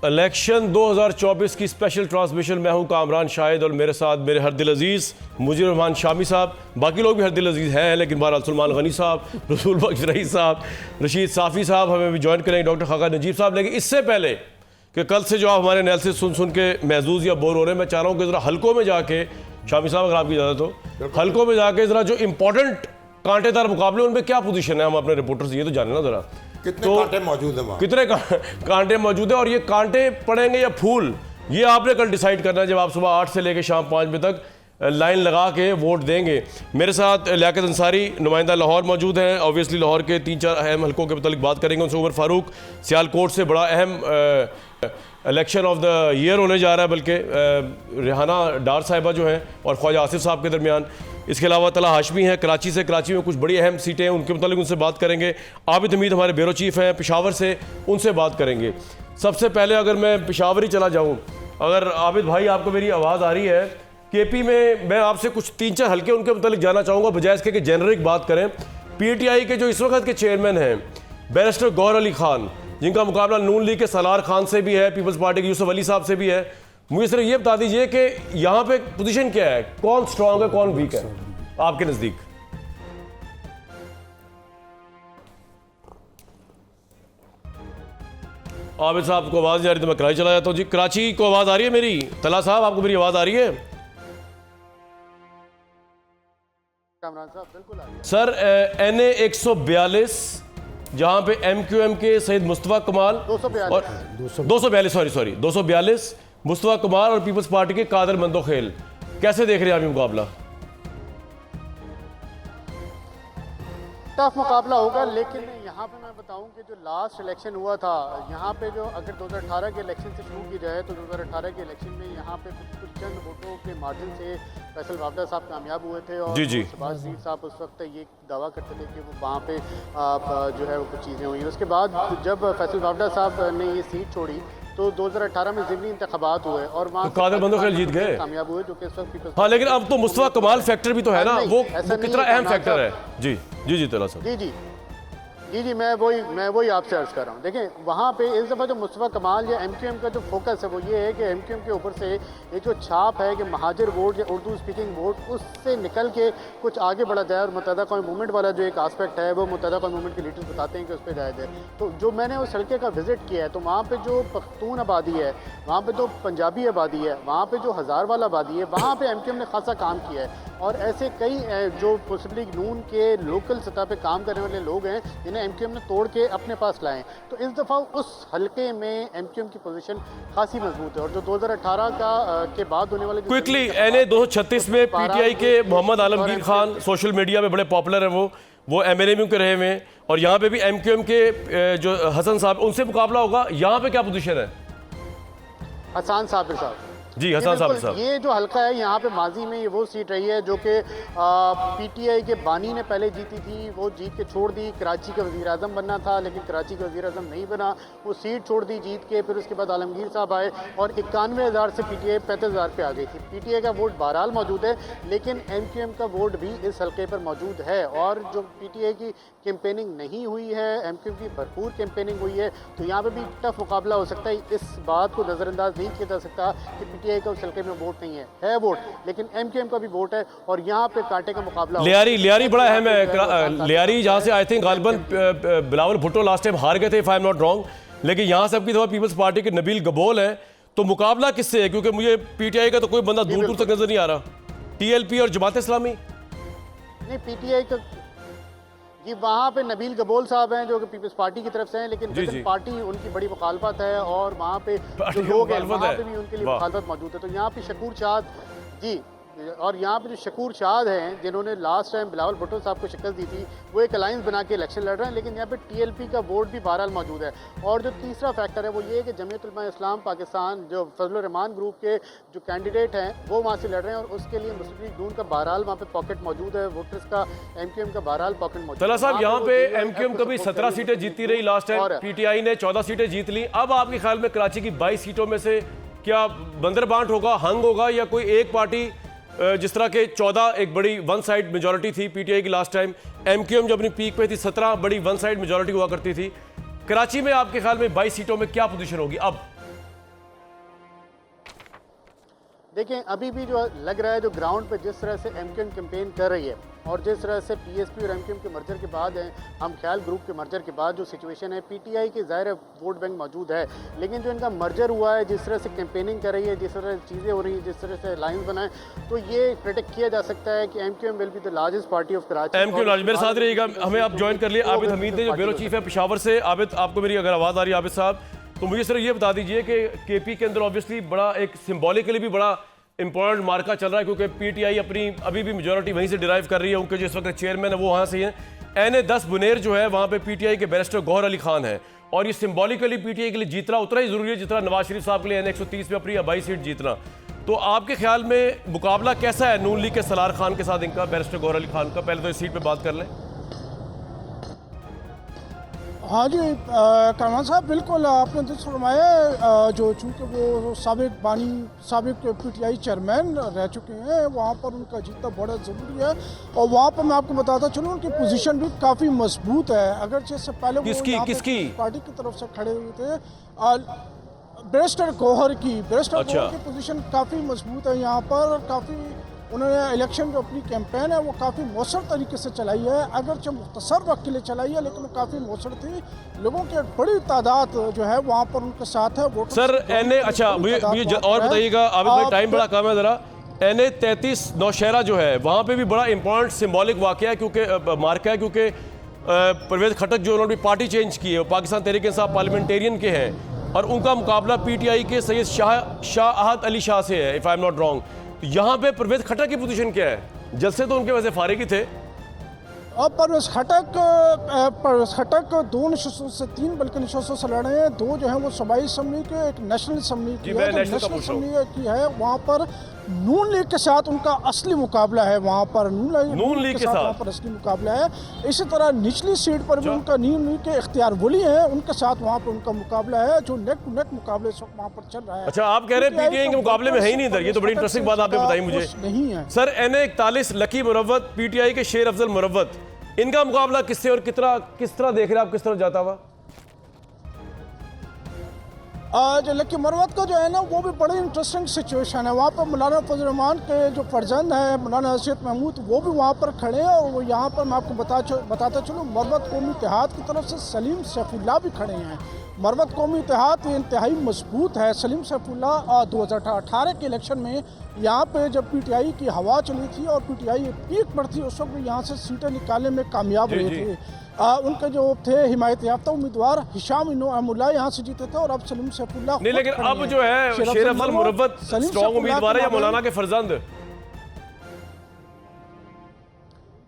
Election 2024 की special transmission. मैं हूं कामरान शाहिद और मेरे साथ मेरे हरदिल अजीज़ मुजीर रहमान शामी साहब, बाकी लोग भी हरदिल अजीज़ हैं लेकिन बहरहाल सलमान गनी साहब, रसूल बख्श रईस साहब, रशीद साफ़ी साहब हमें भी ज्वाइन करेंगे, डॉक्टर खाका नजीब साहब। लेकिन इससे पहले कि कल से जो आप हमारे एनालिसिस सुन के महजूज या बोर हो रहे हैं, मैं चाह रहा हूँ कि ज़रा हल्कों में जाके, शामी साहब अगर आपकी इजाज़त हो, हल्कों में जाके ज़रा जो इंपॉर्टेंट कांटेदार मुकाबले उनमें क्या पोजीशन है, हम अपने रिपोर्टर से ये तो जाने ना ज़रा कितने कांटे मौजूद हैं वहाँ? कितने कांटे मौजूद है और ये कांटे पड़ेंगे या फूल, ये आपने कल डिसाइड करना है जब आप सुबह 8 से लेकर शाम 5 बजे तक लाइन लगा के वोट देंगे। मेरे साथ लियाकत अंसारी नुमाइंदा लाहौर मौजूद हैं। ऑब्वियसली लाहौर के 3-4 अहम हल्कों के मतलब बात करेंगे उनसे। उमर फारूक सियालकोट से बड़ा अहम इलेक्शन ऑफ द ईयर होने जा रहा है, बल्कि रेहाना डार साहिबा जो हैं और ख्वाजा आसिफ साहब के दरमियान। इसके अलावा तला हाशमी हैं कराची से, कराची में कुछ बड़ी अहम सीटें हैं, उनके मतलब उनसे बात करेंगे। आबिद हमीद हमारे ब्यूरो चीफ हैं पेशावर से, उनसे बात करेंगे। सबसे पहले अगर मैं पेशावर ही चला जाऊँ, अगर आबिद भाई आपको मेरी आवाज़ आ रही है, केपी में मैं आपसे कुछ 3-4 हल्के उनके मतलब जानना चाहूँगा, बजाय इसके कि जेनरिक बात करें। पीटीआई के जो इस वक्त के चेयरमैन हैं बैरिस्टर गौहर अली खान, जिनका मुकाबला नून लीग के सलार खान से भी है, पीपल्स पार्टी के यूसुफ अली साहब से भी है, मुझे सिर्फ ये बता दीजिए कि यहाँ पे पोजीशन क्या है, कौन स्ट्रांग है कौन वीक है आपके नजदीक? आबिद साहब को आवाज नहीं आ रही तो मैं कराची चला जाता हूँ। जी कराची को आवाज आ रही है मेरी? तला साहब आपको मेरी आवाज आ रही है? कामरान साहब बिल्कुल आ रही है। सर NA 142 जहां पे MQM के सैयद मुस्तफा कमाल 242 मुस्तफा कमाल और पीपल्स पार्टी के कादर मंदोखेल, कैसे देख रहे हैं आप ये मुकाबला? टफ मुकाबला होगा, लेकिन यहाँ पे मैं बताऊँ कि जो लास्ट इलेक्शन हुआ था, यहाँ पे जो अगर 2018 के इलेक्शन से शुरू की जाए तो 2018 के इलेक्शन में यहाँ पे कुछ चंद वोटों के मार्जिन से फैसल वावडा साहब कामयाब हुए थे और शहबाज शरीफ साहब उस वक्त ये दावा करते थे कि वो वहाँ पे जो है वो कुछ चीज़ें हुई। उसके बाद जब फैसल वावडा साहब ने ये सीट छोड़ी तो 2018 में ज़िमनी इंतखाबात हुए और वहाँ कादर मंदोखेल जीत गए, कामयाब हुए, जो कि इस वक्त हाँ। लेकिन अब तो मुस्तफा कमाल फैक्टर भी तो है ना, वो कितना अहम फैक्टर है? जी जी जी तला साहब। जी मैं वही आपसे अर्ज़ कर रहा हूँ। देखें वहाँ पे इस दफ़ा जो मुस्तफा कमाल या MQM का जो फोकस है वो ये है कि MQM के ऊपर से एक जो छाप है कि महाजिर वोट या उर्दू स्पीकिंग वोट, उससे निकल के कुछ आगे बढ़ा जाए और मुत्तहदा कौमी मूवमेंट वाला जो एक आस्पेक्ट है वो मुत्तहदा कौमी मूवमेंट के लीडर्स बताते हैं कि उस पर जायज़ है। तो जो मैंने उस हल्के का विज़िट किया है तो वहाँ पर जो पख्तून आबादी है, वहाँ पर जो पंजाबी आबादी है, वहाँ पर जो हज़ारवाल आबादी है, वहाँ पर MQM ने खासा काम किया है। और ऐसे कई जो पॉसिबली नून के लोकल सतह पे काम करने वाले लोग हैं जिन्हें MQM ने तोड़ के अपने पास लाएं। तो इस दफ़ा उस हल्के में MQM की पोजीशन खासी मजबूत है और जो 2018 के बाद होने वाले क्विकली NA 236 में PTI के मोहम्मद आलमगीर खान सोशल मीडिया में बड़े पॉपुलर हैं, वो MNMU के रहे हुए हैं और यहाँ पे भी MQM के जो हसन साहब, उनसे मुकाबला होगा। यहाँ पे क्या पोजीशन है? हसन साबिर साहब जी, हसन साहब। ये जो हल्का है यहाँ पे माजी में ये वो सीट रही है जो कि PTI के बानी ने पहले जीती थी, वो जीत के छोड़ दी। कराची का वज़ीर आज़म बनना था लेकिन कराची का वज़ीर आज़म नहीं बना, वो सीट छोड़ दी जीत के। फिर उसके बाद आलमगीर साहब आए और 91,000 से PTI 35,000 पे आ गई थी। PTI का वोट बहरहाल मौजूद है लेकिन MQM का वोट भी इस हल्के पर मौजूद है और जो PTI की कैंपेनिंग नहीं हुई है, MQM की भरपूर कैंपेनिंग हुई है, तो यहाँ पर भी टफ मुकाबला हो सकता है। इस बात को नज़रअंदाज नहीं किया जा सकता कि PTI का उस हल्के में वोट नहीं है वोट, लेकिन MQM का भी वोट है और यहाँ पे कांटे का मुकाबला। लियारी बड़ा अहम है। लियारी जहाँ से आई थिंक गालिबन बिलावल भुट्टो लास्ट टाइम हार गए थे, if I am not wrong, लेकिन यहाँ से अब की दफा पीपल्स पार्टी के नबील गबोल है। तो मुकाबला किससे है? क्योंकि मुझे PTI का तो कोई बंदा दूर दूर तक नजर नहीं आ रहा। TLP और जमात इस्लामी नहीं, PTI का जी वहाँ पे नबील गबोल साहब हैं जो कि पीपल्स पार्टी की तरफ से हैं, लेकिन विजन पार्टी उनकी बड़ी मुखालफत है और वहाँ पे जो लोग हैं वहाँ पे भी उनके लिए मुखालफत मौजूद है। तो यहाँ पे शकूर शाद जी और यहाँ पे जो शकूर शाद हैं जिन्होंने लास्ट टाइम बिलावल भुट्टो साहब को शिकस्त दी थी, वो एक अलायंस बना के इलेक्शन लड़ रहे हैं, लेकिन यहाँ पे TLP का वोट भी बहरहाल मौजूद है। और जो तीसरा फैक्टर है वो ये है कि जमीयत उलमा इस्लाम पाकिस्तान जो फजल रहमान ग्रुप के जो कैंडिडेट हैं वो वहाँ से लड़ रहे हैं और उसके लिए मुस्लिम लीग नून का बहरहाल वहाँ पे पॉकेट मौजूद है, वोटर्स का MQM का बहरहाल पॉकेट मौजूद है। तला साहब यहाँ पे MQM कभी 17 सीटें जीतती रही, लास्ट टाइम PTI ने 14 सीटें जीत ली। अब आपके ख्याल में कराची की 22 सीटों में से क्या बंदर बांट होगा, हंग होगा, या कोई एक पार्टी जिस तरह के 14 एक बड़ी वन साइड मेजॉरिटी थी PTI की लास्ट टाइम, MQM जब अपनी पीक पे थी 17 बड़ी वन साइड मेजॉरिटी हुआ करती थी, कराची में आपके ख्याल में 22 सीटों में क्या पोजीशन होगी अब? देखें अभी भी जो लग रहा है जो ग्राउंड पे जिस तरह से एमक्यूएम कैंपेन कर रही है और जिस तरह से पीएसपी और एमक्यूएम के मर्जर के बाद हम ख्याल ग्रुप के मर्जर के बाद जो सिचुएशन है पीटीआई की ज़ाहिर है वोट बैंक मौजूद है, लेकिन जो इनका मर्जर हुआ है जिस तरह से कैंपेनिंग कर रही है, जिस तरह से चीज़ें हो रही हैं, जिस तरह से लाइन्स बनाए, तो ये प्रेडिक्ट किया जा सकता है कि MQM will be the largest party of Karachi. MQM मेरे साथ रहिएगा, हमें आप ज्वाइन कर लिए। आबिद हमीद ने जो ब्यूरो चीफ है पेशावर से। आबिद, आपको मेरी अगर आवाज़ आ रही है आबिद साहब, तो मुझे सिर्फ ये बता दीजिए कि केपी के अंदर ऑब्वियसली बड़ा एक सिंबॉलिकली भी बड़ा इंपॉर्टेंट मार्का चल रहा है, क्योंकि पीटीआई अपनी अभी भी मेजॉरिटी वहीं से डिराइव कर रही है। उनके जो इस वक्त चेयरमैन है वो वहाँ से ही हैं। NA-10 बुनेर जो है वहाँ पे पीटीआई के बैरिस्टर गौहर अली खान है, और ये सिंबॉलिकली पीटीआई के लिए जीतना उतना ही ज़रूरी है जितना नवाज शरीफ साहब के लिए NA-130 में अपनी 22 सीट जीतना। तो आपके ख्याल में मुकाबला कैसा है नून लीग के सलार खान के साथ इनका, बैरिस्टर गौहर अली खान का? पहले तो इस सीट पर बात कर लें। हाँ जी, करमान साहब बिल्कुल आपने दुरुस्त फरमाया। जो चूँकि वो साबिक पीटीआई चेयरमैन रह चुके हैं, वहाँ पर उनका जीतना बड़ा ज़रूरी है। और वहाँ पर मैं आपको बताता चलूँ उनकी पोजीशन भी काफ़ी मजबूत है। अगर जैसे पहले किसकी पार्टी की तरफ से खड़े हुए थे, बैरिस्टर गौहर की पोजीशन काफ़ी मजबूत है यहाँ पर। काफ़ी उन्होंने इलेक्शन जो अपनी कैंपेन है वो काफ़ी मौसर तरीके से चलाई है, अगरचे मुख्तसर वक्त के लिए चलाई है, लेकिन वो काफ़ी मौसर थी। लोगों की एक बड़ी तादाद जो है वहाँ पर उनके साथ है। सर अच्छा मुझे और बताइएगा आबिद भाई, टाइम बड़ा कम है ज़रा। NA-33 नौशहरा जो है वहाँ पे भी बड़ा इंपॉर्टेंट सिंबॉलिक वाक़या है, क्योंकि मार्का है, क्योंकि परवेज़ खटक जो उन्होंने पार्टी चेंज की है वो पाकिस्तान तहरीक इंसाफ पार्लियामेंटेरियन के हैं, और उनका मुकाबला पीटीआई के सैयद शाहद अली शाह से है, if I am not wrong. तो यहाँ पे परवेज़ खटक की पोजीशन क्या है? जलसे तो उनके वैसे फारिग ही थे। अब परवेज़ खटक 2 नशस्तों से 3 बल्कि नशस्तों से लड़े हैं। 2 जो है वो सूबाई असम्बली के, एक नेशनल असम्बली की है। नेशनल असम्बली की है वहाँ पर नून लीग के साथ उनका असली मुकाबला है। वहाँ पर नून लीग के साथ वहाँ पर असली मुकाबला है। इसी तरह निचली सीट पर भी उनका नून लीग के इख्तियार वली है, उनके साथ वहाँ पर उनका मुकाबला है, जो नेक टू नेक मुकाबले इस वक्त वहाँ पर चल रहा है। अच्छा, आप कह रहे हैं पीटीआई के मुकाबले में है ही नहीं इधर? ये तो बड़ी इंटरेस्टिंग बात आपने बताई मुझे। नहीं है सर। NA-41 लकी मुरव्वत, पीटीआई के शेर अफजल मुरव्वत, इनका मुकाबला किससे और किस तरह देख रहे हैं आप, किस तरह जाता हुआ? जो लकी मुरव्वत का जो है ना वो भी बड़ी इंटरेस्टिंग सिचुएशन है। वहाँ पर मौलाना फजल रहमान के जो फर्जंद है मौलाना हसीयत महमूद, वो भी वहाँ पर खड़े हैं। और वो यहाँ पर मैं आपको बताता चलूँ, मुरव्वत कौमी इत्तेहाद की तरफ से सलीम सैफुल्लाह भी खड़े हैं। मुरव्वत कौमी इत्तेहाद ये इंतहाई मजबूत है। सलीम सैफुल्लाह 2018 के इलेक्शन में यहाँ पे जब पीटीआई की हवा चली थी और पीटीआई पीक पर थी, उस वक्त यहाँ से सीटें निकालने में कामयाब हुए थे। उनके जो थे हिमायत याफ्ता उम्मीदवार हिशाम अमुल्ला यहाँ से जीते थे, और अब सलीम सैफुल्लाह नहीं, लेकिन अब जो है शेर अफजल मुरव्वत स्ट्रॉन्ग उम्मीदवार है या मौलाना के फर्जंद?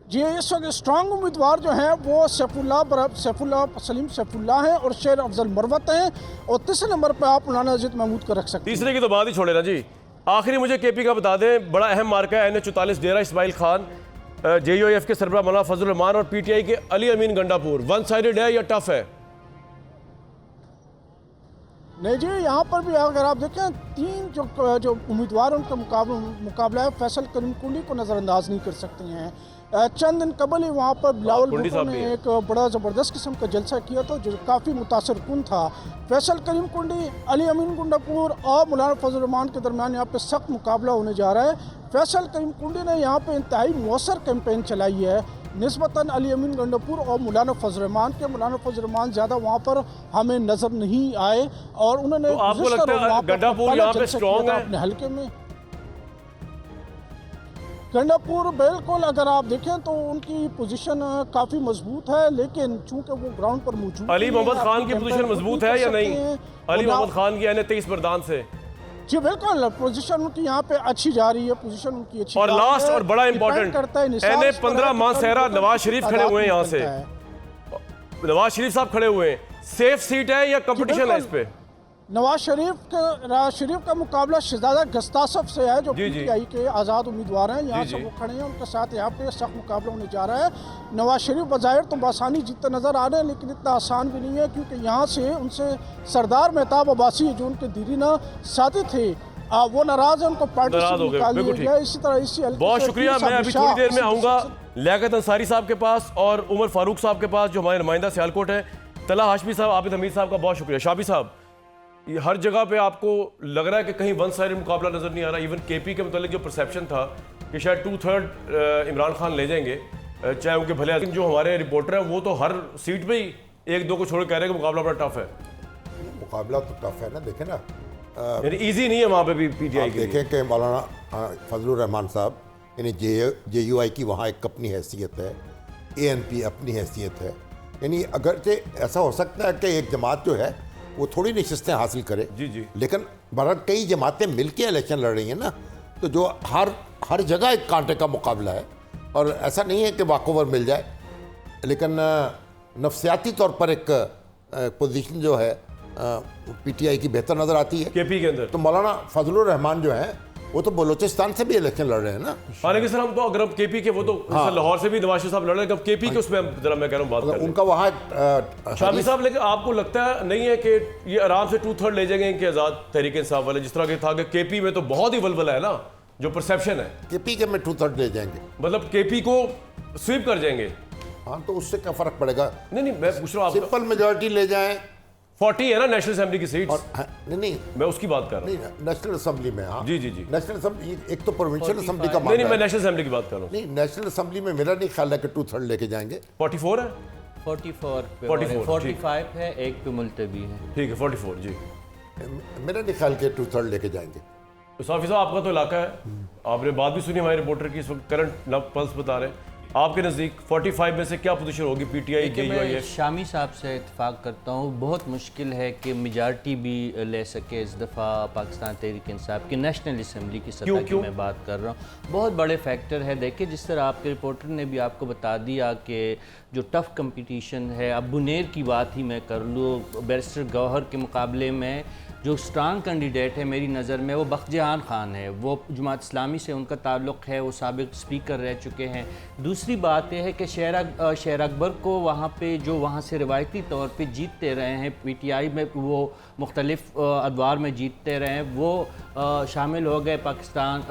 जी, इस वक्त स्ट्रॉन्ग उम्मीदवार जो हैं वो सलीम सैफुल्लाह हैं और शेर अफजल मुरव्वत हैं, और तीसरे नंबर पर आप मौलाना हसीयत महमूद को रख सकते हैं। तीसरे की तो बात ही छोड़े ना जी। आखिरी मुझे केपी का बता दें, बड़ा अहम मार्का है NA-44 डेरा इस्माइल खान, JUIF के सरबराह मौलाना फजल रहमान और पीटीआई के अली अमीन गंडापुर। वन साइडेड है या टफ है? नहीं जी, यहाँ पर भी अगर आप देखें 3 जो उम्मीदवार उनका मुकाबला है, फैसल करीम कुंडी को नज़रअंदाज नहीं कर सकते हैं। चंद दिन कबल ही वहाँ पर बिलावल भुट्टो ने एक बड़ा ज़बरदस्त किस्म का जलसा किया था जो काफ़ी मुतासर कुन था। फैसल करीम कुंडी, अली अमीन गुंडापुर और मौलाना फजल रहमान के दरमियान यहाँ पे सख्त मुकाबला होने जा रहा है। फैसल करीम कुंडी ने यहाँ पे इंतहाई मौसर कैंपेन चलाई है निस्बतन अली अमीन गंडापुर और मौलाना फजल रहमान के। मौलाना फजल रहमान ज़्यादा वहाँ पर हमें नज़र नहीं आए, और उन्होंने तो आपको लगता है गंडापुर यहाँ पे स्ट्रॉन्ग है अपने हल्के में? गंडापुर बिल्कुल अगर आप देखें तो उनकी पोजीशन काफ़ी मजबूत है, लेकिन चूंकि वो ग्राउंड पर मौजूद अली मोहम्मद खान की पोजीशन मजबूत है या नहीं? अली मोहम्मद खान की NA-23 बरदान से जी बिल्कुल पोजीशन उनकी यहाँ पे अच्छी जा रही है, पोजीशन उनकी अच्छी। और लास्ट और बड़ा इंपॉर्टेंट NA-15 मानसहरा नवाज शरीफ खड़े हुए हैं यहाँ से। नवाज शरीफ साहब खड़े हुए हैं, सेफ सीट है या कंपटीशन है इस पे? नवाज शरीफ का मुकाबला शहजादा गस्तासफ से है जो पीटीआई के आज़ाद उम्मीदवार हैं। यहाँ से वो खड़े हैं, उनके साथ यहाँ पे सख्त मुकाबला होने जा रहा है। नवाज शरीफ बज़ाहिर तो आसानी जीतते नज़र आ रहे हैं, लेकिन इतना आसान भी नहीं है, क्योंकि यहाँ से उनसे सरदार मेहताब अब्बासी जो उनके दीरीना साथी थे वो नाराज है, उनको पार्टी से निकाल दिया गया। इसी तरह बहुत शुक्रिया। मैं अभी थोड़ी देर में आऊँगा लियाकत अंसारी साहब के पास और उमर फारूक साहब के पास जो हमारे नुमाइंदा सियालकोट है, तला हाशमी साहब, आबिद हमीद साहब का बहुत शुक्रिया। शाबी साहब, ये हर जगह पे आपको लग रहा है कि कहीं वन साइडेड मुकाबला नजर नहीं आ रहा। इवन केपी के मतलब जो परसेप्शन था कि शायद 2/3 इमरान खान ले जाएंगे, चाहे उनके भले, लेकिन जो हमारे रिपोर्टर हैं वो तो हर सीट पे ही 1-2 को छोड़ के कह रहे हैं कि मुकाबला बड़ा टफ है। मुकाबला तो टफ है ना, देखें ना, यानी ईजी नहीं है वहाँ पे भी पीटीआई के लिए। देखें कि मौलाना फजलुर रहमान साहब, यानी JUI की वहाँ एक अपनी हैसियत है, ANP अपनी हैसियत है। यानी अगर से ऐसा हो सकता है कि एक जमात जो है वो थोड़ी नशिस्तें हासिल करे, जी जी, लेकिन बहरहाल कई जमातें मिलके इलेक्शन लड़ रही हैं ना, तो जो हर जगह एक कांटे का मुकाबला है। और ऐसा नहीं है कि वॉकओवर मिल जाए, लेकिन नफसियाती तौर पर एक पोजीशन जो है PTI की बेहतर नज़र आती है केपी के अंदर। तो मौलाना फजलुर रहमान जो है वो तो बलोचिस्तान से भी इलेक्शन लड़ रहे हैं ना। हालांकि सर हम तो अगर हम केपी के, वो तो लाहौर से भी नवाज शरीफ साहब लड़ रहे हैं, केपी के उसमें जरा मैं कह रहा हूँ बात कर उनका वहाँ शामी साहब। लेकिन आपको लगता है नहीं है कि ये आराम से 2/3 ले जाएंगे इनके आज़ाद तहरीक इंसाफ वाले, जिस तरह के था कि केपी में तो बहुत ही वलवला है ना, जो परसेप्शन है KP के में 2/3 ले जाएंगे, मतलब केपी को स्वीप कर जाएंगे। हाँ तो उससे क्या फर्क पड़ेगा? नहीं मैं पूछ रहा हूँ, सिंपल मेजोरिटी ले जाएं 40 है ना नेशनल असेंबली की सीट, और नहीं मैं उसकी बात कर रहा हूँ। नहीं नेशनल असेंबली में, हाँ जी जी जी, नेशनल असेंबली एक तो प्रोविंशियल असेंबली का नहीं मामला मैं है। नेशनल असेंबली की बात कर रहा हूँ। नहीं नेशनल असेंबली में मेरा नहीं ख्याल है कि 2/3 लेके जाएंगे। 44 है, 44 पे 44, 45 है, एक पे मुलतवी है। ठीक है 44 जी। मेरा नहीं ख्याल के 2/3 लेके जाएंगे। तो साफी साहब आपका तो इलाका है, आपने बात भी सुनी हमारे रिपोर्टर की, इस वक्त करंट नब पल्स बता रहे हैं, आपके नज़दीक 45 में से क्या पोजीशन होगी पीटीआई देखिए, JUI? मैं शामी साहब से इत्तेफाक करता हूँ, बहुत मुश्किल है कि मेजॉरिटी भी ले सके इस दफ़ा पाकिस्तान तहरीक इंसाफ की नेशनल असम्बली की सतह की मैं बात कर रहा हूँ। बहुत बड़े फैक्टर है। देखिए जिस तरह आपके रिपोर्टर ने भी आपको बता दिया कि जो टफ़ कंपटीशन है, अब बुनेर की बात ही मैं कर लूँ, बैरिस्टर गौहर के मुकाबले में जो स्ट्रांग कैंडिडेट है मेरी नज़र में वो बख्तियार खान है। वो जमात इस्लामी से उनका ताल्लुक़ है, वो साबिक स्पीकर रह चुके हैं। दूसरी बात यह है कि शेर अकबर को वहाँ पे जो वहाँ से रिवायती तौर पे जीतते रहे हैं, PTI में वो मुख्तलिफ़ अदवार में जीतते रहे हैं, वो शामिल हो गए पाकिस्तान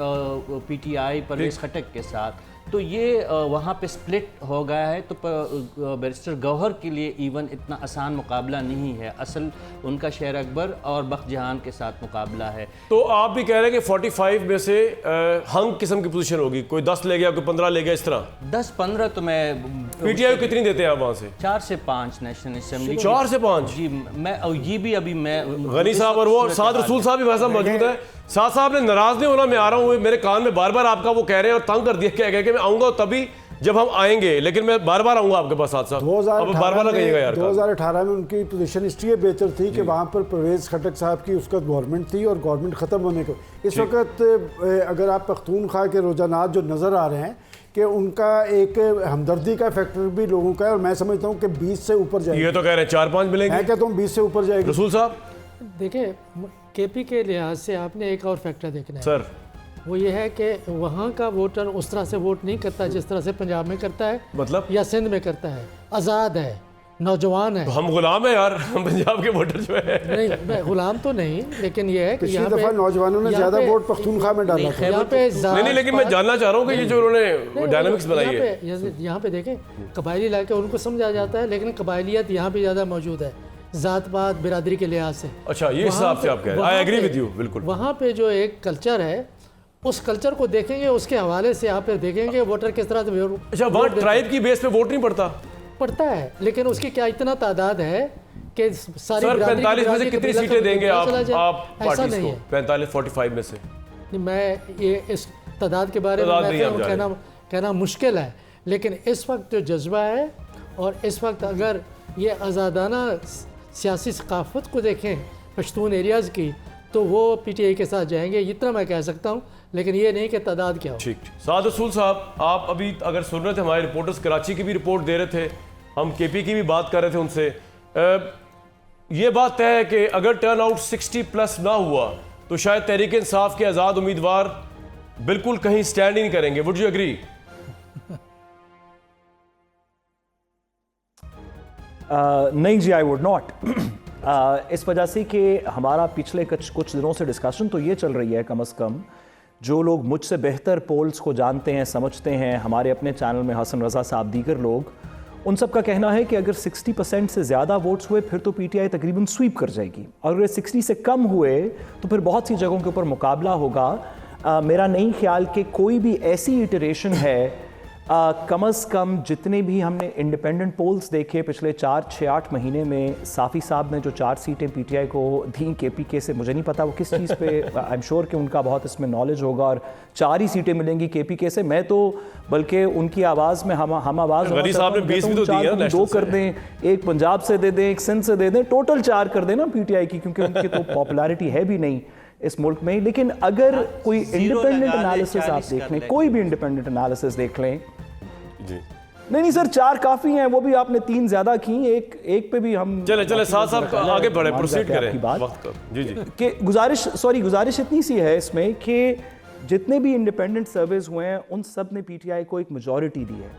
PTI परवेज़ खटक के साथ। तो ये वहाँ पे स्प्लिट हो गया है। तो बैरिस्टर गौहर के लिए इवन इतना आसान मुकाबला नहीं है, असल उनका शेर अकबर और बख्तियार के साथ मुकाबला है। तो आप भी कह रहे हैं कि 45 में से हंग किस्म की पोजीशन होगी, कोई 10 ले गया, कोई 15 ले गया, इस तरह 10-15 तो मैं पीटीआई कितनी देते हैं आप वहाँ से? 4 से 5 नेशनल असेंबली। 4 से 5 जी। मैं ये भी अभी मैं गनी साहब और वो साद रसूल साहब भी वैसा मौजूद है। साद साहब ने नाराज नहीं होना, मैं आ रहा हूँ, मेरे कान में बार बार आपका वो कह रहे हैं और तंग कर दिया कह कि मैं आऊँगा तभी जब हम आएंगे, लेकिन मैं बार बार आऊँगा आपके पास। साथ साथ अब बार बार कहिएगा यार। 2018 में उनकी पोजीशन इसलिए बेहतर थी कि वहाँ पर परवेज़ खटक साहब की उसका गवर्नमेंट थी और गवर्नमेंट ख़त्म होने को इस वक्त अगर आप पख्तूनख्वा के रुझानात जो नज़र आ रहे हैं कि उनका एक हमदर्दी का फैक्टर भी लोगों का है, और मैं समझता हूँ कि 20 से ऊपर जाएगी। ये तो कह रहे हैं 4-5 मिलेंगे, मैं कहता हूँ 20 से ऊपर जाएगी। रसूल साहब देखिए केपी के लिहाज से आपने एक और फैक्टर देखना है सर, वो ये है कि वहाँ का वोटर उस तरह से वोट नहीं करता जिस तरह से पंजाब में करता है, मतलब या सिंध में करता है। आज़ाद है, नौजवान है। तो हम गुलाम है यार, हम पंजाब के वोटर जो है। नहीं मैं गुलाम तो नहीं, लेकिन ये है कि पिछली दफ़ा नौजवानों ने ज़्यादा वोट पख्तूनख्वा में डाला था। यहाँ पे नहीं, लेकिन मैं जानना चाह रहा हूँ कि ये जो उन्होंने डायनामिक्स बनाई है यहाँ पे देखें, कबायली इलाके उनको समझा जाता है, लेकिन कबायलियत यहाँ पे ज़्यादा मौजूद है, ज़ात पात बिरादरी के लिहाज से। अच्छा, ये हिसाब से आप कह रहे हैं। आई एग्री विद यू, बिल्कुल। वहाँ पे जो एक कल्चर है, उस कल्चर को देखेंगे, उसके हवाले से आप फिर देखेंगे वोटर किस तरह से। अच्छा, वहाँ ट्राइब की बेस पे वोट नहीं पड़ता है, लेकिन उसकी क्या इतना तादाद है कि सारी सर 45 में से कितनी सीटें देंगे आप ऐसा नहीं है। 45-45 में से मैं ये इस तादाद के बारे में कहना मुश्किल है, लेकिन इस वक्त जो जज्बा है और इस वक्त अगर ये आज़ादाना सियासी सकाफत को देखें पश्तून एरियाज़ की, तो वो PTI के साथ जाएंगे, इतना मैं कह सकता हूँ, लेकिन ये नहीं कि तादाद क्या हो। ठीक। साद रसूल साहब, आप अभी अगर सुन रहे थे, हमारे रिपोर्टर्स कराची की भी रिपोर्ट दे रहे थे, हम KP की भी बात कर रहे थे उनसे, ये बात तय है कि अगर टर्न आउट 60+ ना हुआ तो शायद तहरीक इंसाफ के आज़ाद उम्मीदवार बिल्कुल कहीं स्टैंड ही नहीं करेंगे। Would you agree? नहीं जी, आई वुड नॉट। इस वजह से कि हमारा पिछले कुछ दिनों से डिस्कशन तो ये चल रही है, कम से कम जो लोग मुझसे बेहतर पोल्स को जानते हैं, समझते हैं, हमारे अपने चैनल में हसन रज़ा साहब, दीगर लोग, उन सब का कहना है कि अगर 60% से ज़्यादा वोट्स हुए फिर तो पीटीआई तकरीबन स्वीप कर जाएगी, और अगर 60 से कम हुए तो फिर बहुत सी जगहों के ऊपर मुकाबला होगा। मेरा नहीं ख्याल कि कोई भी ऐसी इटरेशन है, कम अज़ कम जितने भी हमने इंडिपेंडेंट पोल्स देखे पिछले 4-6-8 महीने में, साफ़ी साहब ने जो 4 सीटें पीटीआई को दी केपीके से, मुझे नहीं पता वो किस चीज़ पे, आई एम श्योर कि उनका बहुत इसमें नॉलेज होगा, और 4 ही सीटें मिलेंगी केपीके से। मैं तो बल्कि उनकी आवाज़ में हम आवाज़ गनी साहब ने 20 भी तो दी है, 2 कर दें, एक पंजाब से दे दें, एक सिंध से दे दें, टोटल 4 कर दें ना पीटीआई की, क्योंकि उनकी तो पॉपुलैरिटी है भी नहीं इस मुल्क में। लेकिन अगर कोई इंडिपेंडेंट एनालिसिस आप देख लें, कोई भी इंडिपेंडेंट एनालिसिस देख लें, जी नहीं सर 4 काफी हैं, वो भी आपने 3 ज्यादा की, एक पे भी हम चले साथ आगे बढ़े, प्रोसीड करें आपकी बात वक्त जी कि गुजारिश इतनी सी है इसमें कि जितने भी इंडिपेंडेंट सर्वेज हुए हैं उन सब ने पीटीआई को एक मेजॉरिटी दी है।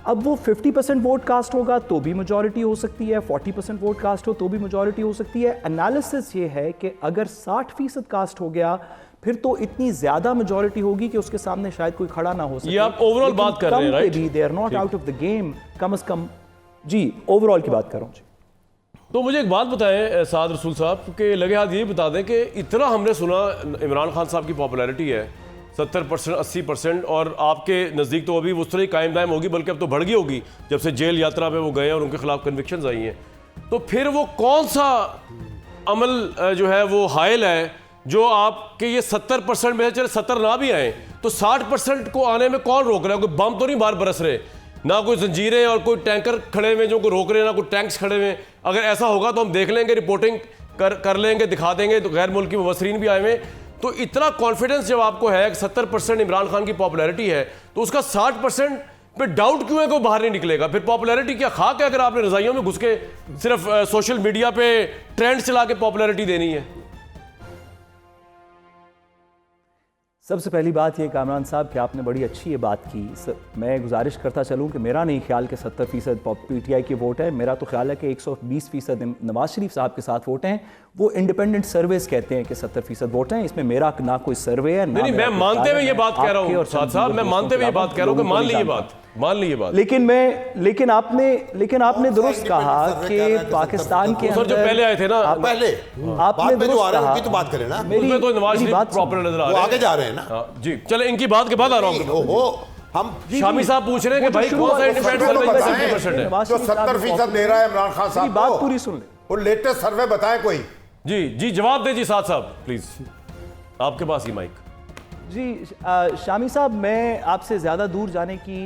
अब वो 50% वोट कास्ट होगा तो भी मेजॉरिटी हो सकती है, 40% वोट कास्ट हो तो भी मेजॉरिटी हो सकती है। एनालिसिस ये है कि अगर 60% कास्ट हो गया फिर तो इतनी ज्यादा मेजॉरिटी होगी कि उसके सामने शायद कोई खड़ा ना हो सके। ये आप ओवरऑल बात कर रहे हैं, right? They are not out of the game, कम से कम जी ओवरऑल की बात कर रहा हूँ जी। तो मुझे एक बात बताएं साद रसूल साहब, कि लगे हाथ ये बता दें कि इतना हमने सुना इमरान खान साहब की पॉपुलैरिटी है 70%, 80%, और आपके नज़दीक तो अभी उस तरह ही कायम दायम होगी, बल्कि अब तो बढ़ गई होगी जब से जेल यात्रा पे वो गए और उनके खिलाफ कन्विक्शंस आई हैं। तो फिर वो कौन सा अमल जो है वो हायल है जो आपके ये 70% में, चले 70 ना भी आए तो 60% को आने में कौन रोक रहा है? कोई बम तो नहीं बाहर बरस रहे, ना कोई जंजीरें और कोई टैंकर खड़े हुए जो को रोक रहे हैं, ना कोई टैंक्स खड़े हुए। अगर ऐसा होगा तो हम देख लेंगे, रिपोर्टिंग कर लेंगे, दिखा देंगे, तो गैर मुल्की मुबसरीन भी आए हुए। तो इतना कॉन्फिडेंस जब आपको है कि 70% इमरान खान की पॉपुलैरिटी है, तो उसका 60% पे डाउट क्यों है कि वो बाहर नहीं निकलेगा? फिर पॉपुलैरिटी क्या खाक है अगर आपने रजाइयों में घुस के सिर्फ सोशल मीडिया पे ट्रेंड चला के पॉपुलैरिटी देनी है? सबसे पहली बात ये कामरान साहब कि आपने बड़ी अच्छी ये बात की। मैं गुजारिश करता चलूँ कि मेरा नहीं ख्याल कि 70% पीटीआई के वोट है। मेरा तो ख्याल है कि 120% नवाज शरीफ साहब के साथ वोट हैं। वो इंडिपेंडेंट सर्वेस कहते हैं कि 70% वोट हैं। इसमें मेरा ना कोई सर्वे है, नहीं, मैं मानते हुए ये बात कह रहा हूँ साहब, मैं मानते हुए ये बात कह रहा हूँ कि मान ली ये बात। लेकिन आपने दुरुस्त कहा कि पाकिस्तान के अंदर जो पहले आए थे ना, पहले आपने दुरुस्त कहा, तो बात करें ना, उसमें तो नवाज शरीफ प्रॉपर नजर आ रहे हैं, आगे जा रहे हैं ना जी। चले इनकी बात के बाद आ रहा हूँ। हम शामी साहब पूछ रहे हैं कि भाई कौन सा इंडिपेंडेंट सर्वे 70% है? जो 70% दे रहा है इमरान खान साहब, बात पूरी सुन ले, वो लेटेस्ट सर्वे बताएं कोई। जी जवाब दे जी साहब प्लीज, आपके पास ही माइक। जी शामी साहब, मैं आपसे ज़्यादा दूर जाने की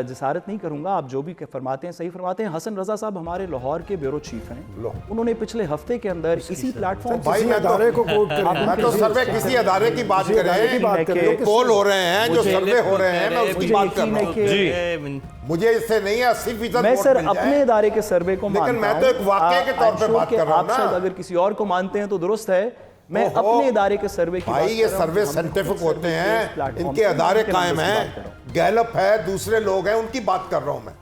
जसारत नहीं करूंगा। आप जो भी फरमाते हैं सही फरमाते हैं। हसन रजा साहब हमारे लाहौर के ब्यूरो चीफ हैं। उन्होंने पिछले हफ्ते के अंदर इसी प्लेटफॉर्म भाई अदारे को कोट करें, मैं तो सर्वे किसी अदारे की बात कर रहे हैं, जो पोल हो रहे हैं, जो सर्वे हो रहे हैं, मैं उसकी बात कर रहा हूं। मुझे इससे नहीं है 80% मैं सर अपने इदारे के सर्वे को मानता हूं, लेकिन मैं तो एक वाकये के तौर पे बात कर रहा हूं ना। अगर किसी और को मानते हैं तो दुरुस्त है, मैं अपने इदारे के सर्वे की भाई ये सर्वे साइंटिफिक होते हैं, इनके अदारे कायम हैं, गैलप है, दूसरे लोग हैं, उनकी बात कर रहा हूं मैं।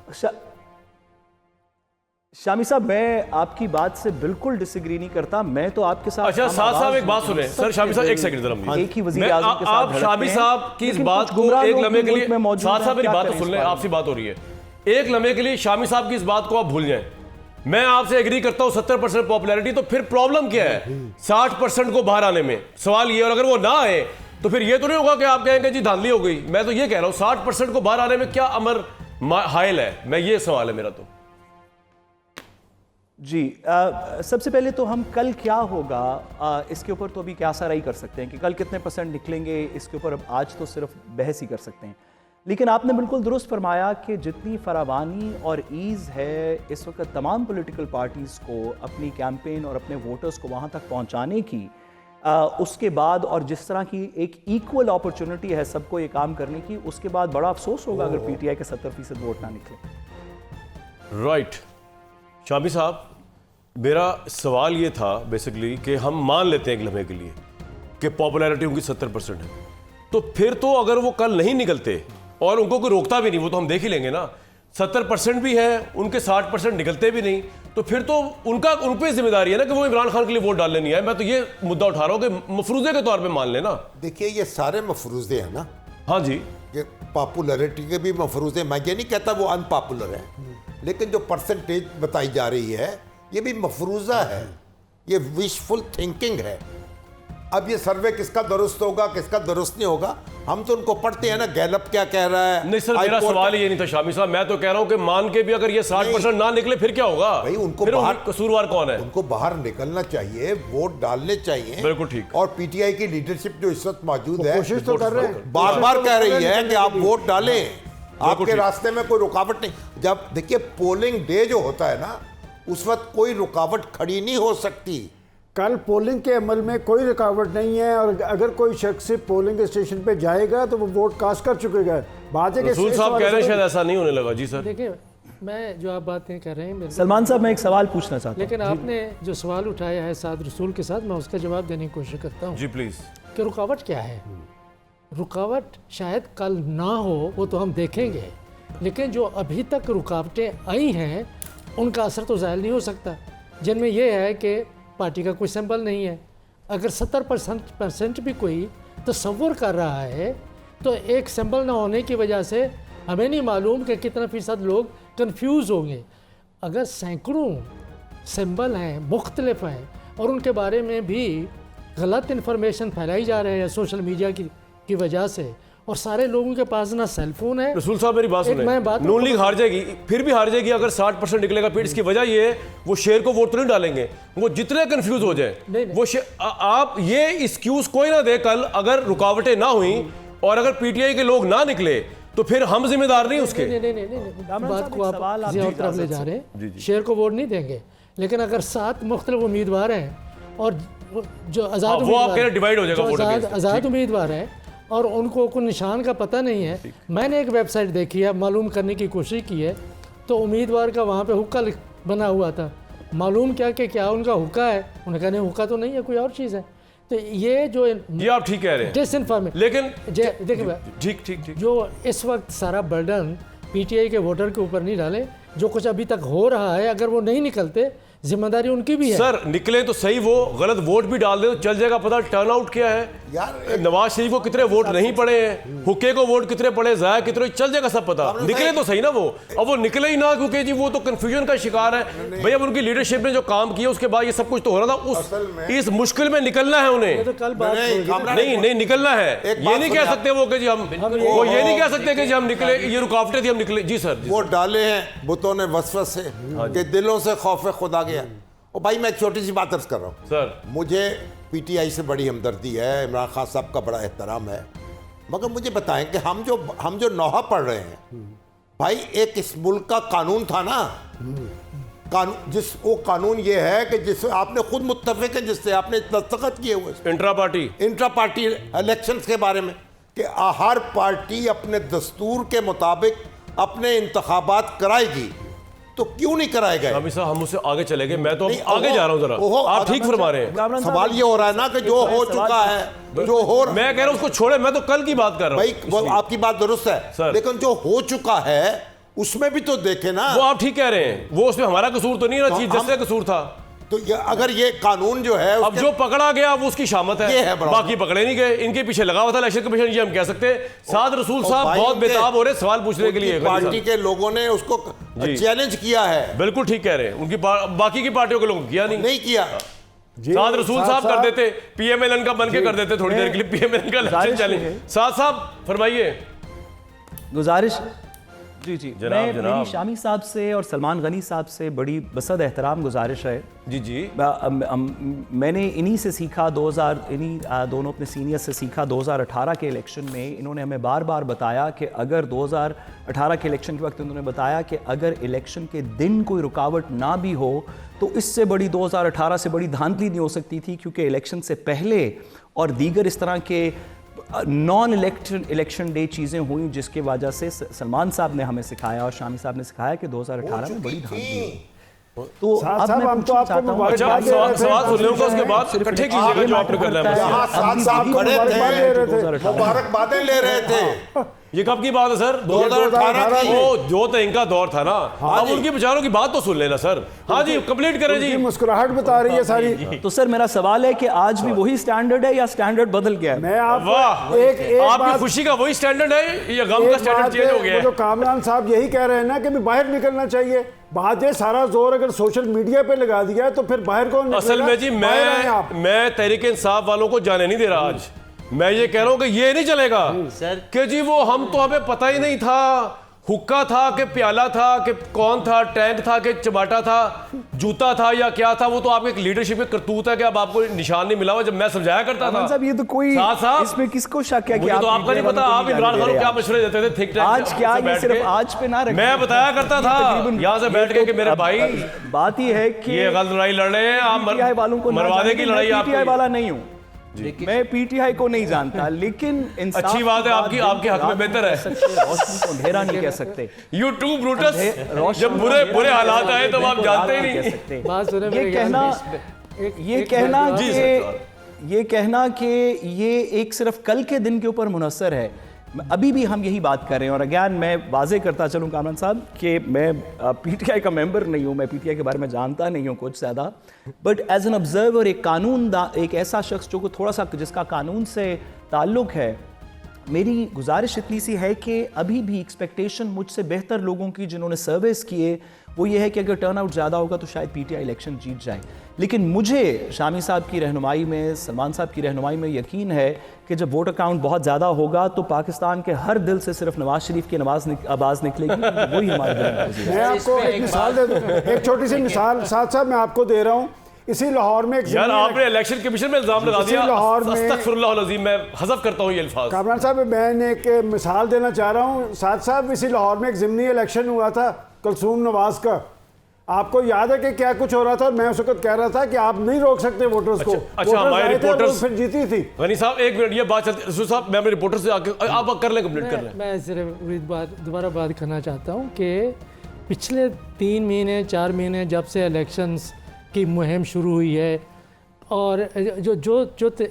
शामी साहब, मैं आपकी बात से बिल्कुल डिसएग्री नहीं करता। मैं तो आपके साथ अच्छा साहब एक बात सुने सर, शामी साहब एक सेकंड जरा, एक ही वज़ीर आज़म के साथ आप शामी साहब की इस बात को एक लम्हे के लिए, साहब मेरी बात तो सुन लें, आपसी बात हो रही है, एक लम्हे के लिए शामी साहब की इस बात को आप भूल जाएं। मैं आपसे एग्री करता हूं 70% पॉपुलैरिटी, तो फिर प्रॉब्लम क्या है 60% को बाहर आने में? सवाल ये, और अगर वो ना आए तो फिर ये तो नहीं होगा कि आप कहेंगे जी धांधली हो गई। मैं तो ये कह रहा हूं 60% को बाहर आने में क्या अमर हायल है, मैं ये सवाल है मेरा तो। जी सबसे पहले तो हम कल क्या होगा इसके ऊपर तो अभी क्या सारा ही कर सकते हैं कि कल कितने % निकलेंगे, इसके ऊपर अब आज तो सिर्फ बहस ही कर सकते हैं। लेकिन आपने बिल्कुल दुरुस्त फरमाया कि जितनी फरावानी और ईज़ है इस वक्त तमाम पॉलिटिकल पार्टीज़ को अपनी कैंपेन और अपने वोटर्स को वहाँ तक पहुँचाने की, उसके बाद और जिस तरह की एक इक्वल अपॉर्चुनिटी है सबको ये काम करने की, उसके बाद बड़ा अफसोस होगा अगर पीटीआई के 70% वोट ना निकले। राइट शामी साहब, मेरा सवाल ये था बेसिकली कि हम मान लेते हैं एक लम्हे के लिए कि पॉपुलैरिटी उनकी 70% है, तो फिर तो अगर वो कल नहीं निकलते और उनको कोई रोकता भी नहीं, वो तो हम देख ही लेंगे ना, 70% भी है, उनके 60% निकलते भी नहीं, तो फिर तो उन पे जिम्मेदारी है ना कि वो इमरान खान के लिए वोट डालने नहीं आए। मैं तो ये मुद्दा उठा रहा हूँ कि मफरूजे के तौर पे मान लेना। देखिए ये सारे मफरूजे हैं ना। हाँ जी, कि पॉपुलैरिटी के भी मफरूज़े, मैं ये नहीं कहता वो अनपॉपुलर है, लेकिन जो परसेंटेज बताई जा रही है ये भी मफरूज़ा है, ये विशफुल थिंकिंग है। अब ये सर्वे किसका दुरुस्त होगा किसका दुरुस्त नहीं होगा, हम तो उनको पढ़ते हैं ना, गैलप क्या कह रहा है। नहीं सर, मेरा सवाल ये नहीं था शामी साहब, मैं तो कह रहा हूं कि मान के भी अगर ये 60% ना निकले फिर क्या होगा? भाई उनको फिर बाहर, कसूरवार कौन है? उनको बाहर निकलना चाहिए, वोट डालने चाहिए। बिल्कुल ठीक। और पीटीआई की लीडरशिप जो इस वक्त मौजूद है, कोशिश तो कर रहे हैं, बार बार कह रही है कि आप वोट डालें, आपके रास्ते में कोई रुकावट नहीं। जब देखिए पोलिंग डे जो होता है ना, उस वक्त कोई रुकावट खड़ी नहीं हो सकती। कल पोलिंग के अमल में कोई रुकावट नहीं है, और अगर कोई शख्स पोलिंग स्टेशन पे जाएगा तो वो वोट कास्ट कर चुकेगा। बात है कि रसूल साहब कह रहे हैं शायद ऐसा नहीं होने लगा। जी सर, देखिए मैं जो आप बातें कर रहे हैं, सलमान साहब मैं एक सवाल पूछना चाहता हूँ। लेकिन आपने जो सवाल उठाया है साद रसूल के साथ, मैं उसका जवाब देने की कोशिश करता हूँ जी प्लीज। कि रुकावट क्या है। रुकावट शायद कल ना हो, वो तो हम देखेंगे, लेकिन जो अभी तक रुकावटें आई हैं उनका असर तो ज़ाहिर नहीं हो सकता, जिनमें यह है कि पार्टी का कोई सिंबल नहीं है। अगर 70% भी कोई तसव्वुर कर रहा है तो एक सिंबल ना होने की वजह से हमें नहीं मालूम कि कितना फ़ीसद लोग कंफ्यूज होंगे। अगर सैकड़ों सिंबल हैं, मुख्तलिफ हैं, और उनके बारे में भी गलत इन्फॉर्मेशन फैलाई जा रही है सोशल मीडिया की वजह से, और सारे लोगों के पास ना सेलफोन है। रसूल साहब मेरी बात सुने, नून लीग हार जाएगी, फिर भी हार जाएगी अगर 60% निकलेगा। फिर इसकी वजह ये है वो शेर को वोट तो नहीं डालेंगे, वो जितने कंफ्यूज हो जाए वो आप ये एक्सक्यूज कोई ना दे। कल अगर रुकावटें ना हुई और अगर पीटीआई के लोग ना निकले तो फिर हम जिम्मेदार नहीं उसके। नहीं, बात को आप और तरफ ले जा रहे हैं। शेर को वोट नहीं देंगे, लेकिन अगर 7 मुख्तलिफ उम्मीदवार हैं और जो आज़ाद उम्मीदवार हैं और उनको कोई निशान का पता नहीं है, मैंने एक वेबसाइट देखी है, मालूम करने की कोशिश की है, तो उम्मीदवार का वहाँ पे हुक्का बना हुआ था। मालूम क्या उनका हुक्का है, उन्होंने कहा नहीं हुक्का तो नहीं है, कोई और चीज़ है। तो ये जो ये आप ठीक कह रहे हैं, डिसइन्फॉर्मेशन, लेकिन देखिए ठीक जो इस वक्त सारा बर्डन पीटीआई के वोटर के ऊपर नहीं डाले। जो कुछ अभी तक हो रहा है, अगर वो नहीं निकलते जिम्मेदारी उनकी भी है। सर निकले तो सही, वो गलत वोट भी डाल दे तो चल जाएगा पता टर्नआउट क्या है। यार नवाज शरीफ को कितने वोट नहीं पड़े हैं, हुक्के को वोट कितने पड़े, जाया कितने, चल जाएगा सब पता। निकले तो सही ना वो, अब वो निकले ही ना, क्योंकि जी वो तो कंफ्यूजन का शिकार है। भैया उनकी लीडरशिप ने जो काम किया उसके बाद ये सब कुछ तो हो रहा था। इस मुश्किल में निकलना है उन्हें, तो कल बात नहीं निकलना है। ये नहीं कह सकते वो कि जी हम, वो ये नहीं कह सकते कि जी हम निकले, ये रुकावटें थी हम निकले। जी सर, वोट डाले हैं बुतों ने वसवस से कि दिलों से खौफ खुदा गया। और भाई मैं एक छोटी सी बात अर्ज कर रहा हूँ सर, मुझे पीटीआई से बड़ी हमदर्दी है, इमरान खान साहब का बड़ा एहतराम है, मगर मुझे बताएं कि हम जो नौहा पढ़ रहे हैं भाई, एक इस मुल्क का कानून था ना, वो कानून ये है कि जिससे आपने खुद मुत्तफिक है, जिससे आपने दस्तखत किए हुए, इंट्रा पार्टी इलेक्शंस के बारे में, कि हर पार्टी अपने दस्तूर के मुताबिक अपने इंतखाबात कराएगी, तो क्यों नहीं कराए गए? हम उससे आगे चले गए, मैं तो आगे जा रहा हूं जरा, आप ठीक फरमा रहे हैं। सवाल ये हो रहा है ना कि जो हो चुका है, मैं कह रहा हूं उसको छोड़े, मैं तो कल की बात कर रहा हूं। भाई वो आपकी बात दुरुस्त है, लेकिन जो हो चुका है उसमें भी तो देखे ना। वो आप ठीक कह रहे हैं, वो उसमें हमारा कसूर तो नहीं रहा, चीफ जस्टिस का कसूर था। तो अगर ये कानून जो है, अब जो पकड़ा गया वो उसकी शामत है, बाकी पकड़े नहीं गए, इनके पीछे लगा हुआ था इलेक्शन कमीशन, ये हम कह सकते हैं। साद रसूल साहब बहुत बेताब हो रहे सवाल पूछने के लिए, पार्टी के लोगों ने उसको चैलेंज किया है। बिल्कुल ठीक कह रहे हैं, उनकी बाकी की पार्टियों के लोग किया नहीं किया। साद रसूल साहब कर देते, पीएमएलएन का बन के कर देते थोड़ी देर के लिए, पीएमएलएन का इलेक्शन चैलेंज। साद साहब फरमाइए। गुजारिश जी मेरी शामी साहब से और सलमान गनी साहब से बड़ी बसद एहतराम गुजारिश है। जी मैंने इन्हीं से सीखा, इन्हीं दोनों अपने सीनियर से सीखा 2018 के इलेक्शन में। इन्होंने हमें बार बार बताया कि अगर 2018 के इलेक्शन के वक्त उन्होंने बताया कि अगर इलेक्शन के दिन कोई रुकावट ना भी हो तो इससे बड़ी 2018 से बड़ी धांधली नहीं हो सकती थी, क्योंकि इलेक्शन से पहले और दीगर इस तरह के नॉन इलेक्शन डे चीज़ें हुई, जिसकी वजह से सलमान साहब ने हमें सिखाया और शामी साहब ने सिखाया कि 2018 में बड़ी धांधली हुई। तो अब मैं पूछना चाहता हूं, सवाल सुन लूंगा उसके बाद इकट्ठे कीजिएगा जो आपने करना है। मुबारकबादें ले रहे थे, ये कब की बात है सर? 2018 की। ओ, जो तो इनका दौर था ना। अब उनकी बेचारों की बात तो सुन लेना सर। हाँ जी, कंप्लीट करें जी। मुस्कुराहट बता रही है सारी। तो सर मेरा सवाल है कि आज भी वही स्टैंडर्ड है या स्टैंडर्ड बदल गया है? मैं आपको वाह, एक आपकी खुशी का वही स्टैंडर्ड है या गम का स्टैंडर्ड चेंज हो गया तो है? कामरान साहब यही कह रहे हैं ना कि भी बाहर निकलना चाहिए। बात है सारा जोर अगर सोशल मीडिया पे लगा दिया तो फिर बाहर कौन निकलेगा? असल में जी बाहर आएं आप। मैं तहरीक इंसाफ वालों को जाने नहीं दे रहा आज। मैं ये कह रहा हूं कि ये नहीं चलेगा सर। कि जी वो हमें पता ही नहीं था, हुक्का था कि प्याला था कि कौन था, टैंक था कि चबाटा था, जूता था या क्या था। वो तो आपके एक लीडरशिप के करतूत है कि अब आपको निशान नहीं मिला हुआ। जब मैं समझाया करता था साहब, ये तो कोई साहब इसमें किसको शक है कि मुझे तो आपका नहीं पता आप इमरान खान को क्या मशवरे देते थे थिंक टैंक आज क्या ये सिर्फ आज पे ना रखें। मैं बताया करता था यहाँ से बैठ के कि मेरे भाई बात ही है कि ये गलत लड़ाई लड़ रहे हैं, आप पीटीआई वालों को मरवाने की लड़ाई पीटीआई आपको। वाला नहीं हूँ, मैं पीटीआई को नहीं जानता, लेकिन इंसाफ अच्छी बात है, आपकी हक में बेहतर है। रोशनी को अंधेरा नहीं कह सकते। यू टू ब्रूटस, जब बुरे हालात आए तब आप जानते ही नहीं। बात सुने ये मेरे ख्याल कहना में ये कहना जी कि सरकार। ये कहना कि ये एक सिर्फ कल के दिन के ऊपर मुनहसर है, अभी भी हम यही बात कर रहे हैं। और अगैन मैं वाजे करता चलूँ कामरान साहब कि मैं पीटीआई का मेंबर नहीं हूँ, मैं पीटीआई के बारे में जानता नहीं हूँ कुछ ज़्यादा, बट एज एन ऑब्जर्वर, एक ऐसा शख्स जो को थोड़ा सा जिसका कानून से ताल्लुक़ है, मेरी गुजारिश इतनी सी है कि अभी भी एक्सपेक्टेशन मुझसे बेहतर लोगों की जिन्होंने सर्विस किए वो ये है कि अगर टर्नआउट ज़्यादा होगा तो शायद पीटीआई इलेक्शन जीत जाए। लेकिन मुझे शामी साहब की रहनुमाई में, सलमान साहब की रहनुमाई में यकीन है कि जब वोट अकाउंट बहुत ज़्यादा होगा तो पाकिस्तान के हर दिल से सिर्फ नवाज शरीफ की आवाज़ निकलेगी। वही हमारे दिल में। मैं आपको एक मिसाल दे दूं, एक छोटी सी मिसाल साथ साहब मैं आपको दे रहा हूँ। इसी लाहौर में यार आपने इलेक्शन कमीशन में इल्जाम लगा दिया। लाहौर में अस्तगफिरुल्लाह अज़ीम, मैं हज़फ करता हूँ ये अल्फाज। कामरान साहब मैंने एक मिसाल देना चाह रहा हूँ। साथ साहब इसी लाहौर में एक ज़िमनी इलेक्शन हुआ था कुलसूम नवाज का, आपको याद है कि क्या कुछ हो रहा था? मैं उस वक्त कह रहा था कि आप नहीं रोक सकते वोटर्स को। अच्छा हमारे रिपोर्टर्स फिर जीती थी। गनी साहब एक मिनट, ये बात चलती रसूल साहब, मैं अपने रिपोर्टर से आके आप कर लें, कंप्लीट कर लें। मैं सिर्फ दोबारा बात करना चाहता हूँ कि पिछले 3 महीने 4 महीने जब से इलेक्शंस की मुहिम शुरू हुई है और जो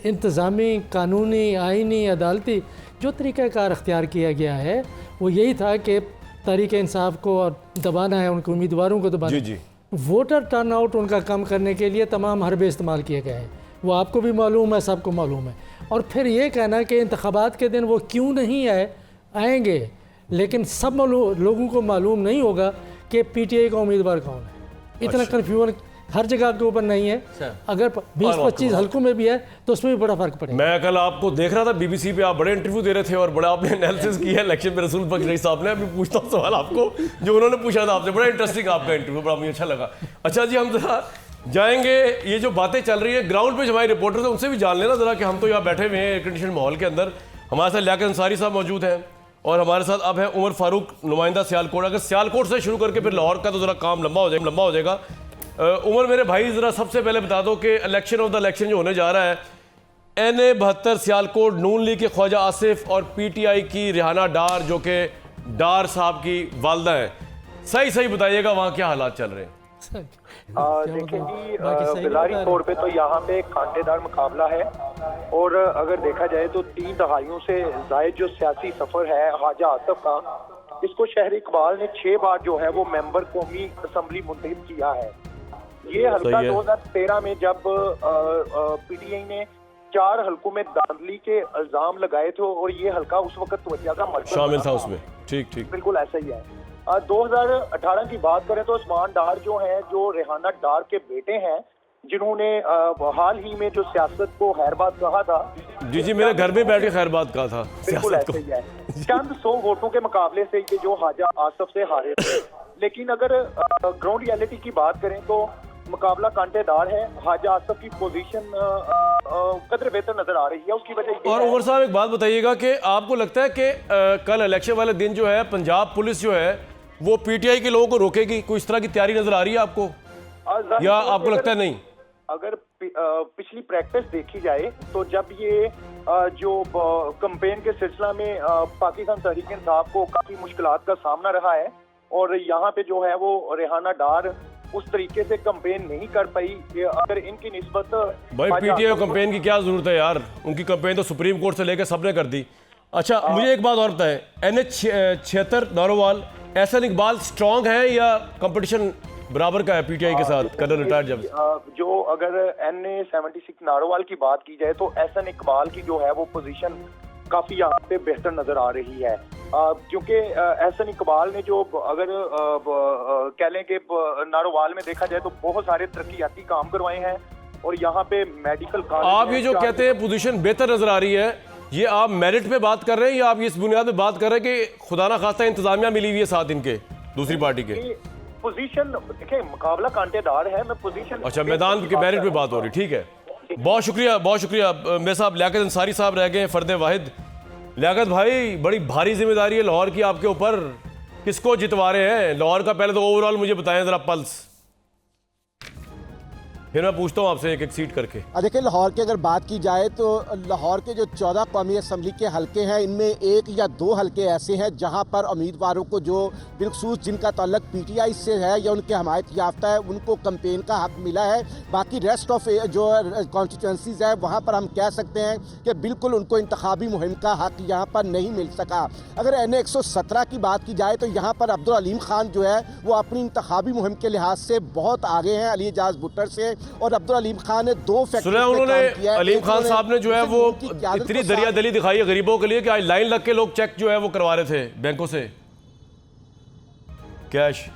इंतज़ामी, कानूनी, आइनी, अदालती जो तरीक़ाकार अख्तियार किया गया है वो यही था कि तहरीक इंसाफ को और दबाना है, उनके उम्मीदवारों को दबाना। जी। वोटर टर्नआउट उनका कम करने के लिए तमाम हरबे इस्तेमाल किए गए हैं, वो आपको भी मालूम है, सबको मालूम है। और फिर ये कहना कि इंतखाबात के दिन वो क्यों नहीं आएंगे, लेकिन सब लोगों को मालूम नहीं होगा कि पीटीआई का उम्मीदवार कौन है। इतना कन्फ्यूजन हर जगह के ऊपर नहीं है। अगर 20-25 हल्कों में भी है तो उसमें भी बड़ा फर्क पड़ेगा। मैं कल आपको देख रहा था बीबीसी पे, आप बड़े इंटरव्यू दे रहे थे और बड़ा आपने एनालिसिस किया है इलेक्शन में रसूल बख्श रईस साहब ने। अभी पूछता हूँ सवाल आपको जो उन्होंने पूछा था आपसे, बड़ा इंटरेस्टिंग आपका इंटरव्यू, बड़ा मुझे अच्छा लगा। अच्छा जी, हम जरा जाएंगे, ये जो बातें चल रही है ग्राउंड पे, जो हमारे रिपोर्टर थे उनसे भी जान लेना जरा कि हम तो यहाँ बैठे हुए हैं एयर कंडीशन माहौल के अंदर। हमारे साथ लियाकत अंसारी साहब मौजूद हैं और हमारे साथ अब है उमर फारूक, नुमाइंदा सियालकोट। अगर सियालकोट से शुरू करके फिर लाहौर का तो जरा काम लंबा हो जाएगा। उमर मेरे भाई ज़रा सबसे पहले बता दो कि इलेक्शन ऑफ द इलेक्शन जो होने जा रहा है, NA-72 सियालकोट नून लीग के ख्वाजा आसिफ और PTI की रिहाना डार जो कि डार साहब की वालदा है, सही बताइएगा वहाँ क्या हालात चल रहे हैं? देखिए जी, बिलारी तौर पे तो यहाँ पे कांटेदार मुकाबला है और अगर देखा जाए तो 3 दहाइयों से जायद जो सियासी सफर है ख्वाजा आसिफ का, इसको शहरी इकबाल ने 6 बार जो है वो मेंबर कौमी असम्बली मुंतखब किया है। ये हल्का 2013 में जब PTI ने 4 हल्कों में धांधली के इल्जाम लगाए थे और ये हल्का उस वक्त तवज्जो का मरकज़ शामिल था उसमें। ठीक बिल्कुल ऐसा ही है। 2018 की बात करें तो उस्मान डार जो हैं, जो रेहाना डार के बेटे हैं, जिन्होंने हाल ही में जो सियासत को खैरबाद कहा था। जी मेरे घर में बैठ के खैरबाद कहा था। बिल्कुल ऐसा ही है। चंद 100 वोटों के मुकाबले से ये जो ख्वाजा आसिफ से हारे थे। लेकिन अगर ग्राउंड रियलिटी की बात करें तो मुकाबला कांटेदार है। ख्वाजा आसिफ की पोजीशन कदर बेहतर नजर आ रही है। उसकी वजह और उमर साहब एक बात बताइएगा कि आपको लगता है कि कल इलेक्शन वाले दिन जो है पंजाब पुलिस जो है वो PTI के लोगों को रोकेगी? कोई इस तरह की तैयारी नजर आ रही है आपको, या आपको लगता है नहीं? अगर पिछली प्रैक्टिस देखी जाए तो जब ये जो कैंपेन के सिलसिला में पाकिस्तान तहरीक इंसाफ को काफी मुश्किलात का सामना रहा है और यहाँ पे जो है वो रेहाना डार उस तरीके से कैंपेन नहीं कर पाई। अगर इनकी निस्बत भाई PTI कैंपेन की क्या जरूरत है यार, उनकी कैंपेन तो सुप्रीम कोर्ट से लेकर सबने कर दी। अच्छा, मुझे एक बात और बताएं, NH76 नारोवाल, एहसन इकबाल स्ट्रांग है या कंपटीशन बराबर का है पीटीआई के साथ कर्नल रिटायर्ड जब? जो अगर NA76 नारोवाल की बात की जाए तो एहसन इकबाल की जो है वो पोजीशन काफी यहाँ पे बेहतर नजर आ रही है, क्योंकि एहसन इकबाल ने जो अगर कह लें कि नारोवाल में देखा जाए तो बहुत सारे तरक्याती काम करवाए हैं और यहाँ पे मेडिकल आप ये जो कहते हैं पोजीशन बेहतर नजर आ रही है, ये आप मेरिट पे बात कर रहे हैं या आप इस बुनियाद पे बात कर रहे हैं कि खुदा ना खास्ता इंतजामिया मिली हुई है साथ इनके दूसरी पार्टी के? पोजीशन देखिए, मुकाबला कांटेदार है, मैं पोजीशन अच्छा मैदान के मेरिट पे बात हो रही, ठीक है। बहुत शुक्रिया, बहुत शुक्रिया मेरे साहब। लियाकत अंसारी साहब रह गए फर्द वाहिद। लियाकत भाई, बड़ी भारी जिम्मेदारी है लाहौर की आपके ऊपर, किसको जितवा रहे हैं लाहौर का? पहले तो ओवरऑल मुझे बताएं जरा पल्स, फिर मैं पूछता हूँ आपसे एक एक सीट करके। देखिए, लाहौर की अगर बात की जाए तो लाहौर के जो 14 कौमी असम्बली के हलके हैं, इनमें 1 या 2 हलके ऐसे हैं जहां पर उम्मीदवारों को जो बिलखसूस जिनका ताल्लुक पीटीआई से है या उनके हमायत याफ्ता है, उनको कैंपेन का हक मिला है। बाकी रेस्ट ऑफ जो कॉन्स्टिट्यूंसीज है वहां पर हम कह सकते हैं कि बिल्कुल उनको इंतखाबी मुहिम का हक यहाँ पर नहीं मिल सका। अगर NA117 की बात की जाए तो यहाँ पर अब्दुल अलीम खान जो है वो अपनी इंतखाबी मुहिम के लिहाज से बहुत आगे हैं अली एजाज भुट्टर से, और अब्दुल अलीम खान ने 2 फैक्टर उन्होंने अलीम खान साहब ने जो है वो इतनी दरिया दली दिखाई है गरीबों के लिए कि आज लाइन लग के लोग चेक जो है वो करवा रहे थे बैंकों से कैश।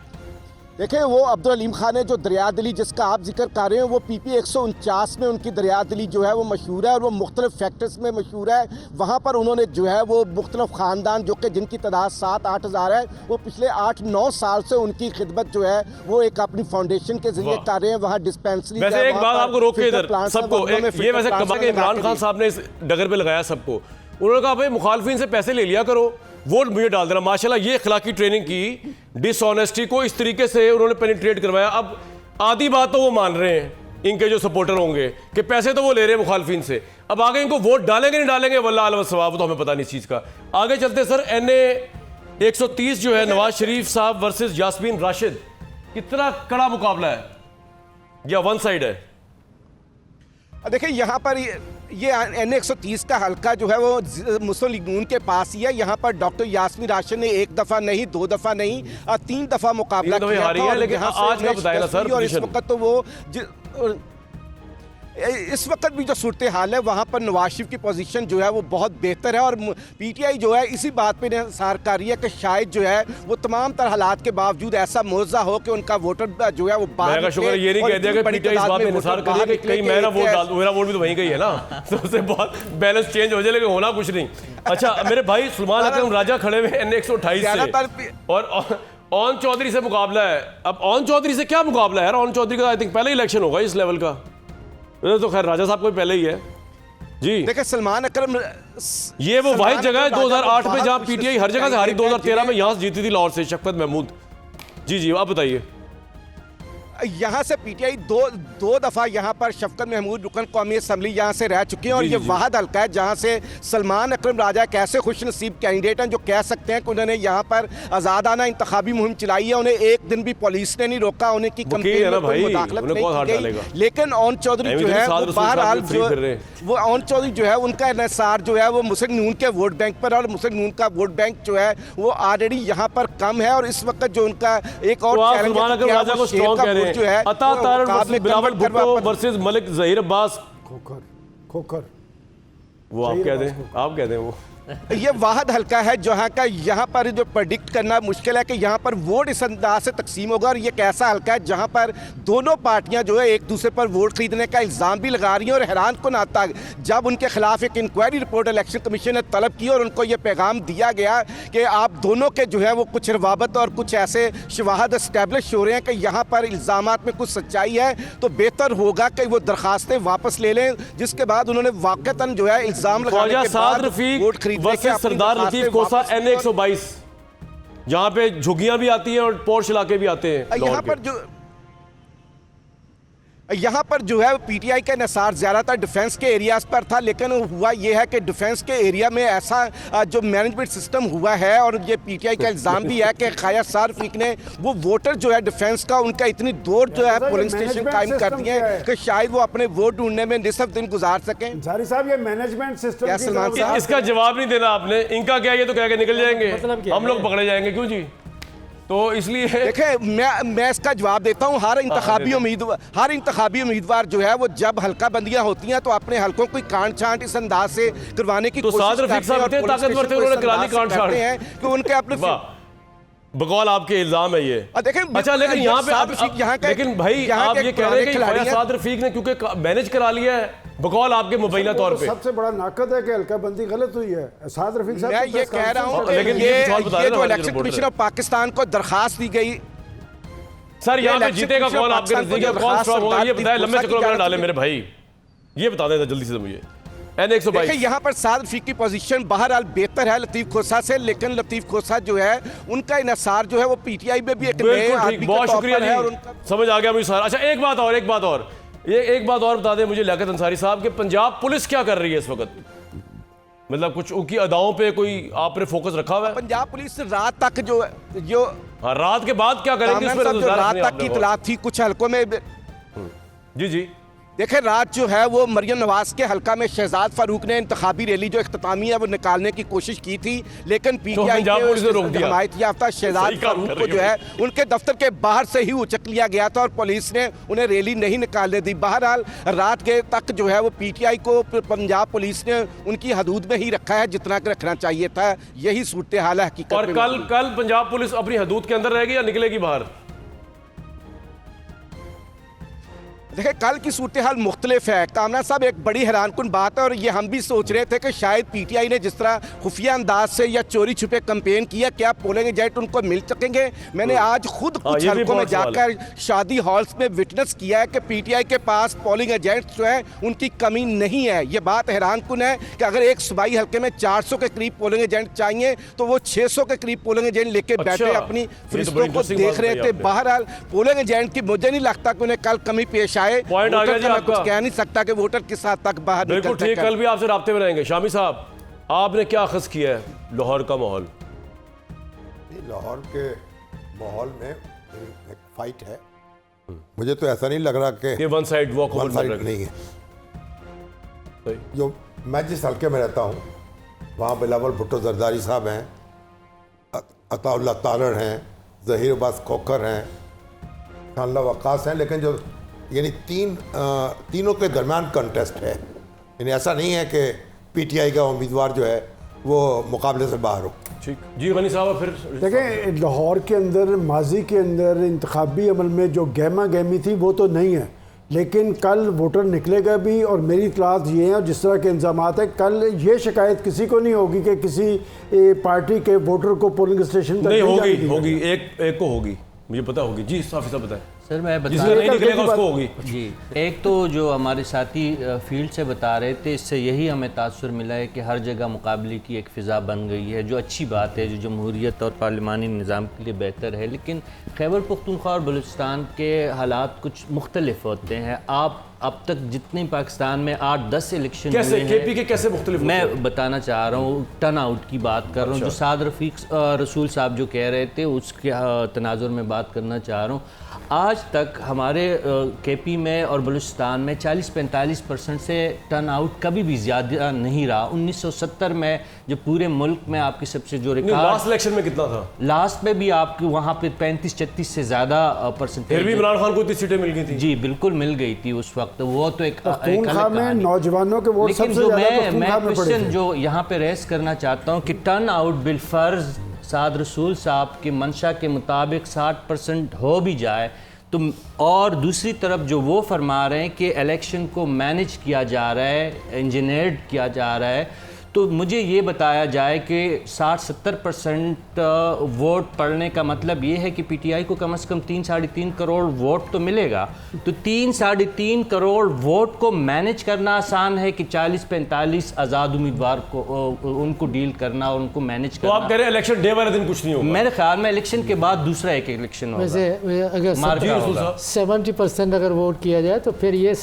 देखिए, वो अब्दुल अलीम खान ने जो दरिया दिली जिसका आप जिक्र कर रहे हैं, वो PP 149 में उनकी दरिया दिली जो है वो मशहूर है और वो मुख्तलिफ फैक्टर्स में मशहूर है। वहाँ पर उन्होंने जो है वो मुख्तलिफ ख़ानदान जो कि जिनकी तादाद 7-8 हज़ार है, वो पिछले 8-9 साल से उनकी खिदमत जो है वो एक अपनी फाउंडेशन के जरिए कर रहे हैं। वहाँ डिस्पेंसरी, वैसे एक बात आपको रोक के इधर सबको, ये वैसे कमाल के इमरान खान साहब ने इस डगर पे लगाया सबको, उन्होंने कहा भाई मुखालफिन से पैसे ले लिया करो, वोट मुझे डाल देना। माशाल्लाह ये इखलाकी ट्रेनिंग की, डिसऑनेस्टी को इस तरीके से उन्होंने पेनिट्रेट करवाया। अब आधी बात तो वो मान रहे हैं, इनके जो सपोर्टर होंगे, कि पैसे तो वो ले रहे हैं मुखालफिन से, अब आगे इनको वोट डालेंगे नहीं डालेंगे वल्लाह आलम सवाब, तो हमें पता नहीं इस चीज़ का। आगे चलते सर, NA 130 जो है नवाज शरीफ साहब वर्सेस यास्मीन राशिद, कितना कड़ा मुकाबला है या वन साइड है? देखिए, यहाँ पर ये NA 130 का हल्का जो है वो मुस्लिम लीग नून के पास ही है। यहाँ पर डॉक्टर यास्मीन राशिद ने 1 दफ़ा नहीं, 2 दफ़ा नहीं, 3 दफ़ा मुकाबला किया था, लेकिन आज का बताया ना सर, और इस वक्त तो वो इस वक्त भी जो सूरत हाल है वहाँ पर नवाज शरीफ की पोजीशन जो है वो बहुत बेहतर है, और पीटीआई जो है इसी बात पे इंसार कर रही है कि शायद जो है वो तमाम तरह हालात के बावजूद ऐसा मौजा हो कि उनका वोटर जो है वो बाहर निकले। शुक्र ये नहीं कह दिया कि पीटीआई इस बात पे इंसार कर रही है कि कहीं मेरा वोट डाल, मेरा वोट भी तो वहीं गई है ना, तो उससे बहुत बैलेंस चेंज हो जाए, लेकिन होना कुछ नहीं। अच्छा, मेरे भाई सलमान अकरम राजा खड़े हुए NA 128 से, और ओन चौधरी से मुकाबला है। अब ओन चौधरी से क्या मुकाबला है यार? ओन चौधरी का आई थिंक पहला इलेक्शन होगा इस लेवल का, तो खैर राजा साहब को पहले ही है जी। देखिए, सलमान अकरम ये वो वाहिद जगह है 2008 में जहां पीटीआई हर जगह से हारी, 2013 में यहां से जीती थी लाहौर से शफकत महमूद। जी जी, आप बताइए। यहाँ से पीटीआई दो दफ़ा यहाँ पर शफकत महमूद रुकन कौमी असम्बली यहाँ से रह चुके हैं, और ये वाहद हल्का है जहाँ से सलमान अकरम राजा एक ऐसे खुश नसीब कैंडिडेट हैं जो कह सकते हैं कि उन्होंने यहाँ पर आज़ादाना इंतखाबी मुहिम चलाई है। उन्हें एक दिन भी पुलिस ने नहीं रोका, उन्हें की कंपेन में कोई मुदाखलत नहीं की गई। लेकिन ओन चौधरी जो है वो बहरहाल वो ओन चौधरी जो है उनका इन्हिसार जो है वो मुस्लिम नून के वोट बैंक पर, और मुस्लिम नून का वोट बैंक जो है वो ऑलरेडी यहाँ पर कम है, और इस वक्त जो उनका एक और जो है अता तारड़ बिलावल भुट्टो वर्सेस मलिक जहीर अब्बास, खोखर वो आप कह दें वो ये वाहद हल्का है जहाँ का यहाँ पर जो प्रेडिक्ट करना मुश्किल है कि यहाँ पर वोट इस अंदाज से तकसीम होगा, और ये कैसा हल्का है जहाँ पर दोनों पार्टियाँ जो है एक दूसरे पर वोट खरीदने का इल्ज़ाम भी लगा रही हैं। और हैरान कुन आता जब उनके खिलाफ एक इंक्वायरी रिपोर्ट इलेक्शन कमीशन ने तलब की और उनको ये पैगाम दिया गया कि आप दोनों के जो है वो कुछ रवाबत और कुछ ऐसे शवाहद इस्टेब्लिश हो रहे हैं कि यहाँ पर इल्ज़ामात में कुछ सच्चाई है, तो बेहतर होगा कि वो दरखास्तें वापस ले लें। जिसके बाद उन्होंने वाक़तन जो है इल्ज़ाम लगाने के बाद वोट खरीद वर्सेस सरदार लतीफ कोसा NA 122, जहां पे झुग्गियां भी आती हैं और पोर्श इलाके भी आते हैं। यहाँ पर जो यहाँ पर जो है पीटीआई का इंहिसार ज़्यादातर डिफेंस के एरियाज़ पर था, लेकिन हुआ ये है कि डिफेंस के एरिया में ऐसा जो मैनेजमेंट सिस्टम हुआ है, और ये पीटीआई का इल्ज़ाम भी है कि ख़ाया सार फीक ने वो वोटर जो है डिफेंस का उनका इतनी दूर जो है पोलिंग स्टेशन कायम कर दिए हैं कि शायद वो अपने वोट ढूंढने में निसफ दिन गुजार सकें। अंसारी साहब, ये मैनेजमेंट सिस्टम इसका जवाब नहीं देना आपने, इनका क्या, ये तो कह के निकल जाएंगे, हम लोग पकड़े जाएंगे क्यों जी? तो इसलिए देखिए मैं इसका जवाब देता हूँ। हर इंतखाबी उम्मीदवार जो है वो जब हल्का बंदियां होती हैं तो अपने हल्कों को कांट छांट इस अंदाज से करवाने की कोशिश करते हैं कि उनके अपने बकौल आपके इल्जाम है ये। देखिए अच्छा, लेकिन यहाँ पे लेकिन भाई आप ये कह रहे हैं कि फयाज रफीक ने क्योंकि मैनेज करा लिया है बकौल आपके मुबैना तौर पे। सबसे बड़ा नाकद है कि हल्काबंदी गलत हुई है। फयाज रफीक साहब, मैं ये कह रहा हूँ लेकिन ये जो इलेक्शन कमीशन ऑफ पाकिस्तान को दरखास्त दी गई, सर यहाँ पे जीतेगा कौन आपके नजदीक, कौन स्ट्रांग होगा ये बताएं, लंबे चक्रों में डाले मेरे भाई, ये बता दें जल्दी से मुझे। देखिए यहाँ पर साद रफीक की पोजीशन बहरहाल बेहतर है लतीफ खोसा से, लेकिन लतीफ खोसा जो है उनका इन्हिसार जो है वो पीटीआई में भी एक नए आदमी का बहुत शुक्रिया है और समझ आ गया मुझे सारा। अच्छा एक बात और बता दें मुझे लियाकत अंसारी साहब कि पंजाब पुलिस क्या कर रही है इस वक्त, मतलब कुछ उनकी अदाओं पे कोई आपने फोकस रखा हुआ है? पंजाब पुलिस रात तक जो रात के बाद क्या करेंगे रात तक की इतला थी कुछ हल्कों में। जी देखें, रात जो है वो मरियम नवाज के हल्का में शहजाद फारूक ने इंतखाबी रैली जो इख्तितामी है वो निकालने की कोशिश की थी, लेकिन पीटीआई के हमायत याफ्ता शहजाद फारूक को जो है उनके दफ्तर के बाहर से ही उचक लिया गया था और पुलिस ने उन्हें रैली नहीं निकालने दी। बहरहाल रात के तक जो है वो पीटीआई को पंजाब पुलिस ने उनकी हदूद में ही रखा है जितना कि रखना चाहिए था। यही सूरत हाल है हकीकत। और कल पंजाब पुलिस अपनी हदूद के अंदर रहेगी या निकलेगी बाहर? देखिए, कल की सूरत हाल मुख्तलिफ है कामरान साहब, एक बड़ी हैरानकुन बात है और ये हम भी सोच रहे थे कि शायद पीटीआई ने जिस तरह खुफिया अंदाज से या चोरी छुपे कैंपेन किया, क्या पोलिंग एजेंट उनको मिल सकेंगे? मैंने आज खुद कुछ हल्कों में जाकर शादी हॉल्स में विटनेस किया है कि पीटीआई के पास पोलिंग एजेंट्स जो है उनकी कमी नहीं है। ये बात हैरानकुन है कि अगर एक सूबाई हल्के में 400 के करीब पोलिंग एजेंट चाहिए तो वो 600 के करीब पोलिंग एजेंट लेके बैठे अपनी फरिश्तों को देख रहे थे। बहरहाल पोलिंग एजेंट की मुझे नहीं लगता कि उन्हें कल कमी पेश आए। पॉइंट आ गया जी आपका। कुछ कह नहीं सकता कि वोटर किस हद तक बाहर निकल बिल्कुल ठीक, कल भी आपसे राब्ते में रहेंगे। शामी साहब, आपने क्या अखज़ किया है लाहौर का माहौल? लाहौर के माहौल में एक फाइट है, मुझे तो ऐसा नहीं लग रहा कि one side walk one side नहीं है। जो मैं जिस हल्के में रहता हूँ वहाँ बिलावल भुट्टो जरदारी साहब हैं, अताउल्लाह तारड़ हैं, ज़हीर अब्बास खोखर हैं, खानला वक्कास हैं, लेकिन जो यानी तीनों के दरमियान कंटेस्ट है। यानी ऐसा नहीं है कि पीटीआई का उम्मीदवार जो है वो मुकाबले से बाहर हो। ठीक जी, गनी साहब फिर देखें, लाहौर के अंदर माजी के अंदर इंतखाबी अमल में जो गहमा गहमी थी वो तो नहीं है, लेकिन कल वोटर निकलेगा भी और मेरी इतलात ये हैं और जिस तरह के इंतजामात है, कल ये शिकायत किसी को नहीं होगी कि किसी पार्टी के वोटर को पोलिंग स्टेशन नहीं होगी, एक को होगी, मुझे पता होगी जी। साफ़ी साहब बताएं। सर मैं नहीं निकलेगा उसको होगी जी। एक तो जो हमारे साथी फील्ड से बता रहे थे, इससे यही हमें तासुर मिला है कि हर जगह मुकाबले की एक फ़िज़ा बन गई है, जो अच्छी बात है, जो जमहूरियत और पार्लिमानी निज़ाम के लिए बेहतर है। लेकिन खैबर पख्तूनख्वा और बलूचिस्तान के हालात कुछ मुख्तलिफ होते हैं। आप अब तक जितने पाकिस्तान में 8-10 इलेक्शन कैसे केपी के कैसे मुख्तलिफ मैं बताना चाह रहा हूँ, टर्न आउट की बात कर रहा हूँ। जो साद रफीक रसूल साहब जो कह रहे थे उसके तनाजुर में बात करना चाह रहा हूँ। आज तक हमारे केपी में और बलूचिस्तान में 40-45% से टर्न आउट कभी भी ज़्यादा नहीं रहा। 1970 में जो पूरे मुल्क में आपकी सबसे जो रिकॉर्ड, लास्ट इलेक्शन में कितना था? लास्ट में भी आपके वहाँ पे 35-36 से ज़्यादा परसेंटेज। फिर भी इमरान खान को इतनी सीटें मिल गई थी जी, बिल्कुल मिल गई थी उस वक्त। वो तो एक नौजवानों के वोट सबसे ज़्यादा। मैं क्वेश्चन जो यहाँ पे रेस करना चाहता हूँ कि टर्न आउट बिलफर्ज साद रसूल साहब की मंशा के मुताबिक 60% हो भी जाए तो, और दूसरी तरफ जो वो फरमा रहे हैं कि इलेक्शन को मैनेज किया जा रहा है, इंजीनियर्ड किया जा रहा है, तो मुझे ये बताया जाए कि 60-70% वोट पड़ने का मतलब ये है कि पीटीआई को कम से कम 3-3.5 करोड़ वोट तो मिलेगा। तो 3-3.5 करोड़ वोट को मैनेज करना आसान है कि 40-45 आज़ाद उम्मीदवार को उनको डील करना और उनको मैनेज करना। तो आप कह रहे हैं इलेक्शन डे वाले दिन कुछ नहीं होगा? मेरे ख्याल में इलेक्शन के बाद दूसरा एक इलेक्शन होगा। वैसे अगर 70% अगर वोट किया जाए तो फिर ये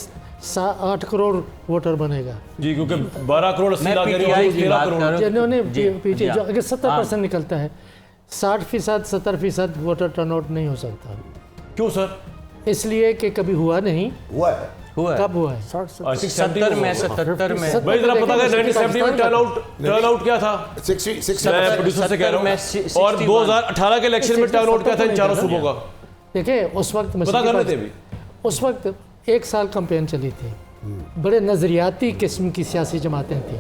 8 करोड़ वोटर बनेगा जी, क्योंकि 12 करोड़ 80 लाख जिन्होंने पीछे जो अगर 70% निकलता है 60% 70% वोटर टर्नआउट नहीं हो सकता। क्यों सर? इसलिए कि कभी हुआ नहीं। हुआ है। कब हुआ है? 70 में 77 में भाई जरा पता है 1970 में टर्नआउट क्या था? 60 मैं प्रोड्यूसर से कह रहा हूँ। और 2018 के इलेक्शन में टर्नआउट क्या था इन चारों सूबों का? देखिए उस वक्त पता कर लेते अभी। उस वक्त 1 साल कैंपेन चली थी, बड़े नज़रियाती किस्म की सियासी जमातें थी।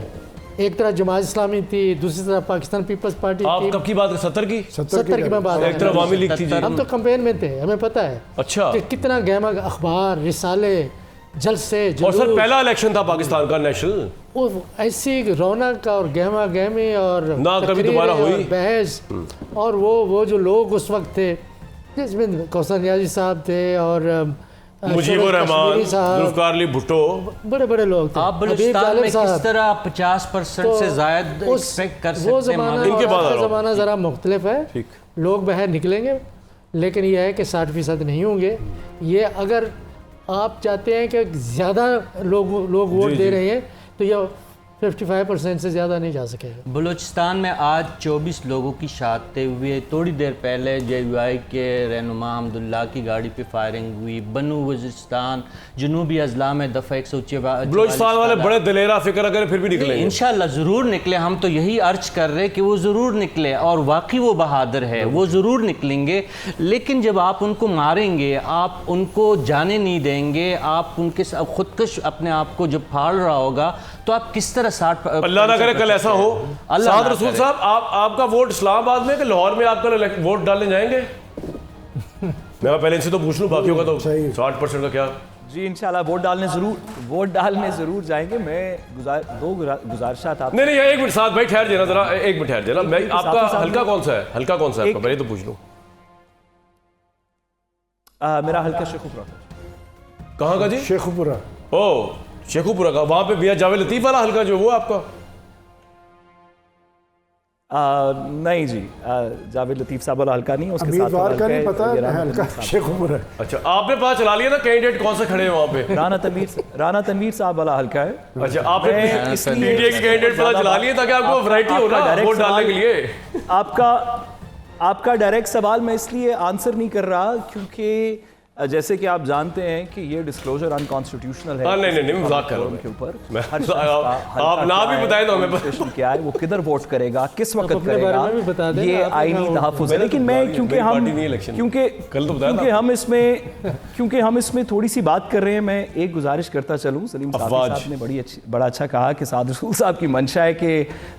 एक तरफ जमात इस्लामी थी, दूसरी तरफ पाकिस्तान पीपल्स पार्टी। आप कब की बात है? 70 की? 70 की मैं बात। एक तरफ अवामी लीग थी। हम तो कैंपेन में थे, हमें पता है अच्छा कि कितना गहमा अखबार, रिसाले, जलसे, और सर पहला इलेक्शन था पाकिस्तान का नेशनल। वो ऐसी रौनक और गहमा गहमी और ना कभी दोबारा हुई बहस। और वो जो लोग उस वक्त थे, जिसमें कौसर नियाज़ी साहब थे और मुजीबुर रहमान, जुल्फ़िकार अली भुट्टो, बड़े बड़े लोग थे। आप बलूचिस्तान में किस तरह 50% से ज़ायद एक्सपेक्ट कर सकते हैं? वो ज़माना ज़रा मुख्तलिफ है। लोग बाहर निकलेंगे, लेकिन यह है कि 60% नहीं होंगे। ये अगर आप चाहते हैं कि ज़्यादा लोग वोट दे रहे हैं तो यह 55% से ज़्यादा नहीं जा सकेगा। बलूचिस्तान में आज 24 लोगों की शहादतें हुई। थोड़ी देर पहले JUI के रहनुमा अब्दुल्ला की गाड़ी पे फायरिंग हुई। बनू वज़ीरिस्तान जनूबी अजला में दफ़ा 100 बलूचिस्तान वाले बड़े दिलेरा फिक्र करें फिर भी निकले। इंशाल्लाह ज़रूर निकले। हम तो यही अर्ज कर रहे कि वो ज़रूर निकले और वाकई वो बहादुर है, वो ज़रूर निकलेंगे। लेकिन जब आप उनको मारेंगे, आप उनको जाने नहीं देंगे, आप उनके खुदकश अपने आप को जब फाड़ रहा होगा तो आप किस तरह 60 अल्लाह ना करे कल ऐसा हो। साद रसूल साहब, आपका वोट इस्लामाबाद में कि लाहौर में आप कल वोट डालने जाएंगे? मैं पहले इनसे तो पूछ लूँ, बाकियों का तो 60% का क्या? जी इंशाल्लाह वोट डालने जरूर जाएंगे। मैं गुजारिशात आप नहीं एक मिनट साथ भाई ठहर देना जरा, एक मिनट ठहर देना। मैं आपका हल्का कौन सा है? हल्का कौन सा है आपका? पहले तो पूछ लूँ। मेरा हल्का शेखुपुरा। कहाँ का जी? शेखुपुरा। ओ शेखुपुरा का, वहाँ पे भैया जावेद लतीफ़ वाला हल्का जो वो आपका? नहीं जी, जावेद लतीफ़ साहब वाला हल्का नहीं, उसके साथ उम्मीदवार का नहीं पता है, हल्का शेखुपुरा। अच्छा, आपने पता चला लिया ना कैंडिडेट कौन से खड़े हैं वहाँ पे? राना तनवीर साहब वाला हल्का है। अच्छा, आपने पीटीआई के कैंडिडेट पता चला लिए ताकि आपको वैरायटी हो ना वोट डालने के लिए। आपका डायरेक्ट सवाल मैं इसलिए आंसर नहीं कर रहा क्योंकि जैसे कि आप जानते हैं कि ये डिस्क्लोजर अनकॉन्स्टिट्यूशनल है। नहीं मजाक कर रहा हूं के ऊपर। आप ना भी बताएं तो हमें क्या है, वो किधर वोट करेगा, किस वक्त करेगा, ये आईनी तहफ़्फ़ुज़ है। लेकिन मैं क्योंकि हम इसमें थोड़ी सी बात कर रहे हैं, मैं एक गुजारिश करता चलूँ। सलीम साहब ने बड़ा अच्छा कहा कि साद रसूल साहब की मंशा है कि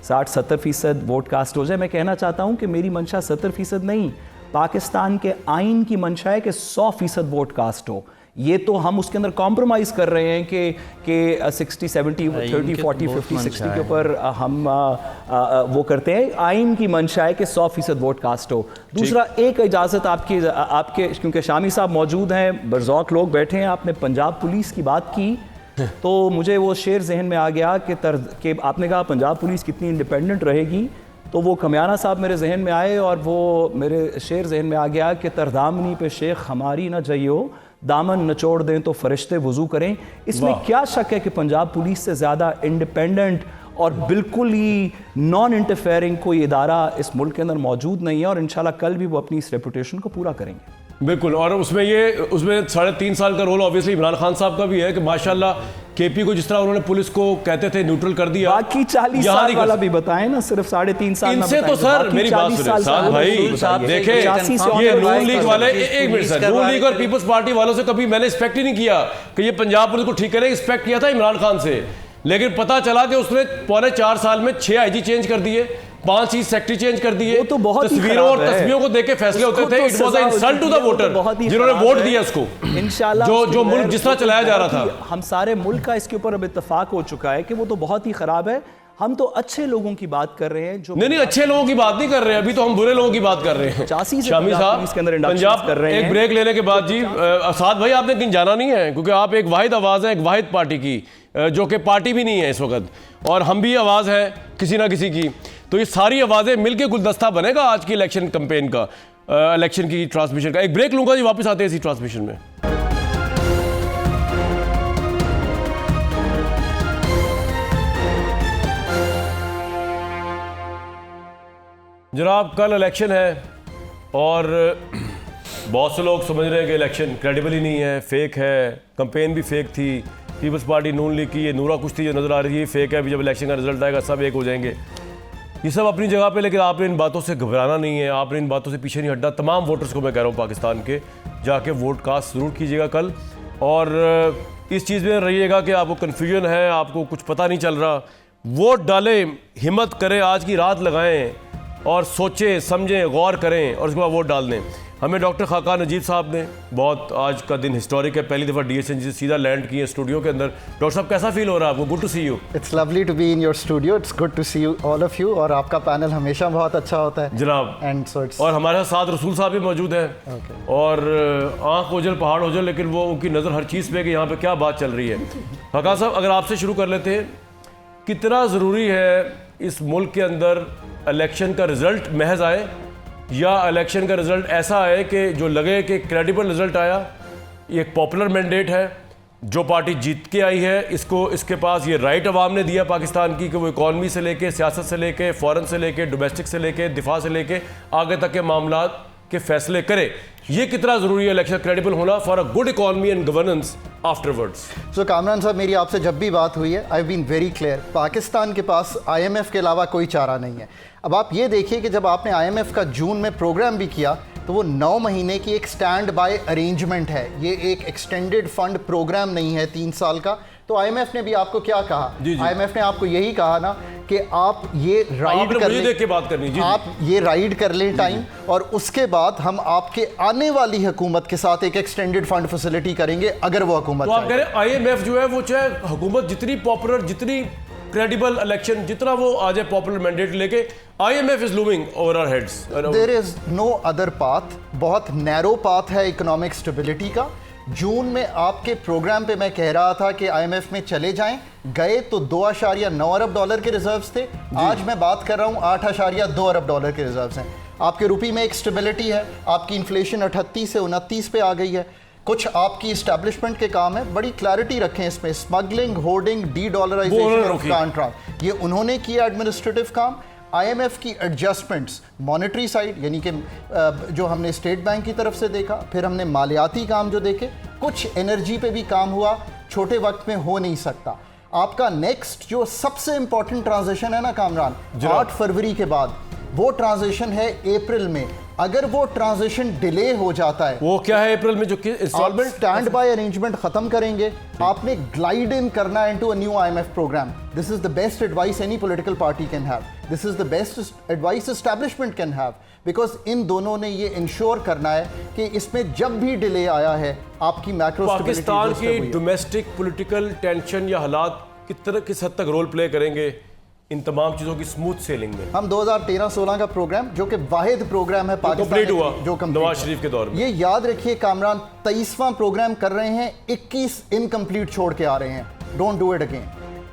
60-70% वोट कास्ट हो जाए। मैं कहना चाहता हूँ कि मेरी मंशा 70% नहीं, पाकिस्तान के आइन की मंशा है कि 100% वोट कास्ट हो। ये तो हम उसके अंदर कॉम्प्रोमाइज़ कर रहे हैं कि 60, 70, 30, 40, 50, 60 के ऊपर हम वो करते हैं। आइन की मंशा है कि 100% वोट कास्ट हो। दूसरा, एक इजाज़त आपके क्योंकि शामी साहब मौजूद हैं, बरज़ौक लोग बैठे हैं, आपने पंजाब पुलिस की बात की तो मुझे वो शेर जहन में आ गया कि आपने कहा पंजाब पुलिस कितनी इंडिपेंडेंट रहेगी, तो वो कमियाना साहब मेरे जहन में आए और वो मेरे शेर जहन में आ गया कि तरदामनी पे शेख हमारी ना जइयो, दामन नचोड़ दें तो फरिश्ते वुज़ू करें। इसमें क्या शक है कि पंजाब पुलिस से ज़्यादा इंडिपेंडेंट और बिल्कुल ही नॉन इंटरफेयरिंग कोई इदारा इस मुल्क के अंदर मौजूद नहीं है, और इंशाल्लाह कल भी वो अपनी इस रेपुटेशन को पूरा करेंगे। बिल्कुल। और उसमें 3.5 साल का रोल ऑब्वियसली इमरान खान साहब का भी है कि माशाल्लाह केपी को जिस तरह उन्होंने पुलिस को कहते थे न्यूट्रल कर दिया। बाकी 40 साल वाला भी बताएं ना, सिर्फ 3.5 साल इनसे तो सर मेरी बात सुनिए भाई, देखें ये नून लीग वाले, एक मिनट सर, नून लीग और पीपल्स पार्टी वालों से कभी मैंने एक्सपेक्ट ही नहीं किया कि ये पंजाब पुलिस को ठीक करें। एक्सपेक्ट किया था इमरान खान से, लेकिन पता चला कि उसने 4.5 साल में 6 IG चेंज कर दिए, 5 चीज सेक्रेटरी चेंज कर दिए। तो बहुत तस्वीरों और तस्वीरों को देख के फैसले होते थे। It was an insult to the voter जिन्होंने वोट दिया उसको। इंशाल्लाह जो मुल्क जिस तरह चलाया जा रहा था, हम सारे मुल्क का इसके ऊपर अब इत्तेफाक हो चुका है कि वो तो बहुत ही खराब है। हम तो अच्छे लोगों की बात कर रहे हैं जो नहीं, अच्छे लोगों की बात नहीं कर रहे हैं, अभी तो हम बुरे लोगों की बात कर रहे हैं। 85 से शामी साहब इसके अंदर inductions पंजाब कर रहे एक हैं। ब्रेक लेने के बाद जी साद भाई आपने कहीं जाना नहीं है, क्योंकि आप एक वाहिद आवाज़ है एक वाहिद पार्टी की, जो कि पार्टी भी नहीं है इस वक्त, और हम भी आवाज़ है किसी ना किसी की। तो ये सारी आवाज़ें मिलकर गुलदस्ता बनेगा आज की इलेक्शन कैंपेन का, इलेक्शन की ट्रांसमिशन का। एक ब्रेक लूंगा जी, वापस आते हैं इसी ट्रांसमिशन में। जनाब कल इलेक्शन है और बहुत से लोग समझ रहे हैं कि इलेक्शन क्रेडिबल ही नहीं है, फेक है, कैंपेन भी फेक थी, पीपल्स पार्टी नून लीग की ये नूरा कुश्ती जो नज़र आ रही है फेक है, अभी जब इलेक्शन का रिजल्ट आएगा सब एक हो जाएंगे। ये सब अपनी जगह पे, लेकिन आपने इन बातों से घबराना नहीं है, आपने इन बातों से पीछे नहीं हटना। तमाम वोटर्स को मैं कह रहा हूँ पाकिस्तान के, जाके वोट कास्ट ज़रूर कीजिएगा कल, और इस चीज़ में रहिएगा कि आपको कन्फ्यूजन है, आपको कुछ पता नहीं चल रहा, वोट डालें, हिम्मत करें, आज की रात लगाएं और सोचें समझें गौर करें और उसके बाद वोट डाल दें। हमें डॉक्टर खाकान नजीब साहब ने बहुत, आज का दिन हिस्टोरिक है, पहली दफ़ा DSN से सीधा लैंड किए स्टूडियो के अंदर। डॉक्टर साहब कैसा फील हो रहा है आपको? Good to see you. It's lovely to be in your studio, it's good to see you all of you, और आपका पैनल हमेशा बहुत अच्छा होता है जनाब। एंड सो इट्स, और हमारे साथ रसूल साहब भी मौजूद हैं, और आँख ओझल पहाड़ ओझल, लेकिन वो उनकी नज़र हर चीज़ पे कि यहाँ पे क्या बात चल रही है। खाकान साहब अगर आपसे शुरू कर लेते हैं, कितना ज़रूरी है इस मुल्क के अंदर इलेक्शन का रिज़ल्ट महज आए, या इलेक्शन का रिज़ल्ट ऐसा आए कि जो लगे कि क्रेडिबल रिज़ल्ट आया, ये एक पॉपुलर मैंडेट है, जो पार्टी जीत के आई है, इसको इसके पास ये राइट अवाम ने दिया पाकिस्तान की कि वो इकॉनमी से लेके, सियासत से लेके, फॉरेन से लेके, डोमेस्टिक से लेके, दिफा से लेके आगे तक के मामलात के फैसले करे। ये कितना ज़रूरी है इलेक्शन क्रेडिबल होना for a good economy and governance afterwards? So Kamran साहब, मेरी आपसे जब भी बात हुई है I have been very clear, Pakistan के पास IMF के अलावा कोई चारा नहीं है। अब आप ये देखिए कि जब आपने IMF का जून में प्रोग्राम भी किया तो वो 9 महीने की एक स्टैंड बाय अरेंजमेंट है, ये एक एक्सटेंडेड फंड प्रोग्राम नहीं है 3 साल का। तो IMF ने भी आपको क्या कहा? IMF ने आपको यही कहा ना कि आप ये राइड कर लें, के बात करनी जी, आप ये राइड कर लें टाइम, और उसके बाद हम आपके आने वाली हुकूमत के साथ एक एक्सटेंडेड फंड फैसिलिटी करेंगे अगर वो हुकूमत। तो आप कह रहे हैं IMF जो है वो चाहे हुकूमत जितनी पॉपुलर, जितनी क्रेडिबल इलेक्शन, जितना वो आ जाए पॉपुलर मैंडेट लेके, IMF is looming over our heads. There is no other path, बहुत नैरो पाथ है इकोनॉमिक स्टेबिलिटी का। जून में आपके प्रोग्राम पे मैं कह रहा था कि IMF में चले जाएं, गए तो $2.9 अरब के रिजर्व्स थे, आज मैं बात कर रहा हूं $8.2 अरब के रिजर्व्स हैं। आपके रुपये में एक स्टेबिलिटी है, आपकी इन्फ्लेशन 38 से 29 पे आ गई है। कुछ आपकी इस्टेब्लिशमेंट के काम है, बड़ी क्लैरिटी रखें इसमें, smuggling, hoarding, D-dollarisation of contract, ये उन्होंने किया एडमिनिस्ट्रेटिव काम। IMF की एडजस्टमेंट्स मॉनेटरी साइड, यानी कि जो हमने स्टेट बैंक की तरफ से देखा, फिर हमने मालियाती काम जो देखे, कुछ एनर्जी पे भी काम हुआ, छोटे वक्त में हो नहीं सकता। आपका नेक्स्ट जो सबसे इंपॉर्टेंट ट्रांजिशन है ना कामरान, 8 फरवरी के बाद, वो ट्रांजिशन है अप्रैल में। अगर वो ट्रांजिशन डिले हो जाता है, वो क्या है अप्रैल में, जो इंस्टॉलमेंट स्टैंड बाय अरेंजमेंट खत्म करेंगे, आपने ग्लाइड इन करना है into a new IMF programme. This is the best advice any political party can have, this is the best advice establishment can have, because इन दोनों ने ये इंश्योर करना है कि इसमें जब भी डिले आया है आपकी मैक्रो पाकिस्तान की डोमेस्टिक पॉलिटिकल टेंशन या हालात किस हद तक रोल प्ले करेंगे इन तमाम चीज़ों की स्मूथ सेलिंग में? हम 2013-16 का प्रोग्राम, जो कि वाहिद प्रोग्राम है पाकिस्तान हुआ जो नवाज शरीफ के दौर में, ये याद रखिए कामरान, 23वां प्रोग्राम कर रहे हैं, 21 इनकम्प्लीट छोड़ के आ रहे हैं, डोंट डू इट अगेन।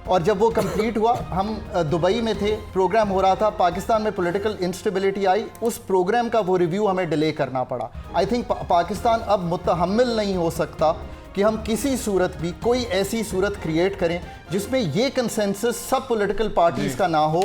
और जब वो कंप्लीट हुआ, हम दुबई में थे, प्रोग्राम हो रहा था, पाकिस्तान में पॉलिटिकल इंस्टेबिलिटी आई, उस प्रोग्राम का वो रिव्यू हमें डिले करना पड़ा। आई थिंक पाकिस्तान अब मुतहम्मिल नहीं हो सकता कि हम किसी सूरत भी कोई ऐसी सूरत क्रिएट करें जिसमें ये कंसेंसस सब पॉलिटिकल पार्टीज का ना हो,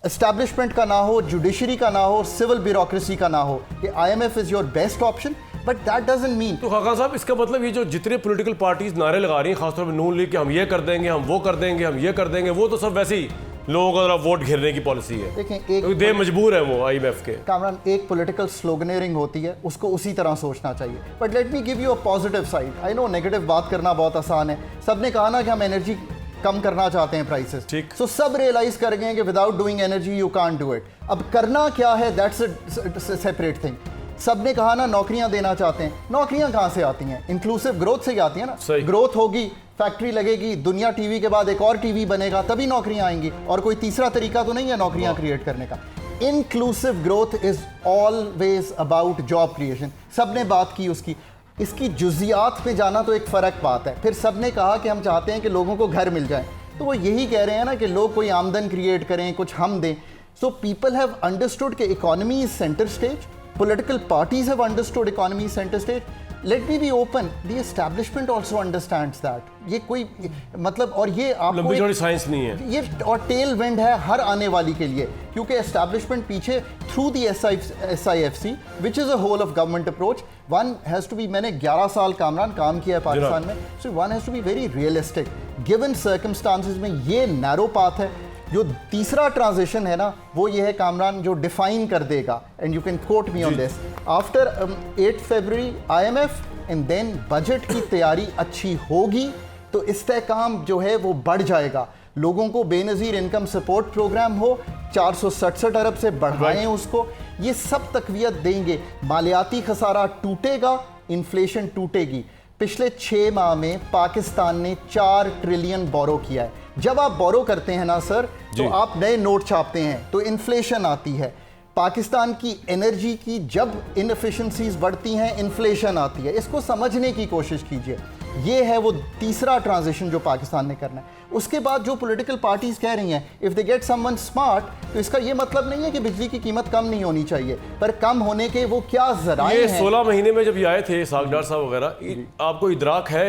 एस्टैब्लिशमेंट का ना हो, जुडिशरी का ना हो, सिविल ब्यूरोक्रेसी का ना हो, कि IMF is your best option, but that doesn't mean. तो खाका साहब, इसका मतलब ये जो जितने पॉलिटिकल पार्टीज नारे लगा रही हैं, खासतौर पर नून लीग, कि हम ये कर देंगे, हम वो कर देंगे, हम ये कर देंगे, वो तो सब वैसे ही लोगों का वोट घेरने की पॉलिसी है। देखें, एक दे मजबूर है वो IMF के। कामरान, एक पॉलिटिकल स्लोगनेरिंग होती है, उसको उसी तरह सोचना चाहिए। But let me give you a positive side. I know negative बात करना बहुत आसान है, सबने कहा ना कि हम एनर्जी कम करना चाहते हैं प्राइसेस, ठीक। सो सब रियलाइज कर गए कि without doing energy you can't do it. अब करना क्या है, दैट्स अ सेपरेट थिंग। सबने कहा ना नौकरियां देना चाहते हैं, नौकरियां कहां से आती हैं? इंक्लूसिव ग्रोथ से ही आती है ना। ग्रोथ होगी, फैक्ट्री लगेगी, दुनिया टीवी के बाद एक और टीवी बनेगा, तभी नौकरियां आएंगी, और कोई तीसरा तरीका तो नहीं है नौकरियां क्रिएट करने का। Inclusive growth is always about job creation. सबने बात की उसकी, इसकी जुजियात पे जाना तो एक फ़र्क बात है। फिर सबने कहा कि हम चाहते हैं कि लोगों को घर मिल जाए, तो वो यही कह रहे हैं ना कि लोग कोई आमदन क्रिएट करें, कुछ हम दें। सो पीपल हैव अंडरस्टूड कि economy is centre stage, political parties have understood economy is centre stage. Let me be open, the establishment also understands that. ये कोई मतलब, और ये आपको लंबी चौड़ी साइंस नहीं है ये, और टेल विंड है हर आने वाली के लिए, क्योंकि एस्टैब्लिशमेंट पीछे through the SIFC which is a whole of government approach, one has to be, मैंने 11 साल कामरान काम किया है पाकिस्तान में, so one has to be very realistic given circumstances में। ये नैरो पाथ है। जो तीसरा ट्रांजिशन है ना, वो ये है कामरान, जो डिफाइन कर देगा, and you can quote me on this, after 8 February IMF and then budget की तैयारी अच्छी होगी तो इस्तेहकाम जो है वो बढ़ जाएगा। लोगों को बेनज़ीर इनकम सपोर्ट प्रोग्राम हो, 467 अरब से बढ़ाएं उसको, ये सब तकवीत देंगे। मालियाती खसारा टूटेगा, इन्फ्लेशन टूटेगी। पिछले 6 माह में पाकिस्तान ने 4 ट्रिलियन बोरो किया है। जब आप बोरो करते हैं ना सर, तो आप नए नोट छापते हैं तो इन्फ्लेशन आती है। पाकिस्तान की एनर्जी की जब इनएफिशिएंसीज बढ़ती हैं, इन्फ्लेशन आती है। इसको समझने की कोशिश कीजिए। ये है वो तीसरा ट्रांजिशन जो पाकिस्तान ने करना है। उसके बाद जो पॉलिटिकल पार्टीज कह रही हैं if they get someone smart, तो इसका ये मतलब नहीं है कि बिजली की कीमत कम नहीं होनी चाहिए, पर कम होने के वो क्या ज़राए हैं। 16 महीने में जब ये आए थे सागदार साहब वगैरह, आपको इदराक है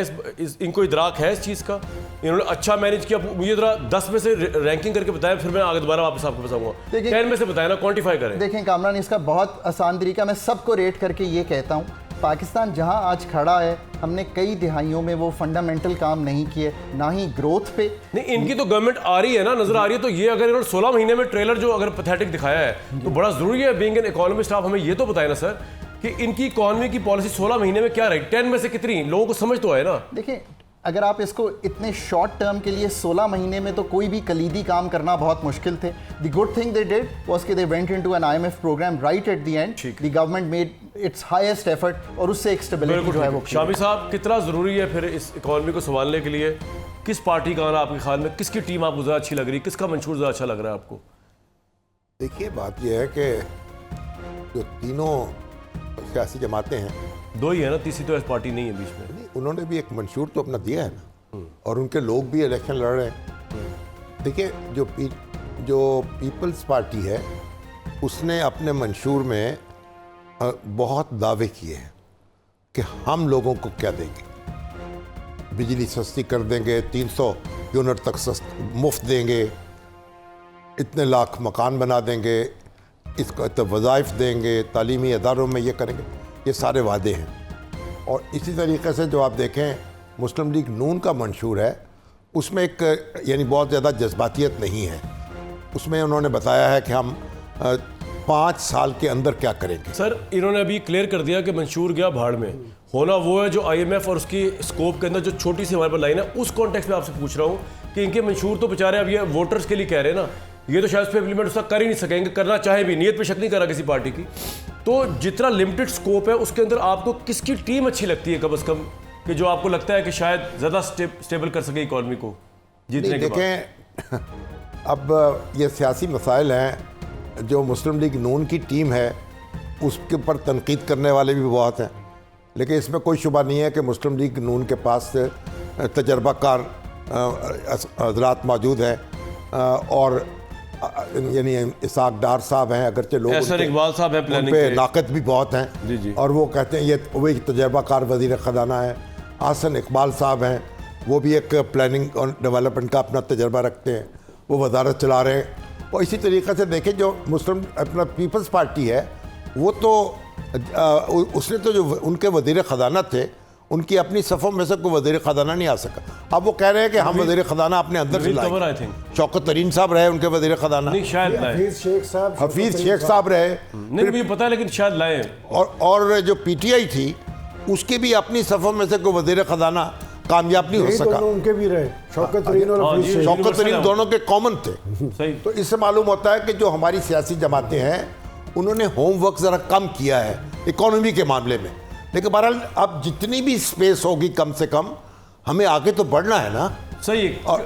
इनको इदराक है इस चीज़ का? इन्होंने अच्छा मैनेज किया? मुझे जरा 10 में से रैंकिंग करके बताएं, फिर मैं आगे दोबारा वापस आपको बताऊंगा। 10 में से बताएं ना, क्वांटिफाई करें। देखें कामरान, इसका बहुत आसान तरीका, मैं सबको रेट करके ये कहता हूँ, पाकिस्तान जहां आज खड़ा है, हमने कई दिहाइयों में वो फंडामेंटल काम नहीं किए, ना ही ग्रोथ पे। नहीं, इनकी तो गवर्नमेंट आ रही है ना, नजर आ रही है। तो ये अगर इन्होंने 16 महीने में ट्रेलर जो अगर पैथेटिक दिखाया है, तो बड़ा जरूरी है बीइंग एन इकोनॉमिस्ट आप हमें ये तो बताए ना सर कि इनकी इकोनॉमी की पॉलिसी 16 महीने में क्या रही, 10 में से कितनी, लोगों को समझ तो आए ना। देखिए, अगर आप इसको इतने शॉर्ट टर्म के लिए 16 महीने में, तो कोई भी कलीदी काम करना बहुत मुश्किल थे। The good thing they did was कि they went into an IMF programme right at the end, the government made its highest effort, और उससे एक स्टेबिलिटी जो है वो। शामी साहब, कितना ज़रूरी है फिर इस इकोनॉमी को संभालने के लिए? किस पार्टी का आना आपके ख्याल में, किसकी टीम आपको ज़्यादा अच्छी लग रही है, किसका मंशूर ज़्यादा अच्छा लग रहा है आपको? देखिए, बात यह है कि जो तीनों सियासी जमातें हैं, 2 ही है ना, तीसरी तो ऐसी पार्टी नहीं है बीच में। उन्होंने भी एक मंशूर तो अपना दिया है ना, और उनके लोग भी इलेक्शन लड़ रहे हैं। देखिए, जो पीपल्स पार्टी है, उसने अपने मंशूर में बहुत दावे किए हैं कि हम लोगों को क्या देंगे, बिजली सस्ती कर देंगे, 300 यूनिट तक मुफ्त देंगे, इतने लाख मकान बना देंगे, इसको तो वज़ाइफ देंगे, तालीमी अदारों में ये करेंगे। ये सारे वादे हैं। और इसी तरीके से जो आप देखें, मुस्लिम लीग नून का मंशूर है, उसमें एक यानी बहुत ज़्यादा जज्बातियत नहीं है। उसमें उन्होंने बताया है कि हम 5 साल के अंदर क्या करेंगे। सर, इन्होंने अभी क्लियर कर दिया कि मंशूर गया भाड़ में। होना वो है जो IMF और उसकी स्कोप के अंदर जो छोटी सी हमारे पर लाइन है, उस कॉन्टेक्स्ट में आपसे पूछ रहा हूँ कि इनके मंशूर तो बेचारे अब ये वोटर्स के लिए कह रहे हैं ना, ये तो शायद उस पर इम्प्लीमेंट उसका कर ही नहीं सकेंगे, करना चाहे भी। नीयत पे शक नहीं करा किसी पार्टी की। तो जितना लिमिटेड स्कोप है उसके अंदर आपको किसकी टीम अच्छी लगती है कम अज़ कम, कि जो आपको लगता है कि शायद ज़्यादा स्टेबल कर सके इकॉनमी को जीतने के बाद? देखें, अब ये सियासी मसाइल हैं, जो मुस्लिम लीग नून की टीम है उसके ऊपर तनकीद करने वाले भी बहुत हैं, लेकिन इसमें कोई शुबा नहीं है कि मुस्लिम लीग नून के पास तजर्बाकार हज़रात मौजूद हैं, और यानी इसाक डार साहब हैं, अगरचे लोग इकबाल साहब हैं, उन पे लाकत भी बहुत हैं। जी जी। और वो कहते हैं ये वही तजर्बाकार वज़ीर ख़जाना है। आसन इकबाल साहब हैं, वो भी एक प्लानिंग और डेवलपमेंट का अपना तजर्बा रखते हैं, वो वजारत चला रहे हैं। और इसी तरीक़े से देखें, जो मुस्लिम अपना पीपल्स पार्टी है, वो तो उसने तो जो उनके वज़ीर ख़जाना थे, उनकी अपनी सफ़ों में से कोई वज़ीर ख़जाना नहीं आ सका। अब वो कह रहे हैं कि हम वज़ीर ख़जाना अपने अंदर से लाएं। शौकत तरीन साहब रहे उनके वज़ीर ख़जाना, हफीज़ शेख साहब रहे, नहीं मुझे पता है, लेकिन शायद लाए। और जो PTI थी, उसकी भी अपनी सफ़ों में से कोई वज़ीर ख़जाना कामयाब नहीं हो सका। उनके भी रहे, शौकत तरीन और हफीज़ शेख, शौकत तरीन दोनों के कॉमन थे। सही। तो इससे मालूम होता है कि जो हमारी सियासी जमातें हैं, उन्होंने होमवर्क ज़रा कम किया है इकोनॉमी के मामले में। लेकिन बहरहाल अब जितनी भी स्पेस होगी, कम से कम हमें आगे तो बढ़ना है ना। सही है।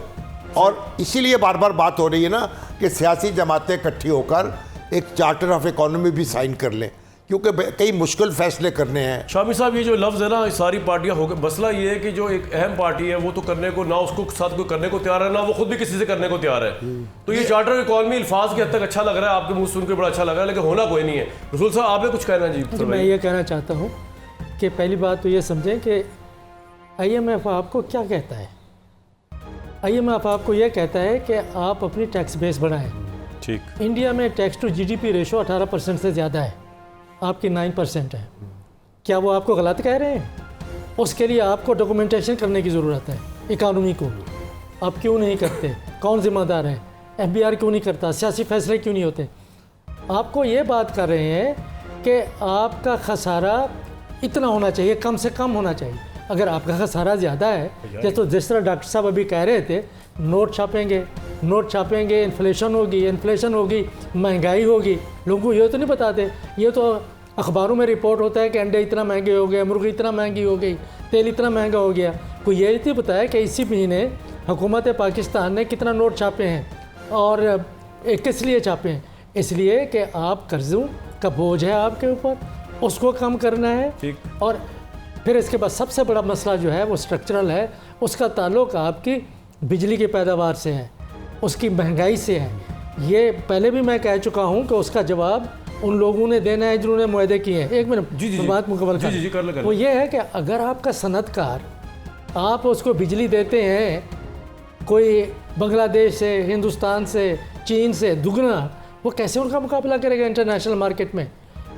और इसीलिए बार बार बात हो रही है ना कि सियासी जमातें इकट्ठी होकर एक चार्टर ऑफ इकोनॉमी भी साइन कर लें, क्योंकि कई मुश्किल फैसले करने हैं। शामी साहब, ये जो लफ्ज़ है ना, सारी पार्टियां हो गई, मसला ये है कि जो एक अहम पार्टी है वो तो करने को ना उसको साथ कोई करने को तैयार है, ना वो खुद भी किसी से करने को तैयार है। तो ये चार्टर ऑफ इकोनॉमी अल्फाज की हद तक अच्छा लग रहा है, आपके मुंह सुन के बड़ा अच्छा लग रहा है, लेकिन होना कोई नहीं है। रसूल साहब, आपने कुछ कहना? जी, मैं ये कहना चाहता हूँ कि पहली बात तो ये समझें कि IMF आपको क्या कहता है। IMF आपको ये कहता है कि आप अपनी टैक्स बेस बढ़ाएं। ठीक। इंडिया में टैक्स टू GDP रेशो 18% से ज़्यादा है, आपकी 9% है। क्या वो आपको गलत कह रहे हैं? उसके लिए आपको डॉक्यूमेंटेशन करने की ज़रूरत है इकानमी को। आप क्यों नहीं करते? कौन जिम्मेदार है? FBR क्यों नहीं करता? सियासी फैसले क्यों नहीं होते? आपको ये बात कर रहे हैं कि आपका खसारा इतना होना चाहिए, कम से कम होना चाहिए। अगर आपका खसारा ज़्यादा है, तो जिस तरह डॉक्टर साहब अभी कह रहे थे, नोट छापेंगे, इन्फ्लेशन होगी, महंगाई होगी। लोगों को ये तो नहीं बताते। ये तो अखबारों में रिपोर्ट होता है कि अंडे इतना महंगे हो गए, मुर्गी इतना महंगी हो गई, तेल इतना महंगा हो गया। कोई ये नहीं बताया कि इसी महीने हुकूमत पाकिस्तान ने कितना नोट छापे हैं और किस लिए छापे हैं। इसलिए कि आप कर्ज़ों का बोझ है आपके ऊपर, उसको कम करना है। और फिर इसके बाद सबसे बड़ा मसला जो है वो स्ट्रक्चरल है, उसका ताल्लुक आपकी बिजली की पैदावार से है, उसकी महंगाई से है। ये पहले भी मैं कह चुका हूँ कि उसका जवाब उन लोगों ने देना है जिन्होंने मुआहदे किए हैं। एक मिनट, जी, बात मुकम्मल कर। वो ये है कि अगर आपका सनतकार, आप उसको बिजली देते हैं कोई बांग्लादेश से, हिंदुस्तान से, चीन से दुगना, वो कैसे उनका मुकाबला करेगा इंटरनेशनल मार्केट में?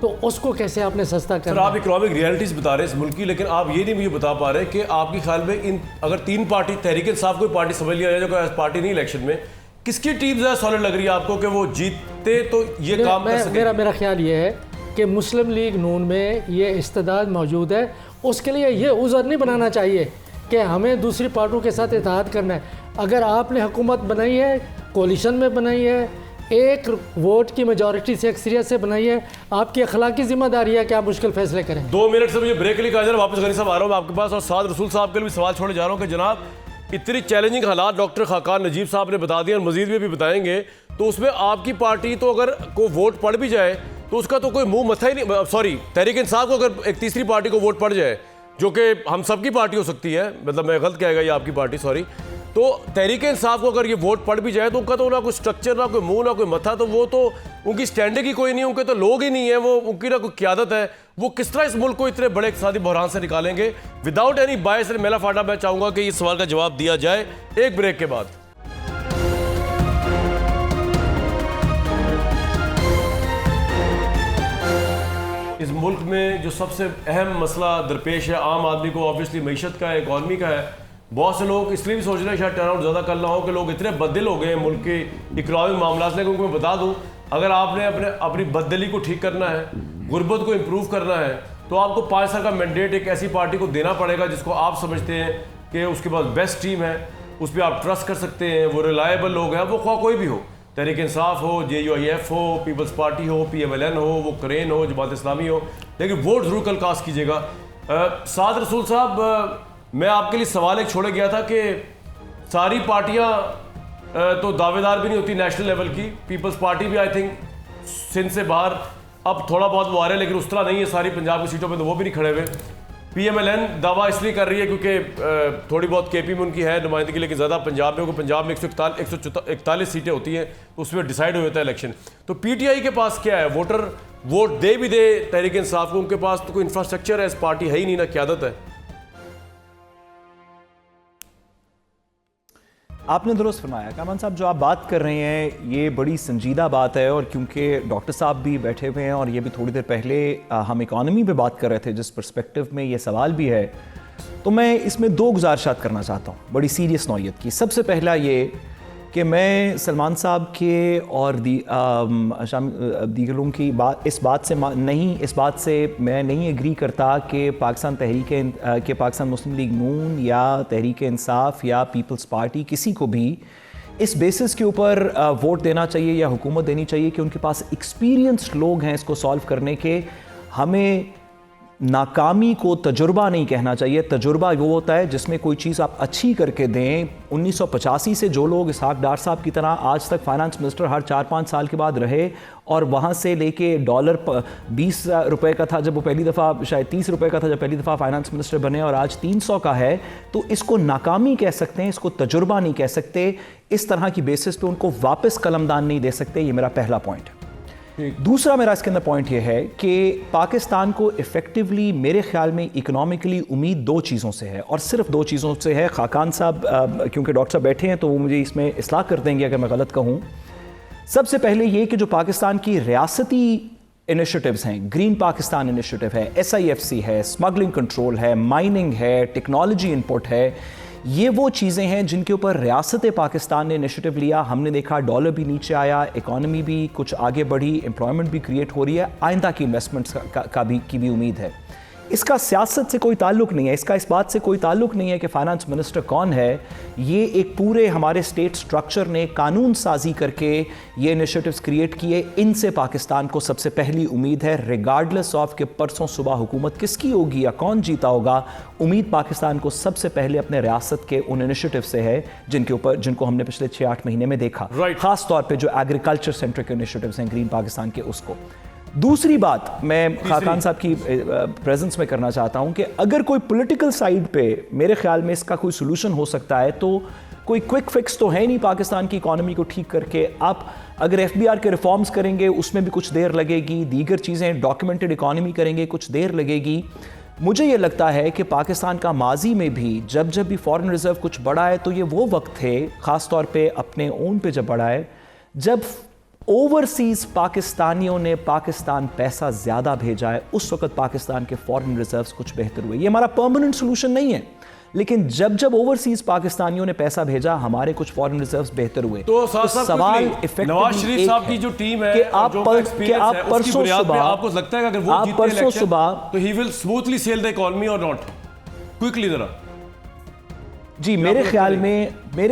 तो उसको कैसे आपने सस्ता करना? सर, आप इकोनॉमिक रियलिटीज़ बता रहे हैं इस मुल्क की, लेकिन आप ये नहीं मुझे बता पा रहे कि आपके ख्याल में इन अगर तीन पार्टी, तहरीक इंसाफ कोई पार्टी समझ लिया जाए जो कोई पार्टी नहीं इलेक्शन में, किसकी टीम ज़्यादा सॉलिड लग रही है आपको कि वो जीतते तो ये काम कर सके? मेरा ख्याल ये है कि मुस्लिम लीग नून में ये इस्तेदाद मौजूद है। उसके लिए ये उज़र नहीं बनाना चाहिए कि हमें दूसरी पार्टियों के साथ इत्तेहाद करना है। अगर आपने हुकूमत बनाई है, कोलिशन में बनाई है, एक वोट की मेजॉरिटी से, अक्सरियत से बनाई है, आपकी अखलाकी जिम्मेदारी है कि आप मुश्किल फैसले करें। 2 मिनट से मुझे ब्रेक के लिए कहा जा रहा है, वापस गनी साहब आ रहा हूँ आपके पास, और साथ रसूल साहब के लिए भी सवाल छोड़े जा रहा हूँ कि जनाब इतनी चैलेंजिंग हालात डॉक्टर खाकान नजीब साहब ने बता दिया और मजीद भी बताएंगे, तो उसमें आपकी पार्टी तो अगर को वोट पड़ भी जाए तो उसका तो कोई मुंह मथा ही नहीं। सॉरी, तहरीक इंसाफ को अगर एक तीसरी पार्टी को वोट पड़ जाए, जो कि हम सबकी पार्टी हो सकती है, मतलब मैं गलत कहेगा ये आपकी पार्टी, सॉरी, तो तहरीक इंसाफ को अगर ये वोट पड़ भी जाए तो उनका तो ना कोई स्ट्रक्चर, ना कोई मुंह, ना कोई मथा, तो वो तो उनकी स्टैंडिंग ही कोई नहीं, उनके तो लोग ही नहीं है, वो उनकी ना कोई क़यादत है। वो किस तरह इस मुल्क को इतने बड़े इक़्तिसादी बहरान से निकालेंगे? विदाउट एनी बायस एंड मेला फाटा मैं चाहूँगा कि इस सवाल का जवाब दिया जाए एक ब्रेक के बाद। इस मुल्क में जो सबसे अहम मसला दरपेश है आम आदमी को, ऑब्वियसली मईशत का है, इकॉनमी का है। बहुत से लोग इसलिए भी सोच रहे हैं शायद टर्न आउट ज़्यादा कर रहा हो कि लोग इतने बददिल हो गए हैं मुल्क के इकोनॉमिक मामला से। लेकिन मैं बता दूं, अगर आपने अपनी बददिली को ठीक करना है, गुर्बत को इम्प्रूव करना है, तो आपको 5 साल का मैंडेट एक ऐसी पार्टी को देना पड़ेगा जिसको आप समझते हैं कि उसके पास बेस्ट टीम है, उस पर आप ट्रस्ट कर सकते हैं, वो रिलायबल लोग हैं, वो कोई भी हो, तहरीक इंसाफ हो, JUIF हो, पीपल्स पार्टी हो, PMLN हो, वो करेन हो, जमात इस्लामी हो, लेकिन वोट ज़रूर कल कास्ट कीजिएगा। साद रसूल साहब, मैं आपके लिए सवाल एक छोड़े गया था कि सारी पार्टियां तो दावेदार भी नहीं होती नेशनल लेवल की। पीपल्स पार्टी भी आई थिंक सिंध से बाहर अब थोड़ा बहुत वो आ रहे हैं, लेकिन उस तरह नहीं है सारी पंजाब की सीटों पे, तो वो भी नहीं खड़े हुए। PMLN दावा इसलिए कर रही है क्योंकि थोड़ी बहुत KP में उनकी है नुमाइंदगी, लेकिन ज़्यादा पंजाब में, पंजाब में 141 सीटें होती हैं, उसमें डिसाइड हो जाता है इलेक्शन। तो PTI के पास क्या है? वोटर वोट दे भी दे तहरीक इंसाफ को, उनके पास तो कोई इंफ्रास्ट्रक्चर है, इस पार्टी है ही नहीं, ना क़यादत है। आपने दुरुस्त फरमाया कामरान साहब, जो आप बात कर रहे हैं ये बड़ी संजीदा बात है, और क्योंकि डॉक्टर साहब भी बैठे हुए हैं और ये भी थोड़ी देर पहले हम इकॉनमी पे बात कर रहे थे जिस पर्सपेक्टिव में ये सवाल भी है, तो मैं इसमें 2 गुजारिशात करना चाहता हूँ बड़ी सीरियस नौयत की। सबसे पहला ये कि मैं सलमान साहब के और दीगर लोगों की इस बात से मैं नहीं एग्री करता कि पाकिस्तान मुस्लिम लीग नून या तहरीक इंसाफ या पीपल्स पार्टी किसी को भी इस बेसिस के ऊपर वोट देना चाहिए या हुकूमत देनी चाहिए कि उनके पास एक्सपीरियंस्ड लोग हैं इसको सॉल्व करने के। हमें नाकामी को तजुर्बा नहीं कहना चाहिए। तजुर्बा वो होता है जिसमें कोई चीज़ आप अच्छी करके दें। 1985 से जो लोग इसहाक डार साहब की तरह आज तक फाइनेंस मिनिस्टर हर 4-5 साल के बाद रहे और वहाँ से लेके डॉलर 20 रुपए का था जब वो पहली दफ़ा, शायद 30 रुपए का था जब पहली दफ़ा फाइनेंस मिनिस्टर बने, और आज 300 का है, तो इसको नाकामी कह सकते हैं, इसको तजुर्बा नहीं कह सकते। इस तरह की बेसिस पे उनको वापस कलमदान नहीं दे सकते। ये मेरा पहला पॉइंट है। दूसरा मेरा इसके अंदर पॉइंट ये है कि पाकिस्तान को इफ़ेक्टिवली मेरे ख्याल में इकोनॉमिकली उम्मीद 2 चीज़ों से है, और सिर्फ 2 चीज़ों से है। खाकान साहब क्योंकि डॉक्टर साहब बैठे हैं तो वो मुझे इसमें इस्लाह कर देंगे अगर मैं गलत कहूँ। सबसे पहले ये कि जो पाकिस्तान की रियासती इनिशिएटिव्स हैं, ग्रीन पाकिस्तान इनिशिएटिव है, SIFC है, स्मगलिंग कंट्रोल है, माइनिंग है, टेक्नोलॉजी इनपुट है, ये वो चीज़ें हैं जिनके ऊपर रियासत पाकिस्तान ने इनिशिएटिव लिया। हमने देखा डॉलर भी नीचे आया, इकॉनमी भी कुछ आगे बढ़ी, एम्प्लॉयमेंट भी क्रिएट हो रही है, आइंदा की इन्वेस्टमेंट्स की भी उम्मीद है। इसका सियासत से कोई ताल्लुक नहीं है, इसका इस बात से कोई ताल्लुक नहीं है कि फाइनेंस मिनिस्टर कौन है। ये एक पूरे हमारे स्टेट स्ट्रक्चर ने कानून साजी करके ये इनिशिएटिव्स क्रिएट किए। इनसे पाकिस्तान को सबसे पहली उम्मीद है, रिगार्डलेस ऑफ कि परसों सुबह हुकूमत किसकी होगी या कौन जीता होगा, उम्मीद पाकिस्तान को सबसे पहले अपने रियासत के उन इनिशिएटिव से है जिनको हमने पिछले 6-8 महीने में देखा, खास तौर पर जो एग्रीकल्चर सेंट्रिक इनिशिएटिव्स हैं ग्रीन पाकिस्तान के, उसको। दूसरी बात मैं खाकान साहब की प्रेजेंस में करना चाहता हूं कि अगर कोई पॉलिटिकल साइड पे मेरे ख्याल में इसका कोई सोल्यूशन हो सकता है, तो कोई क्विक फिक्स तो है नहीं पाकिस्तान की इकॉनमी को ठीक करके। आप अगर FBR के रिफॉर्म्स करेंगे उसमें भी कुछ देर लगेगी, दीगर चीज़ें डॉक्यूमेंटेड इकॉनमी करेंगे कुछ देर लगेगी। मुझे ये लगता है कि पाकिस्तान का माजी में भी जब जब भी फॉरेन रिजर्व कुछ बढ़ा है तो ये वो वक्त थे, ख़ास तौर पे अपने ओन पे जब बढ़ा है, जब ओवरसीज पाकिस्तानियों ने पाकिस्तान पैसा ज़्यादा भेजा है, उस वक्त पाकिस्तान के फॉरेन रिजर्व्स कुछ बेहतर हुए। ये हमारा परमानेंट सोल्यूशन नहीं है, लेकिन जब जब ओवरसीज पाकिस्तानियों ने पैसा भेजा हमारे कुछ फॉरेन रिजर्व्स बेहतर हुए। तो सवाल नवाज शरीफ साहब की जो टीम है कि आप परसों सुबह, आपको लगता है कि अगर वो जीते परसों सुबह तो ही will smoothly sail the economy और नॉट क्विकली जरा? जी, मेरे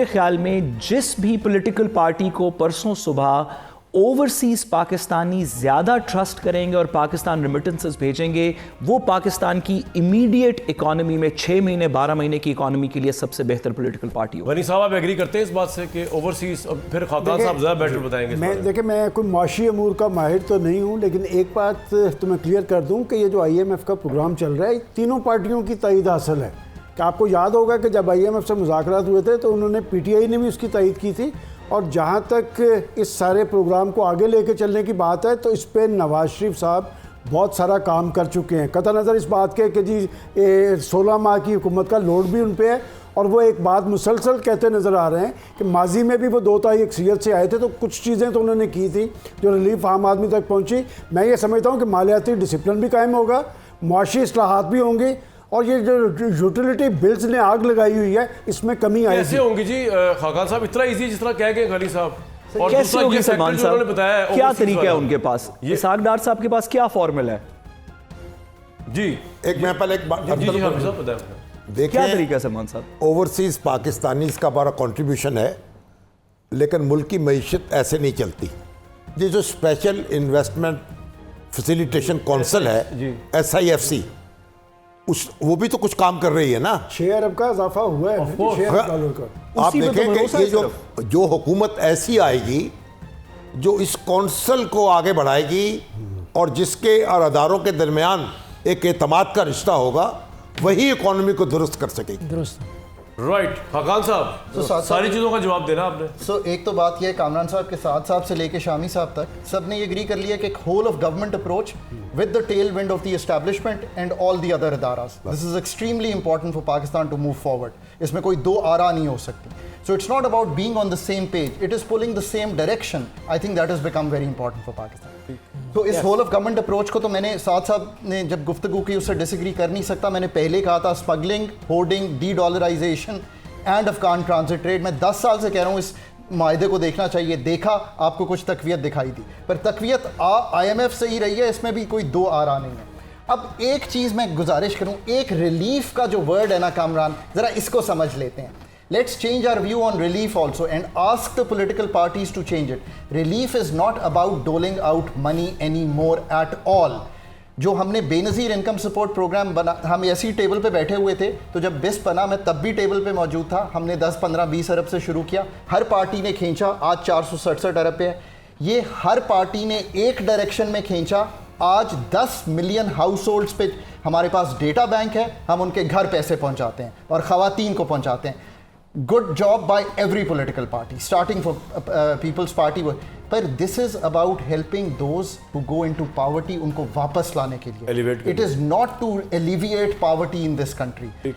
ख्याल में जिस भी पॉलिटिकल पार्टी को परसों सुबह ओवरसीज पाकिस्तानी ज़्यादा ट्रस्ट करेंगे और पाकिस्तान रेमिटेंसेस भेजेंगे, वो पाकिस्तान की इमीडिएट इकोनॉमी में 6 महीने 12 महीने की इकोनॉमी के लिए सबसे बेहतर पॉलिटिकल पार्टी हो। गनी साहब, आप एग्री करते हैं इस बात से कि ओवरसीज? फिर खाकान साहब ज़्यादा बेटर बताएंगे। मैं कोई माशी अमूर का माहिर तो नहीं हूँ, लेकिन एक बात तो मैं क्लियर कर दूँ कि ये जो IMF का प्रोग्राम चल रहा है, तीनों पार्टियों की तायद हासिल है। कि आपको याद होगा कि जब IMF से मुज़ाकरात हुए थे तो उन्होंने PTI ने भी उसकी तायद की थी, और जहाँ तक इस सारे प्रोग्राम को आगे लेके चलने की बात है तो इस पर नवाज शरीफ साहब बहुत सारा काम कर चुके हैं। कतई नज़र इस बात के कि जी 16 माह की हुकूमत का लोड भी उन पे है, और वो एक बात मुसलसल कहते नज़र आ रहे हैं कि माजी में भी वो 2 तारीख अक्सरियत से आए थे तो कुछ चीज़ें तो उन्होंने की थी जो रिलीफ आम आदमी तक पहुँची। मैं ये समझता हूँ कि मालियाती डिसिप्लिन भी कायम होगा, मुआशी इस्लाहात भी होंगी, और ये जो यूटिलिटी बिल्स ने आग लगाई हुई है इसमें कमी आएगी। कैसे होंगी जी खाकान साहब? इतना इजी जिस तरह कह गए गनी साहब, और कैसे होगी सलमान साहब? बताया क्या तरीका है उनके पास, इसहाक डार साहब के पास क्या फॉर्मूला है? जी एक मैं पहले एक बात देखिए, क्या तरीका है सलमान साहब? ओवरसीज पाकिस्तानी इसका बड़ा कंट्रीब्यूशन है, लेकिन मुल्क की मईशत ऐसे नहीं चलती। ये जो स्पेशल इन्वेस्टमेंट फैसिलिटेशन काउंसिल है SIFC, वो भी तो कुछ काम कर रही है ना। 6 अरब का इजाफा हुआ है $6 का। आप देखेंगे ये जो हुकूमत ऐसी आएगी जो इस काउंसिल को आगे बढ़ाएगी और जिसके और अदारों के दरमियान एक एतमाद का रिश्ता होगा, वही इकोनॉमी को दुरुस्त कर सकेगी। दुरुस्त, राइट। खाकान साहब, सारी चीज़ों का जवाब देना आपने। एक तो बात यह है, कामरान साहब के साथ से लेके शामी साहब तक सब ने ये एग्री कर लिया कि एक whole of government approach with the tail wind of the establishment and all the other इदारास, this is extremely important for Pakistan to move forward. इसमें कोई 2 आरा नहीं हो सकती। So it's not about being on the same page, it is pulling the same direction. I think that is become very important for Pakistan. तो इस whole of government approach को तो मैंने साहब ने जब गुफ्तगू की उससे डिसएग्री कर नहीं सकता। मैंने पहले कहा था smuggling, hoarding, D-dollarisation and Afghan transit trade. मैं 10 साल से कह रहा हूँ इस मायदे को देखना चाहिए। देखा, आपको कुछ तकवीयत दिखाई दी, पर तकवीयत IMF से ही रही है, इसमें भी कोई 2 आरा नहीं है। अब एक चीज़ मैं गुजारिश करूँ, एक रिलीफ का जो वर्ड है ना कामरान, ज़रा इसको समझ लेते हैं। Let's change our view on relief also and ask the political parties to change it. Relief is not about doling out money anymore at all. जो हमने बेनज़ीर इनकम सपोर्ट प्रोग्राम बना, हम ऐसी टेबल पे बैठे हुए थे, तो जब बिस्प बना मैं तब भी टेबल पे मौजूद था। हमने 10, 15, 20 अरब से शुरू किया, हर पार्टी ने खींचा, आज 467 अरब पे है। ये हर पार्टी ने एक डायरेक्शन में खींचा, आज 10 मिलियन हाउस होल्ड्स पे हमारे पास डेटा बैंक है, हम उनके घर पैसे पहुंचाते हैं और ख़वातीन को पहुंचाते हैं। Good job by every political party starting for Peoples Party. पर this is about helping those who go into poverty, उनको वापस लाने के लिए। It is not to alleviate poverty in this country.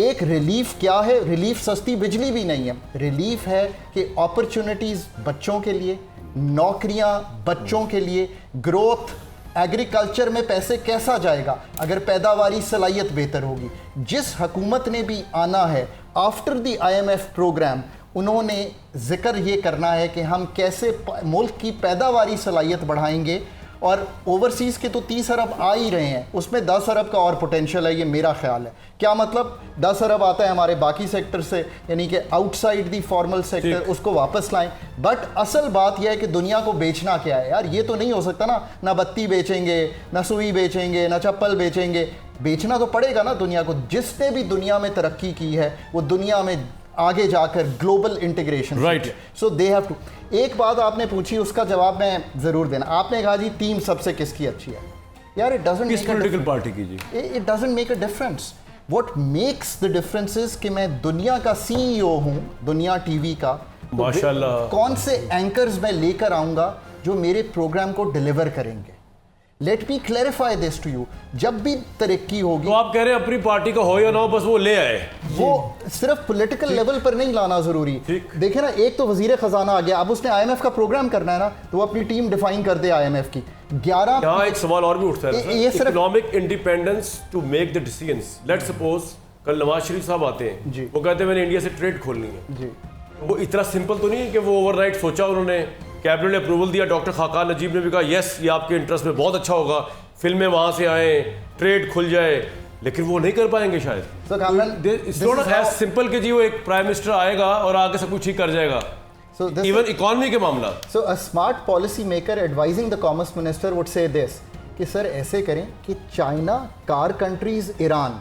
एक रिलीफ क्या है? रिलीफ सस्ती बिजली भी नहीं है, रिलीफ है कि अपॉर्चुनिटीज बच्चों के लिए, नौकरियां बच्चों के लिए, ग्रोथ, एग्रीकल्चर में पैसे कैसा जाएगा अगर पैदावारी सलाहियत बेहतर होगी। जिस हुकूमत ने भी आना है आफ्टर द IMF प्रोग्राम, उन्होंने जिक्र ये करना है कि हम कैसे मुल्क की पैदावारी सलाहियत बढ़ाएंगे। और ओवरसीज़ के तो 30 अरब आ ही रहे हैं, उसमें 10 अरब का और पोटेंशियल है, ये मेरा ख्याल है। क्या मतलब? 10 अरब आता है हमारे बाकी सेक्टर से, यानी कि आउटसाइड दी फॉर्मल सेक्टर, उसको वापस लाएं। बट असल बात यह है कि दुनिया को बेचना क्या है यार? ये तो नहीं हो सकता ना बत्ती बेचेंगे, ना सुई बेचेंगे, ना चप्पल बेचेंगे। बेचना तो पड़ेगा ना दुनिया को। जिसने भी दुनिया में तरक्की की है वो दुनिया में आगे जाकर global integration, right. So they have to. एक बात आपने पूछी, उसका जवाब मैं जरूर देना। आपने कहा जी टीम सबसे किसकी अच्छी है? यार इट डजंट किस पॉलिटिकल पार्टी की जी? It doesn't make a difference. What makes the difference is कि मैं दुनिया का CEO हूं, दुनिया टीवी का, माशाल्लाह। कौन से एंकर्स मैं लेकर आऊंगा जो मेरे प्रोग्राम को डिलीवर करेंगे। Let me clarify this to you. जब भी तरक्की होगी, तो आप कह रहे हैं अपनी पार्टी का हो या ना हो, बस वो ले आए। वो सिर्फ पॉलिटिकल लेवल पर नहीं लाना जरूरी। देखे ना, एक तो वजीर खजाना आ गया, अब उसने IMF का प्रोग्राम करना है ना, तो वो अपनी टीम डिफाइन कर दे IMF की। 11 यहाँ एक सवाल और भी उठता है, economic independence to make the decisions. Let's suppose कल नवाज शरीफ साहब आते हैं जी, वो कहते हैं मैंने इंडिया से ट्रेड खोलनी है जी। वो इतना सिंपल तो नहीं है कि वो ओवरनाइट सोचा, उन्होंने कैबिनेट ने अप्रूवल दिया, डॉक्टर खाकान नजीब ने भी कहा यस ये आपके इंटरेस्ट में बहुत अच्छा होगा, फिल्में वहाँ से आए, ट्रेड खुल जाए, लेकिन वो नहीं कर पाएंगे शायद। इट्स नॉट एज सिंपल कि जी वो एक प्राइम मिनिस्टर आएगा और आगे सब कुछ ठीक कर जाएगा। इवन इकोनॉमी के मामला। So a smart policy maker advising the commerce minister would say this कि सर ऐसे करें कि चाइना, कार कंट्रीज, ईरान,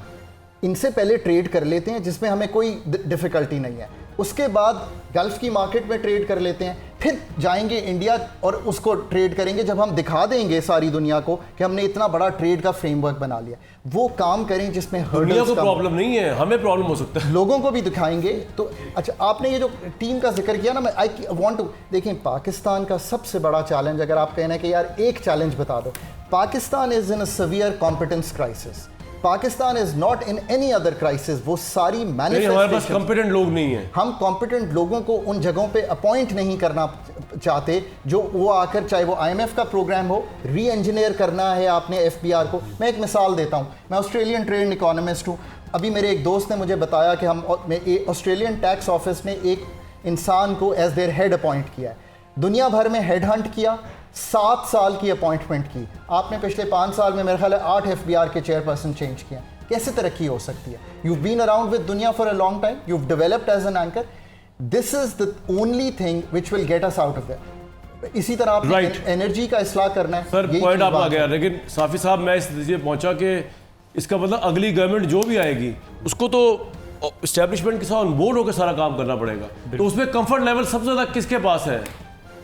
इनसे पहले ट्रेड कर लेते हैं जिसमें हमें कोई डिफिकल्टी नहीं है, उसके बाद गल्फ की मार्केट में ट्रेड कर लेते हैं, फिर जाएंगे इंडिया और उसको ट्रेड करेंगे। जब हम दिखा देंगे सारी दुनिया को कि हमने इतना बड़ा ट्रेड का फ्रेमवर्क बना लिया, वो काम करें जिसमें दुनिया को प्रॉब्लम नहीं है, हमें प्रॉब्लम हो सकता है, लोगों को भी दिखाएंगे। तो अच्छा, आपने ये जो टीम का जिक्र किया ना, मैं आई वांट टू, देखें पाकिस्तान का सबसे बड़ा चैलेंज, अगर आप कहना कि यार एक चैलेंज बता दो, Pakistan is in a severe competence crisis. Pakistan is not in any other crisis. वो सारी मैनिफेस्टेशन, हमारे पास कॉम्पिटेंट लोग नहीं हैं। हम कॉम्पिटेंट लोगों को उन जगहों पे अपॉइंट नहीं करना चाहते जो वो आकर, चाहे वो IMF का प्रोग्राम हो, री इंजीनियर करना है आपने FBR को। मैं एक मिसाल देता हूँ, मैं ऑस्ट्रेलियन ट्रेड इकोनॉमिस्ट हूँ। अभी मेरे एक दोस्त ने मुझे बताया कि ऑस्ट्रेलियन टैक्स ऑफिस ने एक इंसान को एज देयर हेड अपॉइंट किया है। दुनिया भर में हेड हंट किया, 7 साल की अपॉइंटमेंट की। आपने पिछले 5 साल में मेरे ख्याल है 8 FBR के चेयरपर्सन चेंज किया। कैसे तरक्की हो सकती है? यू बीन अराउंड विद दुनिया for a long time, you developed as an anchor. This is the only thing which will get us out of that. इसी तरह आपने एनर्जी का इस्लाह करना है। सर पॉइंट आप आ गया, लेकिन साफी साहब मैं इस नतीजे पहुंचा कि इसका मतलब अगली गवर्नमेंट जो भी आएगी उसको तो एस्टेब्लिशमेंट के साथ ऑन बोर्ड होकर सारा काम करना पड़ेगा। तो उसमें कंफर्ट लेवल सबसे ज्यादा किसके पास है?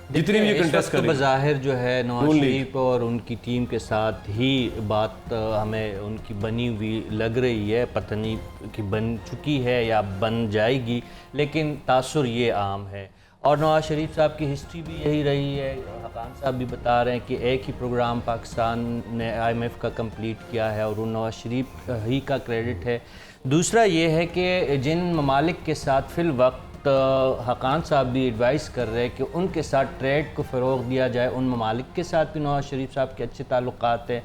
जितनी भी कंटेस्ट करें, बज़ाहिर जो है नवाज शरीफ और उनकी टीम के साथ ही बात हमें उनकी बनी हुई लग रही है, पता नहीं कि बन चुकी है या बन जाएगी, लेकिन तासुर ये आम है। और नवाज शरीफ साहब की हिस्ट्री भी यही रही है। हकान साहब भी बता रहे हैं कि एक ही प्रोग्राम पाकिस्तान ने IMF का कंप्लीट किया है और वो नवाज शरीफ ही का क्रेडिट है। दूसरा ये है कि जिन ममालिक के साथ फिल वक्त हकान साहब भी एडवाइस कर रहे हैं कि उनके साथ ट्रेड को फ़रोग़ दिया जाए, उन ममालिक के साथ भी नवाज शरीफ साहब के अच्छे ताल्लुकात हैं।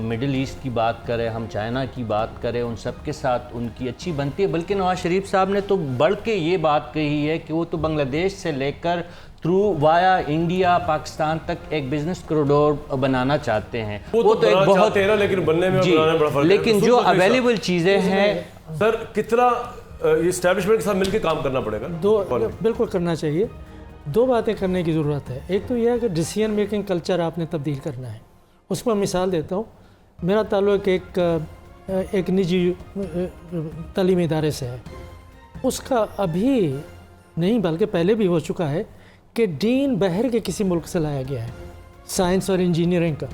मिडिल ईस्ट की बात करें, हम चाइना की बात करें, उन सब के साथ उनकी अच्छी बनती है। बल्कि नवाज शरीफ साहब ने तो बढ़ के ये बात कही है कि वो तो बांग्लादेश से लेकर थ्रू वाया इंडिया पाकिस्तान तक एक बिजनेस कॉरिडोर बनाना चाहते हैं। वो तो एक बहुत लेकिन बनने में बनाने बड़ा फर्क है। लेकिन जो अवेलेबल चीज़ें हैं, सर कितना इस्टेब्लिशमेंट के साथ मिलकर काम करना पड़ेगा? बिल्कुल करना चाहिए। 2 बातें करने की ज़रूरत है। एक तो यह है कि डिसीजन मेकिंग कल्चर आपने तब्दील करना है। उसको मैं मिसाल देता हूँ। मेरा ताल्लुक एक निजी तालीमी इदारे से है। उसका अभी नहीं बल्कि पहले भी हो चुका है कि डीन बाहर के किसी मुल्क से लाया गया है, साइंस और इंजीनियरिंग का।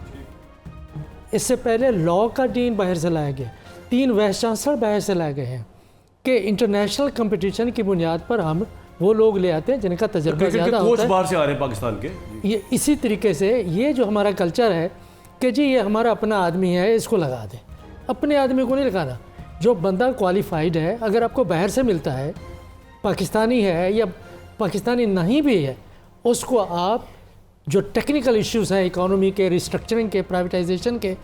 इससे पहले लॉ का डीन बाहर से लाया गया, 3 वाइस चांसलर बाहर से लाए गए हैं कि इंटरनेशनल कंपटीशन की बुनियाद पर हम वो लोग ले आते हैं जिनका तजर्बा ज़्यादा होता है। बाहर से आ रहे हैं पाकिस्तान के। ये इसी तरीके से ये जो हमारा कल्चर है कि जी ये हमारा अपना आदमी है, इसको लगा दें। अपने आदमी को नहीं लगाना। जो बंदा क्वालिफाइड है, अगर आपको बाहर से मिलता है, पाकिस्तानी है या पाकिस्तानी नहीं भी है, उसको आप जो टेक्निकल इश्यूज़ हैं इकोनॉमी के, रिस्ट्रक्चरिंग के, प्राइवेटाइजेशन के,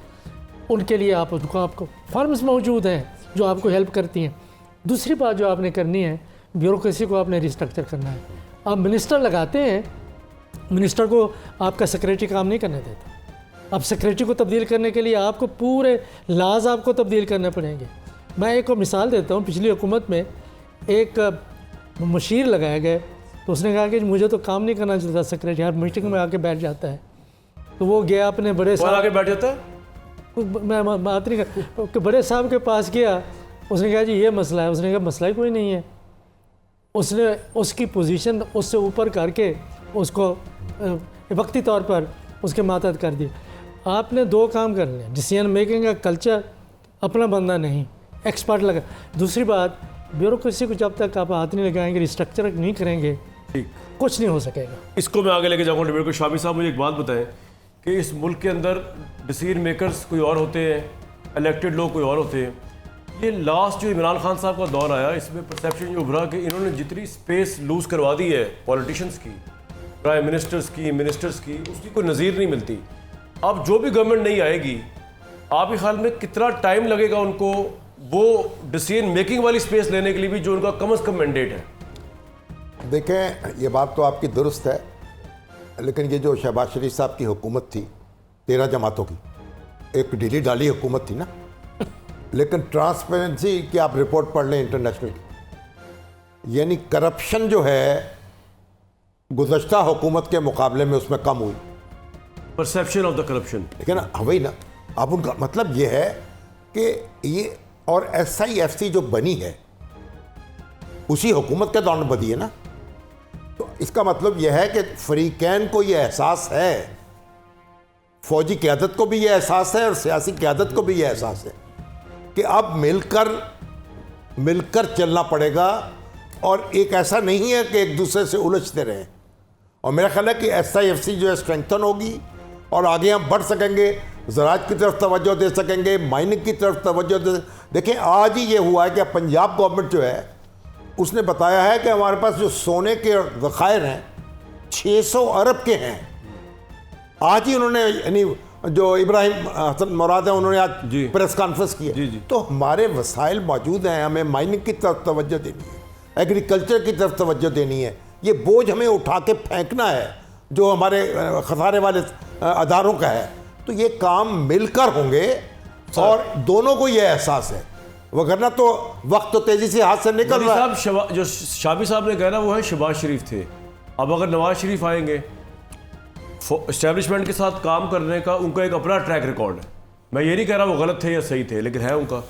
उनके लिए आप उनको आपको फर्म्स मौजूद हैं जो आपको हेल्प करती हैं। दूसरी बात जो आपने करनी है, ब्यूरोक्रेसी को आपने रिस्ट्रक्चर करना है। आप मिनिस्टर लगाते हैं, मिनिस्टर को आपका सेक्रेटरी काम नहीं करने देता। अब सेक्रेटरी को तब्दील करने के लिए आपको पूरे लाज आपको तब्दील करने पड़ेंगे। मैं एक मिसाल देता हूँ, पिछली हुकूमत में एक मुशीर लगाया गया, तो उसने कहा कि मुझे तो काम नहीं करना चाहता सेक्रेटरी, हर मीटिंग में आके बैठ जाता है। तो वो गया अपने बड़े साहब आके बैठ जाता है, मैं बात नहीं कर, बड़े साहब के पास गया, उसने कहा जी ये मसला है। उसने कहा मसला ही कोई नहीं है। उसने उसकी पोजीशन उससे ऊपर करके उसको वक्ती तौर पर उसके मातहत कर दी। आपने 2 काम कर लिए, डिसीजन मेकिंग का कल्चर, अपना बंदा नहीं, एक्सपर्ट लगा। दूसरी बात, ब्यूरोक्रेसी को जब तक आप हाथ नहीं लगाएंगे, रिस्ट्रक्चर नहीं करेंगे, कुछ नहीं हो सकेगा। इसको मैं आगे लेके जाऊँगा डिबेट को। शामी साहब मुझे एक बात बताएं कि इस मुल्क के अंदर डिसीजन मेकर्स कोई और होते हैं, इलेक्टेड लोग कोई और होते हैं। ये लास्ट जो इमरान खान साहब का दौर आया, इसमें परसेप्शन ये उभरा कि इन्होंने जितनी स्पेस लूज़ करवा दी है पॉलिटिशियंस की, प्राइम मिनिस्टर्स की, मिनिस्टर्स की, उसकी कोई नज़ीर नहीं मिलती। अब जो भी गवर्नमेंट नहीं आएगी, आपके ख्याल में कितना टाइम लगेगा उनको वो डिसीजन मेकिंग वाली स्पेस लेने के लिए भी जो उनका कम से कम मैंडेट है? देखें, ये बात तो आपकी दुरुस्त है, लेकिन ये जो शहबाज शरीफ साहब की हुकूमत थी 13 जमातों की, एक ढीली ढाली हुकूमत थी ना, लेकिन ट्रांसपेरेंसी की आप रिपोर्ट पढ़ लें इंटरनेशनल की, यानी करप्शन जो है गुज़श्ता हुकूमत के मुकाबले में उसमें कम हुई। परसेप्शन ऑफ द करप्शन, लेकिन वही ना, अब उनका मतलब ये है कि ये और SIFC जो बनी है उसी हुकूमत के दौरान बनी है ना, तो इसका मतलब यह है कि फरीकैन को ये एहसास है, फौजी क़यादत को भी ये एहसास है और सियासी क़यादत को भी ये एहसास है कि अब मिलकर चलना पड़ेगा, और एक ऐसा नहीं है कि एक दूसरे से उलझते रहें। और मेरा ख्याल है कि SIFC जो है स्ट्रेंथन होगी और आगे हम बढ़ सकेंगे, ज़राअत की तरफ तवज्जो दे सकेंगे, माइनिंग की तरफ तवज्जो दे। देखें, आज ही ये हुआ है कि पंजाब गवर्नमेंट जो है उसने बताया है कि हमारे पास जो सोने के ज़खायर हैं 600 अरब के हैं। आज ही उन्होंने, यानी जो इब्राहिम हसन मुराद है, उन्होंने आज प्रेस कॉन्फ्रेंस की है। तो हमारे वसाइल मौजूद हैं, हमें माइनिंग की तरफ तवज्जो देनी है, एग्रीकल्चर की तरफ तवज्जो देनी है। ये बोझ हमें उठा के फेंकना है जो हमारे खसारे वाले अदारों का है। तो ये काम मिलकर होंगे और दोनों को ये एहसास है, वगरना तो वक्त तो तेजी से हाथ से निकल रहा है। जो शाबी साहब ने कहना वो है शहबाज शरीफ थे। अब अगर नवाज शरीफ आएंगे, एस्टेब्लिशमेंट के साथ काम करने का उनका एक अपना ट्रैक रिकॉर्ड है। मैं ये नहीं कह रहा वो गलत थे या सही थे, लेकिन है उनका।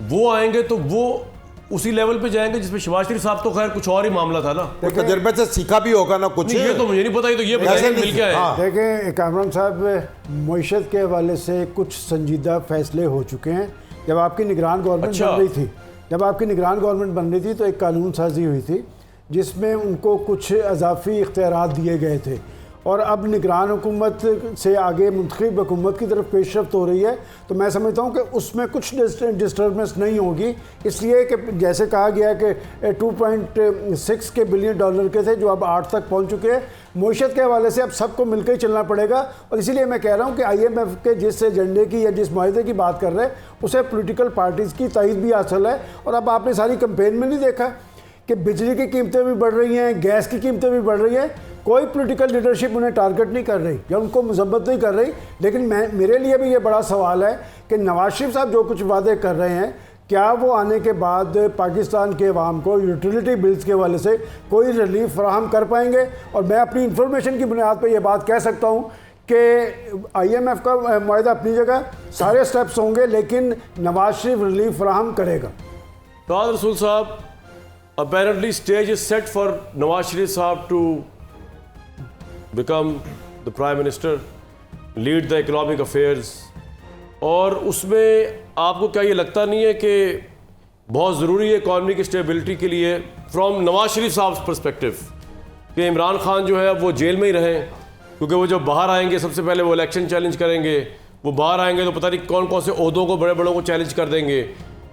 वो आएंगे तो वो उसी लेवल पे जाएंगे जिसमें शहबाज शरीफ साहब तो खैर कुछ और ही मामला था ना, तजर्बे से सीखा भी होगा ना कुछ। ये तो मुझे नहीं पता, ये तो ये मिल के आए। देखें कामरान साहब, मईशत के हवाले से कुछ संजीदा फैसले हो चुके हैं। जब आपकी निगरान गवर्नमेंट बन रही थी तो एक कानून साजी हुई थी जिसमें उनको कुछ अजाफी इख्तियारात दिए गए थे, और अब निगरान हुकूमत से आगे मुंतखब हुकूमत की तरफ पेशरफ्त हो रही है। तो मैं समझता हूँ कि उसमें कुछ डिस्टर्बेंस नहीं होगी, इसलिए कि जैसे कहा गया कि 2.6 के बिलियन डॉलर के थे जो अब 8 तक पहुँच चुके हैं। मईशत के हवाले से अब सबको मिलकर ही चलना पड़ेगा, और इसीलिए मैं कह रहा हूँ कि IMF के जिस एजेंडे की या जिस माहदे की बात कर रहे हैं उसे पॉलिटिकल पार्टीज़ की तायद भी हासिल है। और अब आपने सारी कैंपेन में नहीं देखा कि बिजली की कीमतें भी बढ़ रही हैं, गैस की कीमतें भी बढ़ रही हैं, कोई पॉलिटिकल लीडरशिप उन्हें टारगेट नहीं कर रही या उनको मजम्मत नहीं कर रही। लेकिन मेरे लिए भी ये बड़ा सवाल है कि नवाज शरीफ साहब जो कुछ वादे कर रहे हैं, क्या वो आने के बाद पाकिस्तान के अवाम को यूटिलिटी बिल्स के वाले से कोई रिलीफ फराहम कर पाएंगे। और मैं अपनी इंफॉर्मेशन की बुनियाद पर यह बात कह सकता हूँ कि IMF का मुआहदा अपनी जगह, सारे स्टेप्स होंगे, लेकिन नवाज शरीफ रिलीफ फराहम करेगा। ताज रसूल साहब, apparently stage is set for Nawaz Sharif साहब to become the Prime Minister, lead the economic affairs, और उसमें आपको क्या ये लगता नहीं है कि बहुत ज़रूरी है इकॉनमी की स्टेबिलिटी के लिए फ्रॉम नवाज शरीफ साहब परस्पेक्टिव कि इमरान खान जो है वो जेल में ही रहें, क्योंकि वो जब बाहर आएंगे सबसे पहले वो इलेक्शन चैलेंज करेंगे, वो बाहर आएंगे तो पता नहीं कौन कौन से ओहदों को बड़े बड़ों को चैलेंज कर देंगे,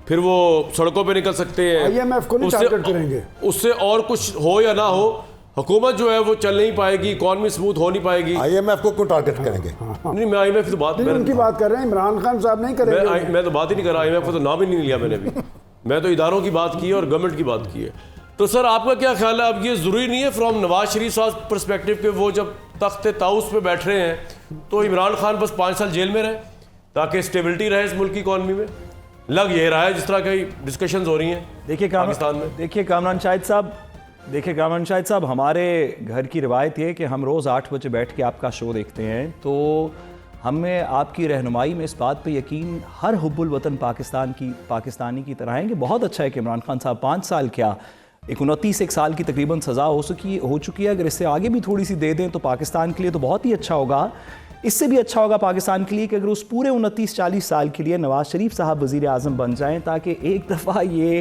फिर वो सड़कों पे निकल सकते हैं, IMF को नहीं टारगेट करेंगे। उससे और कुछ हो या ना हो, हुकूमत जो है वो चल नहीं पाएगी, इकॉनमी स्मूथ हो नहीं पाएगी। IMF को क्यों टारगेट करेंगे? नहीं, मैं IMF की तो बात उनकी बात कर रहे हैं, इमरान खान साहब नहीं करेंगे। मैं तो बात ही नहीं कर रहा, IMF को तो नाम ही नहीं लिया मैंने भी। मैं तो इदारों की बात की है और गवर्नमेंट की बात की है। तो सर आपका क्या ख्याल है, अब ये ज़रूरी नहीं है फ्रॉम नवाज शरीफ साहब परस्पेक्टिव के वो जब तख्त ताउस पे बैठ रहे हैं तो इमरान खान बस 5 साल जेल में रहे ताकि स्टेबिलिटी रहे इस मुल्क की इकॉनमी में? लग ये रहा है जिस तरह की डिस्कशंस हो रही हैं पाकिस्तान में। देखिए कामरान शाहिद साहब, हमारे घर की रिवायत है कि हम रोज़ 8 बजे बैठ के आपका शो देखते हैं, तो हमें आपकी रहनुमाई में इस बात पे यकीन हर हुब्बुल वतन पाकिस्तानी की तरह है कि बहुत अच्छा है कि इमरान खान साहब 5 साल क्या 29 साल की तकरीबन सज़ा हो चुकी है, अगर इससे आगे भी थोड़ी सी दे दें तो पाकिस्तान के लिए तो बहुत ही अच्छा होगा। इससे भी अच्छा होगा पाकिस्तान के लिए कि अगर उस पूरे 29-40 साल के लिए नवाज शरीफ साहब वज़ीर आज़म बन जाएं, ताकि एक दफ़ा ये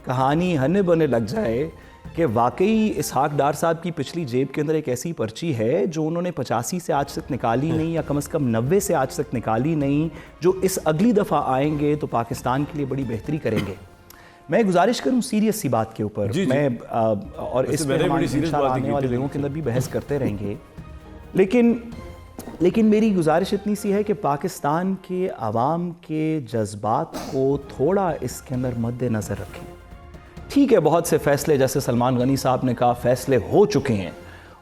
कहानी हने बने लग जाए कि वाकई इसहाक डार साहब की पिछली जेब के अंदर एक ऐसी पर्ची है जो उन्होंने 85 से आज तक निकाली नहीं, या कम से कम 90 से आज तक निकाली नहीं, जो इस अगली दफ़ा आएंगे तो पाकिस्तान के लिए बड़ी बेहतरी करेंगे। मैं गुजारिश करूं सीरियस सी बात के ऊपर, मैं और इस पर आने वाले दिनों के अंदर भी बहस करते रहेंगे, लेकिन मेरी गुजारिश इतनी सी है कि पाकिस्तान के आवाम के जज्बात को थोड़ा इसके अंदर मद्देनज़र रखें। ठीक है, बहुत से फ़ैसले जैसे सलमान गनी साहब ने कहा फ़ैसले हो चुके हैं,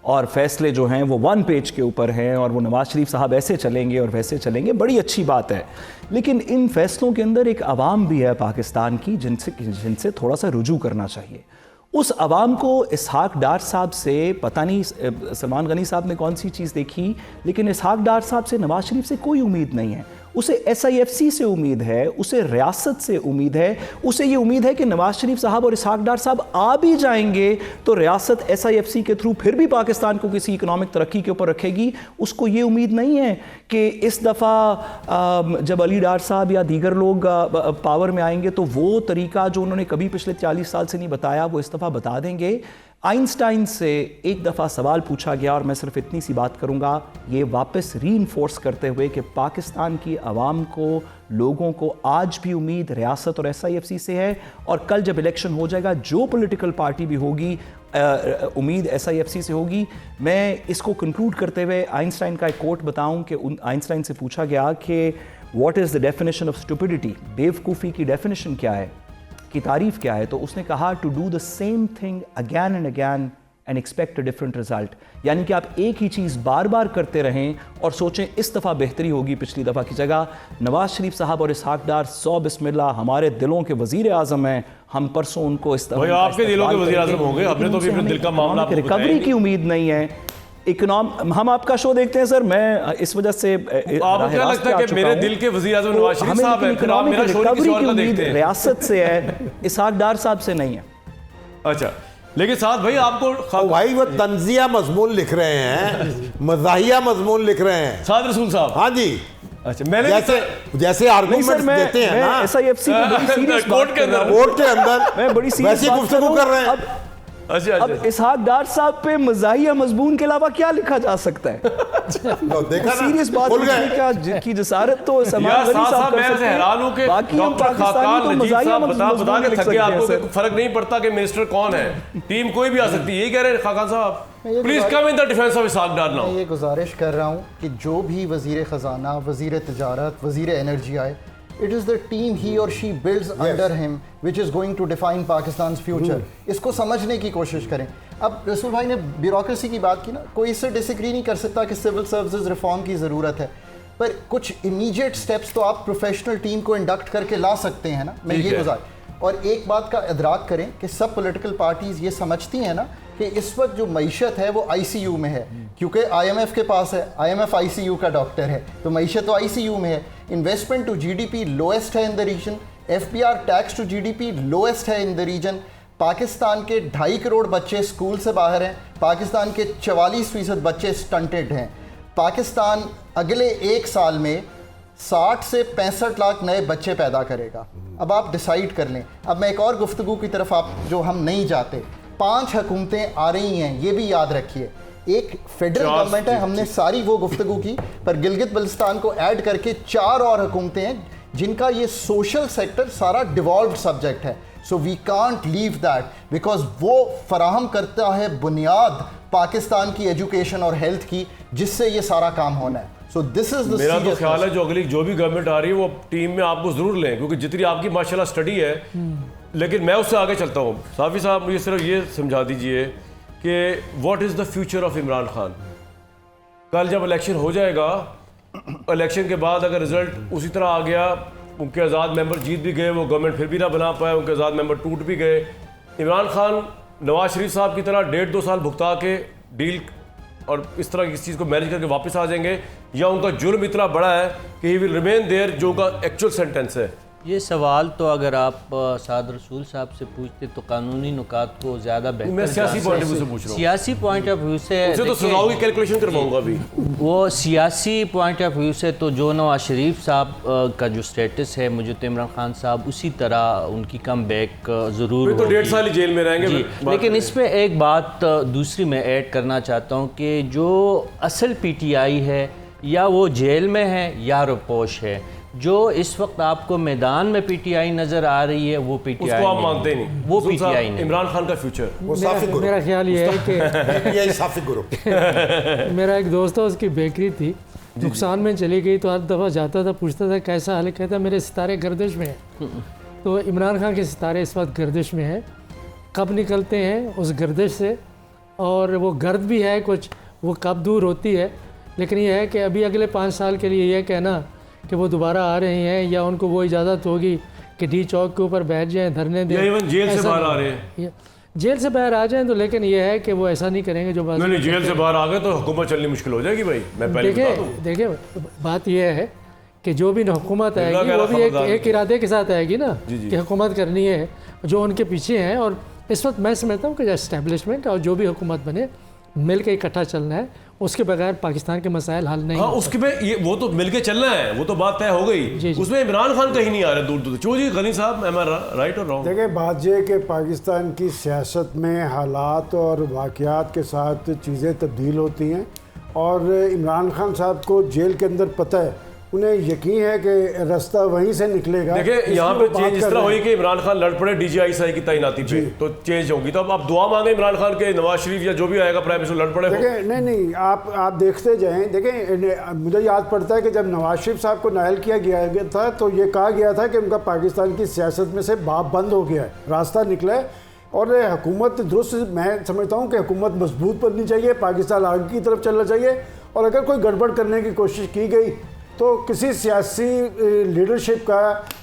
और फ़ैसले जो हैं वो 1 पेज के ऊपर हैं, और वो नवाज़ शरीफ साहब ऐसे चलेंगे और वैसे चलेंगे, बड़ी अच्छी बात है। लेकिन इन फ़ैसलों के अंदर एक आवाम भी है पाकिस्तान की जिनसे थोड़ा सा रुजू करना चाहिए। उस आवाम को इसहाक डार साहब से पता नहीं सलमान गनी साहब ने कौन सी चीज़ देखी, लेकिन इसहाक डार साहब से नवाज़ शरीफ से कोई उम्मीद नहीं है। उसे SIFC से उम्मीद है, उसे रियासत से उम्मीद है, उसे ये उम्मीद है कि नवाज शरीफ साहब और इसहाक डार साहब आ भी जाएंगे तो रियासत SIFC के थ्रू फिर भी पाकिस्तान को किसी इकोनॉमिक तरक्की के ऊपर रखेगी। उसको ये उम्मीद नहीं है कि इस दफ़ा जब अली डार साहब या दीगर लोग पावर में आएंगे तो वो तरीका जो उन्होंने कभी पिछले 40 साल से नहीं बताया वो इस दफ़ा बता देंगे। आइंस्टाइन से एक दफ़ा सवाल पूछा गया, और मैं सिर्फ इतनी सी बात करूंगा, ये वापस रीइंफोर्स करते हुए कि पाकिस्तान की आवाम को, लोगों को आज भी उम्मीद रियासत और SIFC से है, और कल जब इलेक्शन हो जाएगा जो पॉलिटिकल पार्टी भी होगी उम्मीद SIFC से होगी। मैं इसको कंक्लूड करते हुए आइंस्टाइन का एक कोट बताऊं कि आइंस्टाइन से पूछा गया कि what is the definition of stupidity, बेवकूफ़ी की डेफिनेशन क्या है, की तारीफ क्या है, तो उसने कहा to do the same thing again and again and expect a different result, यानी कि आप एक ही चीज़ बार बार करते रहें और सोचें इस दफ़ा बेहतरी होगी पिछली दफ़ा की जगह। नवाज शरीफ साहब और इसहाक डार 100 बिस्मिल्लाह हमारे दिलों के वज़ीर आज़म हैं, हम परसों उनको इस दफ़ा आपके दिलों के वज़ीर आज़म होंगे, हमने तो भी अपने दिल का मामला रिकवरी की उम्मीद नहीं है। हम आपका शो देखते हैं सर, मैं इस वजह से आपको क्या लगता है कि मेरे दिल के वज़ीर आज़म नवाज शरीफ साहब हैं, फिर आप मेरा शो किसी और का देखते हैं? रियासत से है, इसहाक डार साहब से नहीं है। अच्छा, लेकिन साथ भाई आपको भाई वो तंजिया मजमून लिख रहे हैं, मज़ाहिया मजमून लिख रहे हैं साद रसूल साहब। हाँ जी, अच्छा, मैंने जैसे आर्गुमेंट्स देते हैं ना SIFC को बड़ी सीरियस कोर्ट के अंदर मैं बड़ी सीरियस वैसी गुफ्तगू कर रहे हैं। अब इसहाक डार साहब पे मज़ाहिया मजमून के अलावा क्या लिखा जा सकता है? सीरियस बात की जसारत तो सलमान गनी साहब कर सकते हैं, बाकी हम पाकिस्तानी तो मज़ाहिया मजमून लिख सकते हैं। आपको फर्क नहीं पड़ता कि मिनिस्टर कौन है, टीम कोई भी आ सकती है, यही कह रहे हैं खाकान साहब। Please come in the defence of Ishaq Dar now. मैं ये गुजारिश कर रहा हूँ कि जो भी वज़ीर ख़जाना, वज़ीर तिजारत, वज़ीर एनर्जी आए, it is the team he or she builds under him which is going to define Pakistan's future. इसको समझने की कोशिश करें। अब रसूल भाई ने ब्यूरोक्रेसी की बात की ना, कोई इससे डिसएग्री नहीं कर सकता कि सिविल सर्विसेज रिफॉर्म की ज़रूरत है, पर कुछ इमीडिएट स्टेप्स तो आप प्रोफेशनल टीम को इंडक्ट करके ला सकते हैं ना। मैं ये गुजार और एक बात का इदराक करें कि सब पॉलिटिकल पार्टीज़ ये समझती हैं ना कि इस वक्त जो मईशत है वो आईसीयू में है, क्योंकि आईएमएफ के पास है, आईएमएफ आईसीयू का डॉक्टर है, तो मईशत तो आईसीयू में है। इन्वेस्टमेंट टू जीडीपी लोएस्ट है in the region, FBR tax to GDP lowest है इन द रीजन। पाकिस्तान के 2.5 करोड़ बच्चे स्कूल से बाहर हैं, पाकिस्तान के 44% बच्चे स्टंटेड हैं। पाकिस्तान अगले 1 साल में 60 से 65 लाख नए बच्चे पैदा करेगा। अब आप डिसाइड कर लें। अब मैं एक और गुफ्तगू की तरफ आप जो हम नहीं जाते, 5 हुकूमतें आ रही हैं, ये भी याद रखिए। एक फेडरल गवर्नमेंट है, हमने सारी वो गुफ्तगू की, पर गिलगित बल्तिस्तान को ऐड करके 4 और हुकूमतें हैं जिनका ये सोशल सेक्टर सारा डिवॉल्व्ड सब्जेक्ट है। So we can't leave that, because वो फराहम करता है बुनियाद पाकिस्तान की एजुकेशन और हेल्थ की, जिससे ये सारा काम होना है। सो दिस इज द मेरा तो ख्याल है जो अगली जो भी गवर्नमेंट आ रही है वो टीम में आपको जरूर लें, क्योंकि जितनी आपकी माशाल्लाह स्टडी है, लेकिन मैं उससे आगे चलता हूँ। साफी साहब मुझे सिर्फ ये समझा दीजिए कि what is the future of Imran Khan. कल जब इलेक्शन हो जाएगा, इलेक्शन के बाद अगर रिजल्ट उसी तरह आ गया, उनके आज़ाद मेंबर जीत भी गए, वो गवर्नमेंट फिर भी ना बना पाए, उनके आज़ाद मेंबर टूट भी गए, इमरान खान नवाज शरीफ साहब की तरह 1.5-2 साल भुगता के डील और इस तरह की चीज़ को मैनेज करके वापस आ जाएंगे, या उनका जुर्म इतना बड़ा है कि ही विल रिमेन देयर, जो उनका एक्चुअल सेंटेंस है? ये सवाल तो अगर आप साद रसूल साहब से पूछते तो कानूनी नुकात को ज़्यादा बेहतर, मैं सियासी पॉइंट ऑफ व्यू से पूछ रहा हूँ। सियासी पॉइंट ऑफ व्यू से तो सजाओं की कैलकुलेशन करवाऊंगा अभी। वो सियासी पॉइंट ऑफ व्यू से तो जो नवाज शरीफ साहब का जो स्टेटस है, मुझे तो इमरान खान साहब उसी तरह उनकी कम बैक ज़रूर तो 1.5 साल ही जेल में रहेंगे। लेकिन इस पर एक बात दूसरी मैं ऐड करना चाहता हूँ कि जो असल PTI है, या वो जेल में है या रपोश है। जो इस वक्त आपको मैदान में PTI नजर आ रही है, वो PTI उसको आप मानते नहीं, वो PTI नहीं। इमरान खान का फ्यूचर वो साफी गुरु, मेरा ख्याल ये है कि यही साफी गुरु। मेरा एक दोस्त है, उसकी बेकरी थी, नुकसान में चली गई, तो हर दफ़ा जाता था, पूछता था कैसा हाल है, कहता मेरे सितारे गर्दिश में हैं। तो इमरान खान के सितारे इस वक्त गर्दिश में हैं। कब निकलते हैं उस गर्दिश से, और वो गर्द भी है कुछ, वो कब दूर होती है। लेकिन ये है कि अभी अगले 5 साल के लिए यह कहना कि वो दोबारा आ रहे हैं, या उनको वो इजाज़त होगी कि डी चौक के ऊपर बैठ जाएं, धरने दें, इवन जेल से बाहर आ रहे हैं, जेल से बाहर आ जाएं, तो लेकिन ये है कि वो ऐसा नहीं करेंगे जो बात। नहीं, जेल से बाहर आ गए तो हुकूमत चलनी मुश्किल हो जाएगी भाई। मैं पहले देखिए बात यह है कि जो भी हुकूमत आएगी वो भी एक इरादे के साथ आएगी ना, कि हुकूमत करनी है, जो उनके पीछे हैं। और इस वक्त मैं समझता हूँ कि एस्टेब्लिशमेंट और जो भी हुकूमत बने, मिल के इकट्ठा चलना है, उसके बगैर पाकिस्तान के मसाइल हल नहीं। हाँ, उसके में ये वो तो मिलके चलना है, वो तो बात तय हो गई। उसमें इमरान खान कहीं नहीं आ रहे दूर दूर। चौधरी गनी साहब, एम आई राइट और रॉन्ग? देखिए, बात यह कि पाकिस्तान की सियासत में हालात और वाक़यात के साथ चीज़ें तब्दील होती हैं, और इमरान खान साहब को जेल के अंदर पता है, उन्हें यकीन है कि रास्ता वहीं से निकलेगा। देखिए, यहाँ पे चेंज इस तरह हुई कि इमरान खान लड़ पड़े DGI की तैनाती पे, तो चेंज होगी। तो अब आप दुआ मांगे इमरान खान के, नवाज शरीफ या जो भी आएगा प्राइम मिनिस्टर लड़ पड़े। देखिए, नहीं, आप देखते जाएं। देखिए, मुझे याद पड़ता है कि जब नवाज शरीफ साहब को नायल किया गया था, तो ये कहा गया था कि उनका पाकिस्तान की सियासत में से बाप बंद हो गया है, रास्ता निकला है, और हुकूमत दुरुस्त, मैं समझता हूँ कि हुकूमत मजबूत बननी चाहिए, पाकिस्तान आगे की तरफ चलना चाहिए। और अगर कोई गड़बड़ करने की कोशिश की गई तो किसी सियासी लीडरशिप का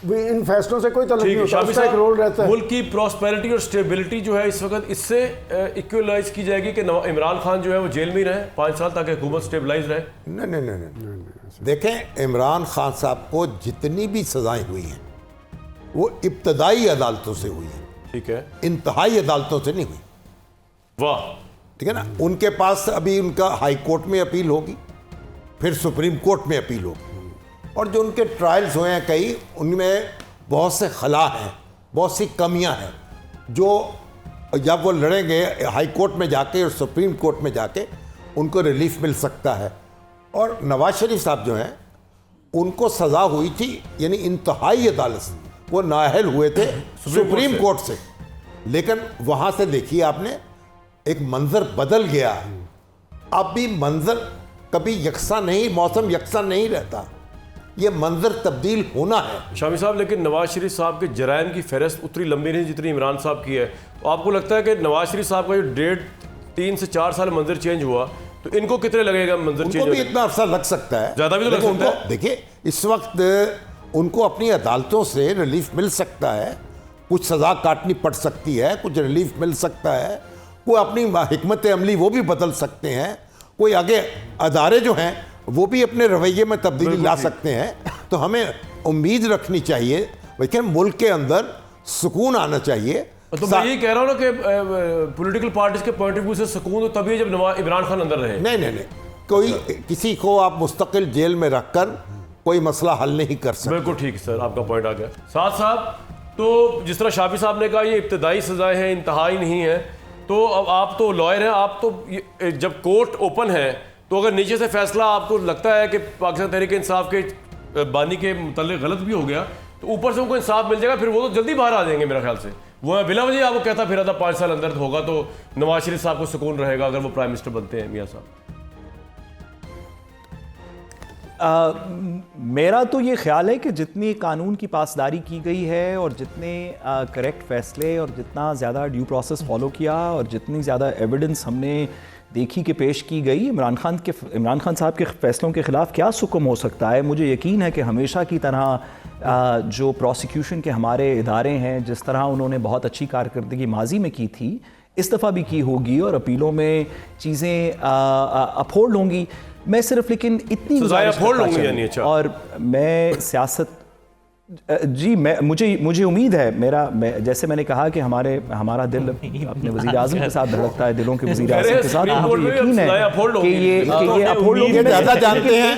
इन फैसलों से कोई तल्लुक नहीं होता, उसका एक रोल रहता है। मुल्क की प्रॉस्पेरिटी और स्टेबिलिटी जो है इस वक्त इससे इक्वलाइज की जाएगी कि इमरान खान जो है वो जेल में ही रहे 5 साल, ताकि हुकूमत स्टेबलाइज रहे। नहीं। देखें, इमरान खान साहब को जितनी भी सजाएं हुई हैं वो इब्तदाई अदालतों से हुई हैं, ठीक है, इंतहाई अदालतों से नहीं हुई। वाह, ठीक है ना। उनके पास अभी उनका हाई कोर्ट में अपील होगी, फिर सुप्रीम कोर्ट में अपील होगी, और जो उनके ट्रायल्स हुए हैं कई, उनमें बहुत से खला हैं, बहुत सी कमियां हैं, जो जब वो लड़ेंगे हाई कोर्ट में जाके और सुप्रीम कोर्ट में जाके उनको रिलीफ मिल सकता है। और नवाज शरीफ साहब जो हैं, उनको सज़ा हुई थी, यानी इंतहाई अदालत से, वो नाअहल हुए थे सुप्रीम कोर्ट से, लेकिन वहाँ से देखिए आपने एक मंजर बदल गया। अब भी मंजर कभी यकसा नहीं, मौसम यकसा नहीं रहता, ये मंजर तब्दील होना है। शामी साहब, लेकिन नवाज शरीफ साहब के जराइम की फहरिस्त उतनी लंबी नहीं जितनी इमरान साहब की है। तो आपको लगता है कि नवाज शरीफ साहब का जो 3 से 4 साल मंजर चेंज हुआ, तो इनको कितने लगेगा मंजर चेंज? उनको भी इतना अरसा लग सकता है, ज़्यादा भी तो लग सकता है। देखिए, इस वक्त उनको अपनी अदालतों से रिलीफ मिल सकता है, कुछ सज़ा काटनी पड़ सकती है, कुछ रिलीफ मिल सकता है, कोई अपनी हिकमत अमली वो भी बदल सकते हैं, कोई आगे अदारे जो हैं वो भी अपने रवैये में तब्दीली ला सकते हैं। तो हमें उम्मीद रखनी चाहिए, लेकिन मुल्क के अंदर सुकून आना चाहिए। तो मैं यही कह रहा हूँ ना कि पॉलिटिकल पार्टीज के पॉइंट ऑफ व्यू से सुकून तो तभी जब इमरान खान अंदर रहे। नहीं, कोई किसी को आप मुस्तकिल जेल में रखकर कोई मसला हल नहीं कर सकते। बिल्कुल ठीक सर, आपका पॉइंट आ गया। साथ साहब, तो जिस तरह शाफी साहब ने कहा ये इब्तदाई सजाएं हैं, इंतहाई नहीं है, तो अब आप तो लॉयर हैं, आप तो जब कोर्ट ओपन है तो अगर नीचे से फैसला आपको लगता है कि पाकिस्तान तहरीक इंसाफ के बानी के मुताल्लिक गलत भी हो गया तो ऊपर से उनको इंसाफ मिल जाएगा, फिर वो तो जल्दी बाहर आ जाएंगे मेरे ख्याल से। वो बिला वजह आपको कहता फिर था 5 साल अंदर होगा तो नवाज शरीफ साहब को सुकून रहेगा अगर वो प्राइम मिनिस्टर बनते हैं। मियाँ साहब, मेरा तो ये ख्याल है कि जितनी कानून की पासदारी की गई है और जितने करेक्ट फैसले और जितना ज़्यादा ड्यू प्रोसेस फॉलो किया और जितनी ज़्यादा एविडेंस हमने देखी कि पेश की गई, इमरान खान साहब के फ़ैसलों के ख़िलाफ़ क्या सुकम हो सकता है। मुझे यकीन है कि हमेशा की तरह जो प्रोसिक्यूशन के हमारे इदारे हैं, जिस तरह उन्होंने बहुत अच्छी कारकर्दगी माजी में की थी, इस दफ़ा भी की होगी और अपीलों में चीज़ें अपहोल्ड होंगी। मैं सिर्फ लेकिन इतनी और मैं सियासत जी मुझे उम्मीद है, जैसे मैंने कहा कि हमारा दिल अपने वज़ीर आज़म के साथ धड़कता है, दिलों के वज़ीर आज़म के साथ। मुझे यकीन है कि ये अपहोल्ड होंगे। ज़्यादा जानते हैं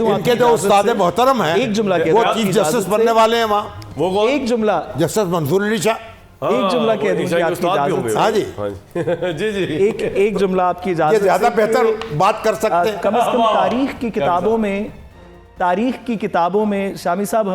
इनके जो उस्ताद मोहतरम हैं, एक जुमला वो चीफ जस्टिस बनने वाले हैं वहाँ, वो एक जुमला जस्टिस मंजूर अली शाह, एक जुमला कह दूं आपकी इजाजत। हाँ जी जी एक जुमला आपकी इजाजत। ज़्यादा बेहतर बात कर सकते हैं। कम से कम तारीख की किताबों में शामी साहब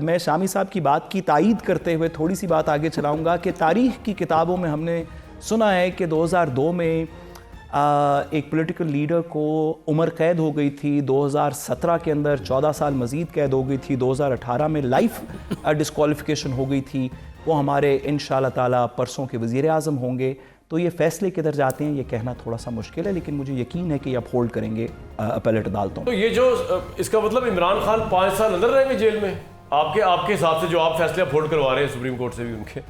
मैं शामी साहब की बात की तायीद करते हुए थोड़ी सी बात आगे चलाऊंगा कि तारीख की किताबों में हमने सुना है कि 2002 में एक पॉलिटिकल लीडर को उम्र कैद हो गई थी, 2017 के अंदर 14 साल मज़ीद कैद हो गई थी, 2018 में लाइफ डिस्क्वालिफिकेशन हो गई थी। वो हमारे इंशाअल्लाह ताला परसों के वज़ीर आज़म होंगे। तो ये फैसले किधर जाते हैं ये कहना थोड़ा सा मुश्किल है, लेकिन मुझे यकीन है कि ये अपहोल्ड करेंगे अपीलेट अदालतों। तो ये जो इसका मतलब इमरान खान 5 साल अंदर रहेंगे जेल में आपके हिसाब से, जो आप फैसले अपहोल्ड करवा रहे हैं सुप्रीम कोर्ट से भी उनके?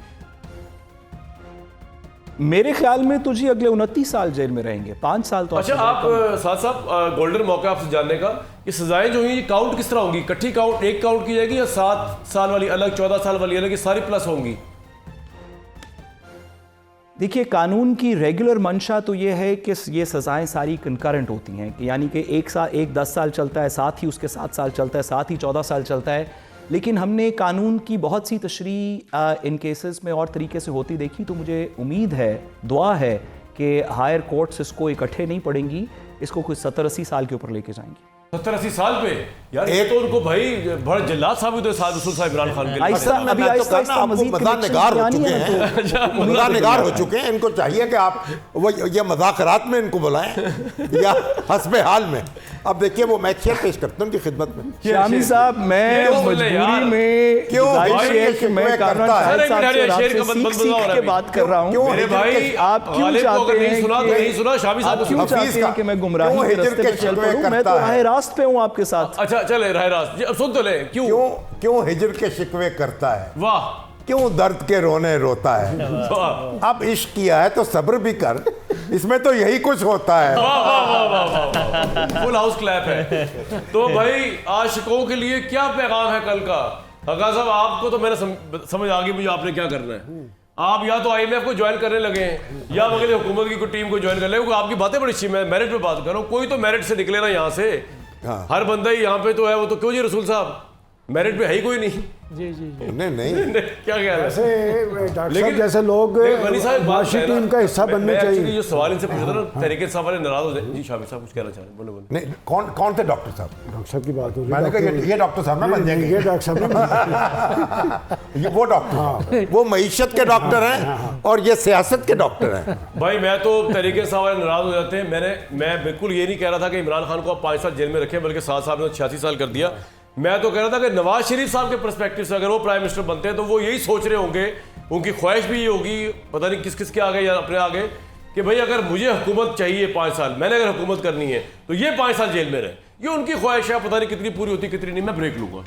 मेरे ख्याल में तो जी अगले 29 साल जेल में रहेंगे, 5 साल तो। अच्छा, आप साहब गोल्डन मौका आपसे जानने का, ये सजाएं जो हुई काउंट किस तरह होंगी? इकट्ठी काउंट एक काउंट की जाएगी या 7 साल वाली अलग, 14 साल वाली अलग, ये सारी प्लस होंगी? देखिए, कानून की रेगुलर मंशा तो ये है कि ये सज़ाएं सारी कंकरेंट होती हैं, यानी कि एक 10 साल चलता है, साथ ही उसके 7 साल चलता है, साथ ही 14 साल चलता है। लेकिन हमने कानून की बहुत सी तशरीह इन केसेस में और तरीके से होती देखी, तो मुझे उम्मीद है, दुआ है कि हायर कोर्ट्स इसको इकट्ठे नहीं पड़ेंगी, इसको कुछ 70-80 साल के ऊपर लेके जाएंगी। 70-80 साल पे यार, एक तो उनको भाई बड़े जिल्लात साहब तो रसूल साहब इमरान खान के मज़ाक़रात हो चुके हैं। इनको चाहिए कि आप वो ये मज़ाक़रात में इनको बुलाएं या हस्बे हाल में। अब देखिए वो मैं शेर पेश करता हूं उनकी खिदमत में। शामी साहब, मैं मजबूरी में क्यों बात कर रहा हूँ मेरे भाई, आप क्यों चाहते हैं कि मैं गुमराही के रास्ते पे चल पड़ूं? मैं तो राह रास्त पे हूँ आपके साथ। अच्छा चले राह रास्त, अब सुन तो ले। क्यों हिजर के शिकवे करता है? वाह। क्यों दर्द के रोने रोता है? अब इश्क किया है तो सब्र भी कर, इसमें तो यही कुछ होता है। फुल हाउस क्लैप है। तो भाई आशिकों के लिए क्या पैगाम है कल का? हका साहब, आपको तो मैंने समझ आ गई मुझे आपने क्या करना है। आप या तो IMF को ज्वाइन करने लगे हैं या अगले हुकूमत की कोई टीम को ज्वाइन कर ले। आपकी बातें बड़ी अच्छी, मैं मेरिट पे बात कर रहा हूँ। कोई तो मेरिट से निकले ना यहाँ से। हर बंदा ही यहाँ पे तो है, वो तो क्यों जी रसूल साहब, मेरिट पे है ही कोई नहीं। जी नहीं क्या कह रहे हैं डॉक्टर साहब जैसे लोग माशी टीम का हिस्सा बनने चाहिए। जो सवाल इनसे पूछा था ना, तरीके साहब वाले नाराज हो जाए। जी शामी साहब कुछ कहना चाह रहे हैं, बोले। नहीं, कौन थे डॉक्टर साहब? डॉक्टर साहब की बात हो रही है। मैंने कहा ये डॉक्टर साहब ना बन जाएंगे। ये डॉक्टर साहब ये वो डॉक्टर, वो मईशत के डॉक्टर हैं और ये सियासत के डॉक्टर हैं। भाई मैं तो तरीके साहब वाले नाराज हो जाते हैं। मैं बिल्कुल ये नहीं कह रहा था कि इमरान खान को आप 5 साल जेल में रखें, बल्कि 7 साल में 86 साल कर दिया। मैं तो कह रहा था कि नवाज शरीफ साहब के पर्सपेक्टिव से अगर वो प्राइम मिनिस्टर बनते हैं तो वो यही सोच रहे होंगे, उनकी ख्वाहिश भी ये होगी, पता नहीं किस किस के आगे या अपने आगे, कि भाई अगर मुझे हुकूमत चाहिए 5 साल, मैंने अगर हुकूमत करनी है तो ये 5 साल जेल में रहे। ये उनकी ख्वाहिश है, पता नहीं कितनी पूरी होती कितनी नहीं, मैं ब्रेक लूंगा।